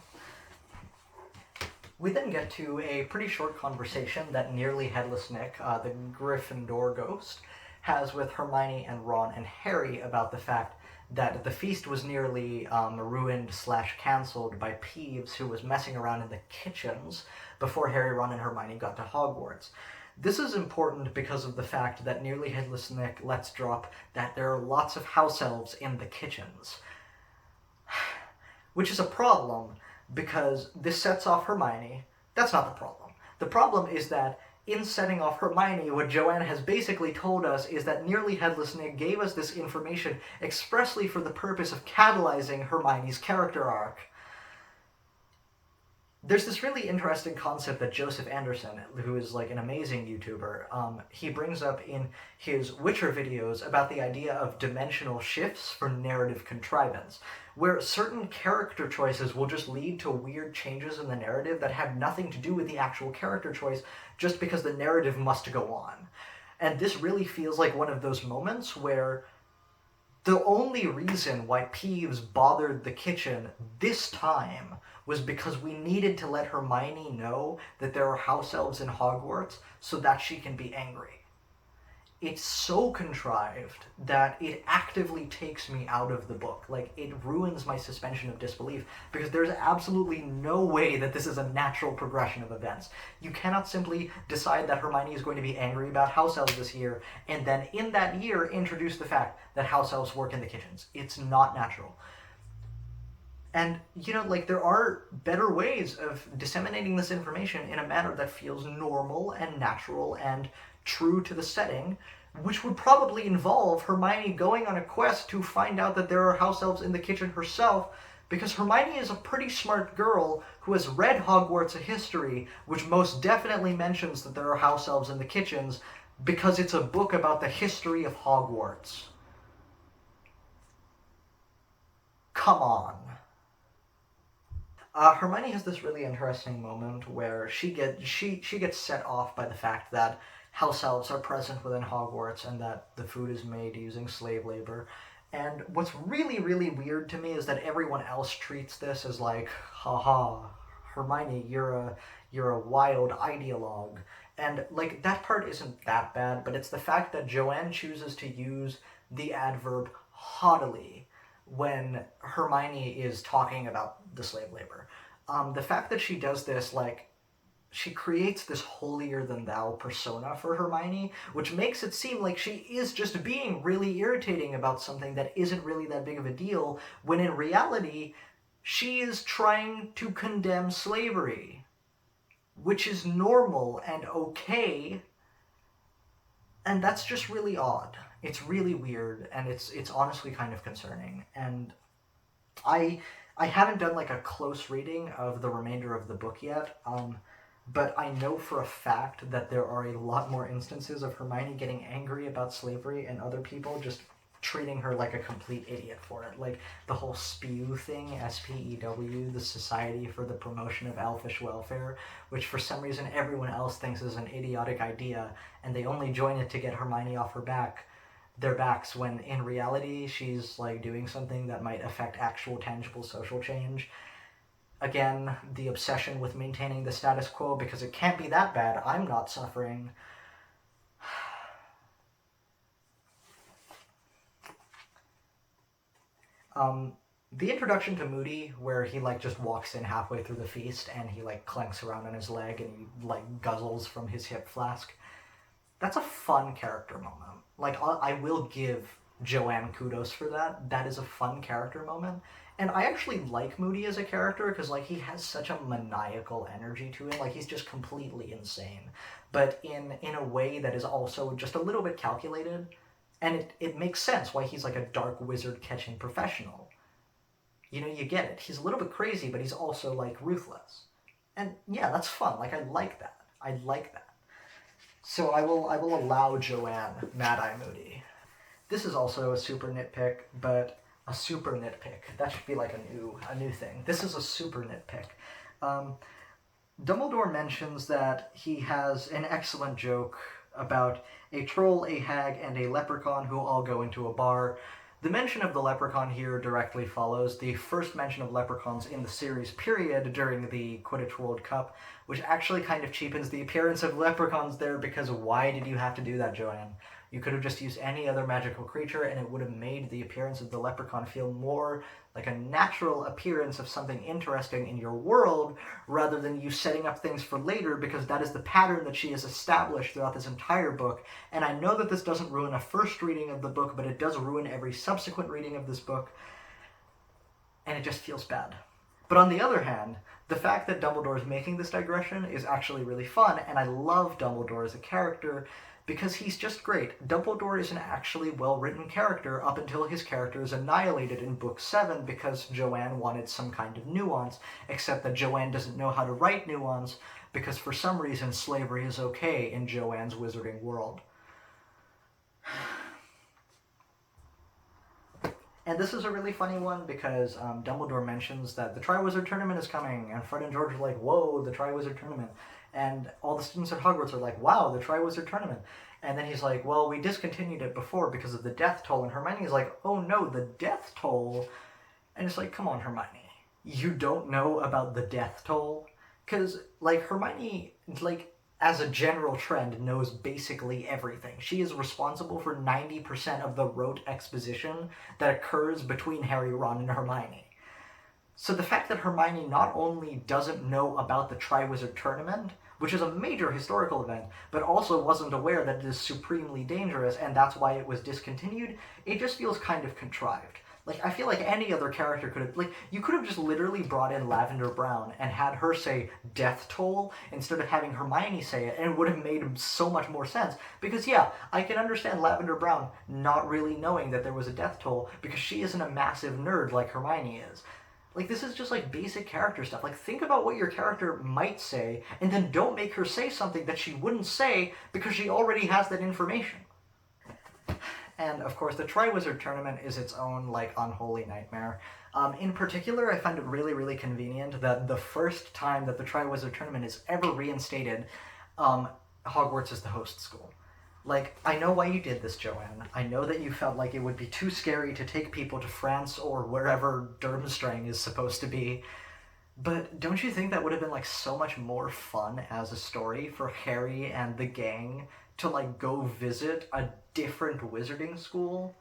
We then get to a pretty short conversation that Nearly Headless Nick, the Gryffindor ghost, has with Hermione and Ron and Harry about the fact that the feast was nearly ruined/cancelled by Peeves, who was messing around in the kitchens before Harry, Ron, and Hermione got to Hogwarts. This is important because of the fact that Nearly Headless Nick lets drop that there are lots of house elves in the kitchens. Which is a problem, because this sets off Hermione. That's not the problem. The problem is that in setting off Hermione, what Joanne has basically told us is that Nearly Headless Nick gave us this information expressly for the purpose of catalyzing Hermione's character arc. There's this really interesting concept that Joseph Anderson, who is like an amazing YouTuber, he brings up in his Witcher videos about the idea of dimensional shifts for narrative contrivance, where certain character choices will just lead to weird changes in the narrative that have nothing to do with the actual character choice, just because the narrative must go on. And this really feels like one of those moments where the only reason why Peeves bothered the kitchen this time was because we needed to let Hermione know that there are house elves in Hogwarts so that she can be angry. It's so contrived that it actively takes me out of the book. Like, it ruins my suspension of disbelief, because there's absolutely no way that this is a natural progression of events. You cannot simply decide that Hermione is going to be angry about house elves this year, and then in that year introduce the fact that house elves work in the kitchens. It's not natural. And, you know, like, there are better ways of disseminating this information in a manner that feels normal and natural and true to the setting, which would probably involve Hermione going on a quest to find out that there are house elves in the kitchen herself, because Hermione is a pretty smart girl who has read Hogwarts: A History, which most definitely mentions that there are house elves in the kitchens, because it's a book about the history of Hogwarts. Come on. Hermione has this really interesting moment where she gets set off by the fact that house elves are present within Hogwarts and that the food is made using slave labor. And what's really, really weird to me is that everyone else treats this as like, haha, Hermione, you're a wild ideologue. And, like, that part isn't that bad, but it's the fact that Joanne chooses to use the adverb haughtily when Hermione is talking about the slave labor. The fact that she does this, like, she creates this holier-than-thou persona for Hermione, which makes it seem like she is just being really irritating about something that isn't really that big of a deal, when in reality, she is trying to condemn slavery, which is normal and okay, and that's just really odd. It's really weird, and it's honestly kind of concerning. And I haven't done like a close reading of the remainder of the book yet, but I know for a fact that there are a lot more instances of Hermione getting angry about slavery and other people just treating her like a complete idiot for it. Like the whole SPEW thing, SPEW, the Society for the Promotion of Elfish Welfare, which for some reason everyone else thinks is an idiotic idea, and they only join it to get Hermione off their backs, when in reality she's like doing something that might affect actual tangible social change. Again, the obsession with maintaining the status quo because it can't be that bad. I'm not suffering. The introduction to Moody, where he like just walks in halfway through the feast and he like clanks around on his leg and he like guzzles from his hip flask. That's a fun character moment. Like, I will give Joanne kudos for that. That is a fun character moment. And I actually like Moody as a character because, like, he has such a maniacal energy to him. Like, he's just completely insane. But in a way that is also just a little bit calculated. And it makes sense why he's, like, a dark wizard catching professional. You know, you get it. He's a little bit crazy, but he's also, like, ruthless. And, yeah, that's fun. Like, I like that. I like that. So I will allow Joanne Mad-Eye Moody. This is also a super nitpick, but a super nitpick. That should be like a new thing. This is a super nitpick. Dumbledore mentions that he has an excellent joke about a troll, a hag, and a leprechaun who all go into a bar. The mention of the leprechaun here directly follows the first mention of leprechauns in the series period during the Quidditch World Cup, which actually kind of cheapens the appearance of leprechauns there, because why did you have to do that, Joanne? You could have just used any other magical creature and it would have made the appearance of the leprechaun feel more like a natural appearance of something interesting in your world, rather than you setting up things for later, because that is the pattern that she has established throughout this entire book. And I know that this doesn't ruin a first reading of the book, but it does ruin every subsequent reading of this book, and it just feels bad. But on the other hand, the fact that Dumbledore is making this digression is actually really fun, and I love Dumbledore as a character, because he's just great. Dumbledore is an actually well-written character up until his character is annihilated in Book 7 because Joanne wanted some kind of nuance, except that Joanne doesn't know how to write nuance because for some reason slavery is okay in Joanne's wizarding world. And this is a really funny one because Dumbledore mentions that the Triwizard Tournament is coming, and Fred and George are like, whoa, the Triwizard Tournament. And all the students at Hogwarts are like, wow, the Triwizard Tournament. And then he's like, well, we discontinued it before because of the death toll. And Hermione's like, oh no, the death toll? And it's like, come on, Hermione. You don't know about the death toll? Because, like, Hermione, like, as a general trend, knows basically everything. She is responsible for 90% of the rote exposition that occurs between Harry, Ron, and Hermione. So the fact that Hermione not only doesn't know about the Triwizard Tournament, which is a major historical event, but also wasn't aware that it is supremely dangerous, and that's why it was discontinued, it just feels kind of contrived. Like, I feel like any other character could have, like, you could have just literally brought in Lavender Brown and had her say death toll instead of having Hermione say it, and it would have made so much more sense. Because, yeah, I can understand Lavender Brown not really knowing that there was a death toll, because she isn't a massive nerd like Hermione is. Like, this is just, like, basic character stuff. Like, think about what your character might say, and then don't make her say something that she wouldn't say because she already has that information. And, of course, the Triwizard Tournament is its own, like, unholy nightmare. In particular, I find it really, really convenient that the first time that the Triwizard Tournament is ever reinstated, Hogwarts is the host school. Like, I know why you did this, Joanne. I know that you felt like it would be too scary to take people to France or wherever Durmstrang is supposed to be. But don't you think that would have been like so much more fun as a story for Harry and the gang to like go visit a different wizarding school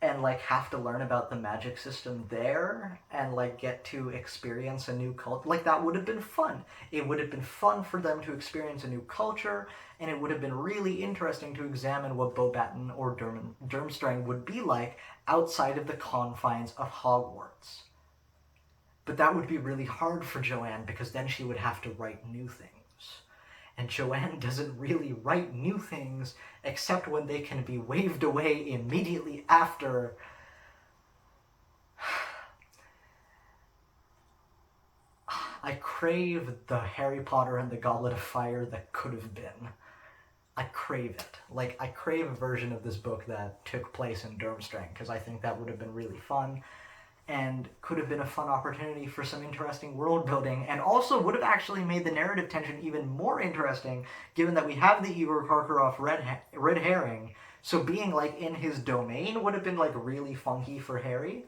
and like have to learn about the magic system there and like get to experience a new culture? Like that would have been fun. It would have been fun for them to experience a new culture, and it would have been really interesting to examine what Beauxbaton or Durmstrang would be like outside of the confines of Hogwarts. But that would be really hard for Joanne because then she would have to write new things. And Joanne doesn't really write new things except when they can be waved away immediately after. I crave the Harry Potter and the Goblet of Fire that could have been. I crave it. Like, I crave a version of this book that took place in Durmstrang, because I think that would have been really fun and could have been a fun opportunity for some interesting world building, and also would have actually made the narrative tension even more interesting, given that we have the Igor Karkaroff red herring. So being like in his domain would have been like really funky for Harry.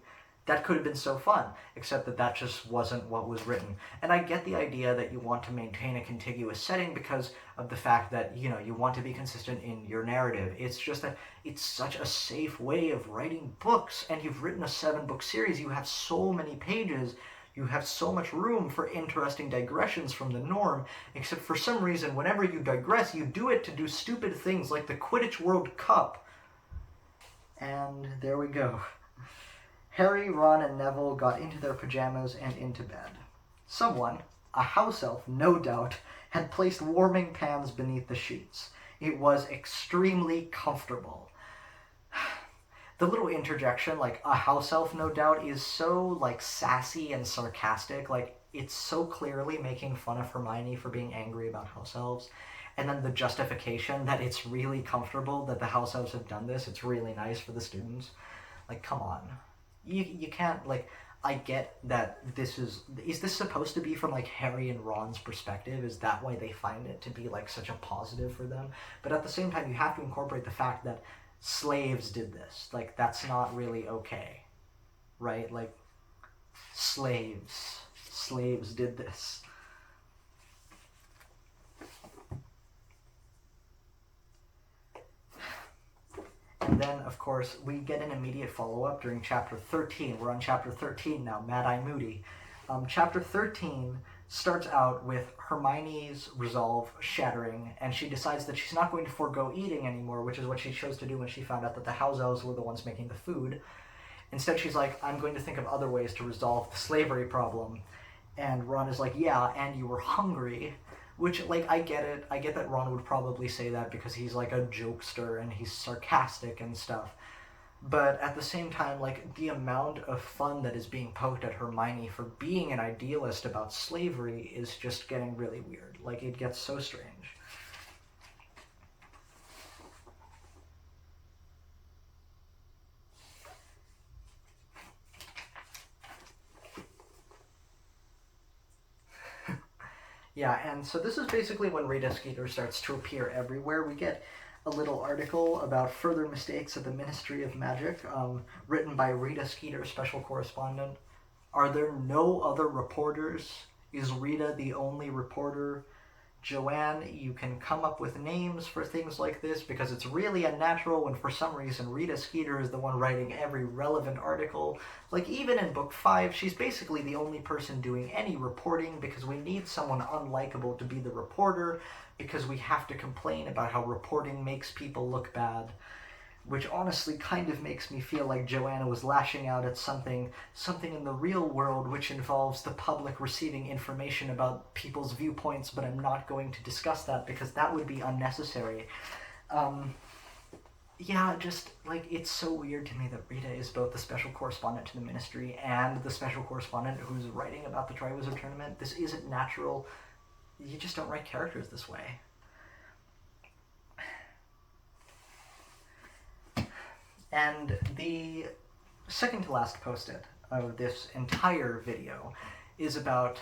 That could have been so fun, except that that just wasn't what was written. And I get the idea that you want to maintain a contiguous setting because of the fact that, you know, you want to be consistent in your narrative. It's just that it's such a safe way of writing books, and you've written a 7-book series, you have so many pages, you have so much room for interesting digressions from the norm, except for some reason, whenever you digress, you do it to do stupid things like the Quidditch World Cup. And there we go. Harry, Ron, and Neville got into their pajamas and into bed. Someone, a house elf no doubt, had placed warming pans beneath the sheets. It was extremely comfortable. The little interjection, like, a house elf no doubt, is so, like, sassy and sarcastic. Like, it's so clearly making fun of Hermione for being angry about house elves. And then the justification that it's really comfortable that the house elves have done this, it's really nice for the students. Like, come on. You can't, like, I get that this is this supposed to be from, like, Harry and Ron's perspective? Is that why they find it to be, like, such a positive for them? But at the same time, you have to incorporate the fact that slaves did this. Like, that's not really okay, right? Like, slaves did this. And then, of course, we get an immediate follow-up during Chapter 13. We're on Chapter 13 now, Mad-Eye Moody. Chapter 13 starts out with Hermione's resolve shattering, and she decides that she's not going to forego eating anymore, which is what she chose to do when she found out that the house elves were the ones making the food. Instead, she's like, I'm going to think of other ways to resolve the slavery problem. And Ron is like, yeah, and you were hungry. Which, like, I get it. I get that Ron would probably say that because he's, like, a jokester and he's sarcastic and stuff. But at the same time, like, the amount of fun that is being poked at Hermione for being an idealist about slavery is just getting really weird. Like, it gets so strange. Yeah, and so this is basically when Rita Skeeter starts to appear everywhere. We get a little article about further mistakes of the Ministry of Magic, written by Rita Skeeter, special correspondent. Are there no other reporters? Is Rita the only reporter? Joanne, you can come up with names for things like this because it's really unnatural when for some reason Rita Skeeter is the one writing every relevant article. Like, even in book 5, she's basically the only person doing any reporting because we need someone unlikable to be the reporter because we have to complain about how reporting makes people look bad. Which honestly kind of makes me feel like Joanna was lashing out at something in the real world which involves the public receiving information about people's viewpoints, but I'm not going to discuss that because that would be unnecessary. Yeah, just, like, it's so weird to me that Rita is both the special correspondent to the Ministry and the special correspondent who's writing about the Triwizard Tournament. This isn't natural. You just don't write characters this way. And the second to last post-it of this entire video is about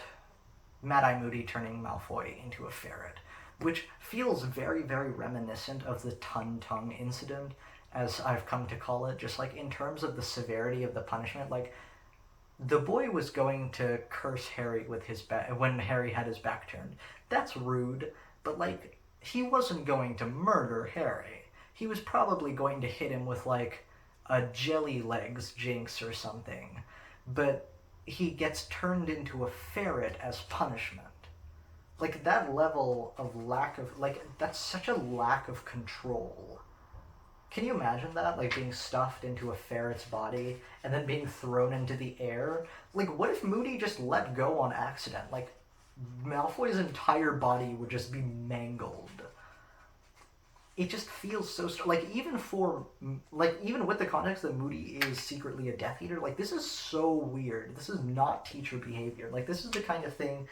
Mad-Eye Moody turning Malfoy into a ferret, which feels very, very reminiscent of the Tun-Tung incident, as I've come to call it, just like in terms of the severity of the punishment. Like, The boy was going to curse Harry with his back when Harry had his back turned. That's rude, but like, he wasn't going to murder Harry. He was probably going to hit him with like a jelly legs jinx or something. But he gets turned into a ferret as punishment. Like, that level of lack of, like, that's such a lack of control. Can you imagine that? Like, being stuffed into a ferret's body and then being thrown into the air? Like, what if Moody just let go on accident? Like, Malfoy's entire body would just be mangled. It just feels so like, even with the context that Moody is secretly a Death Eater, like, this is so weird. This is not teacher behavior. Like, this is the kind of thing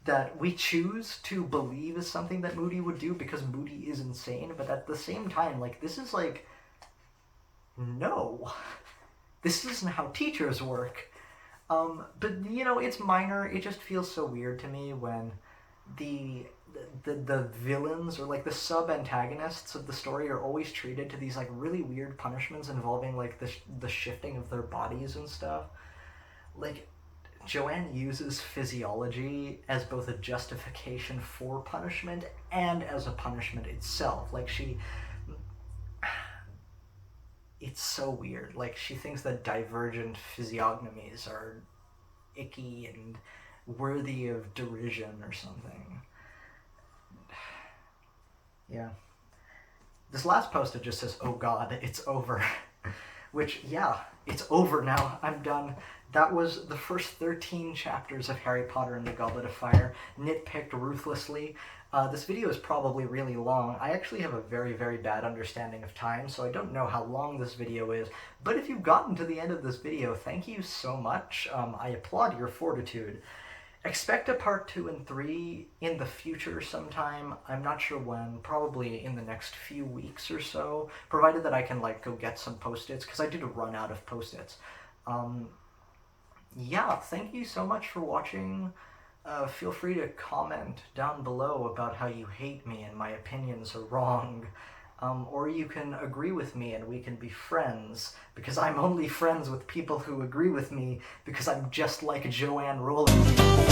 that we choose to believe is something that Moody would do because Moody is insane, but at the same time, like, this is like, no, this isn't how teachers work. But, you know, it's minor. It just feels so weird to me when the villains, or like the sub-antagonists of the story, are always treated to these like really weird punishments involving like the shifting of their bodies and stuff. Like, Joanne uses physiology as both a justification for punishment and as a punishment itself. Like, it's so weird. Like, she thinks that divergent physiognomies are icky and worthy of derision or something. Yeah. This last post, it just says, "Oh God, it's over." Which, yeah, it's over now. I'm done. That was the first 13 chapters of Harry Potter and the Goblet of Fire, nitpicked ruthlessly. This video is probably really long. I actually have a very, very bad understanding of time, so I don't know how long this video is. But if you've gotten to the end of this video, thank you so much. I applaud your fortitude. Expect a part 2 and 3 in the future sometime. I'm not sure when, probably in the next few weeks or so, provided that I can like go get some post-its, because I did run out of post-its. Yeah, thank you so much for watching. Feel free to comment down below about how you hate me and my opinions are wrong. Or you can agree with me and we can be friends, because I'm only friends with people who agree with me, because I'm just like Joanne Rowling.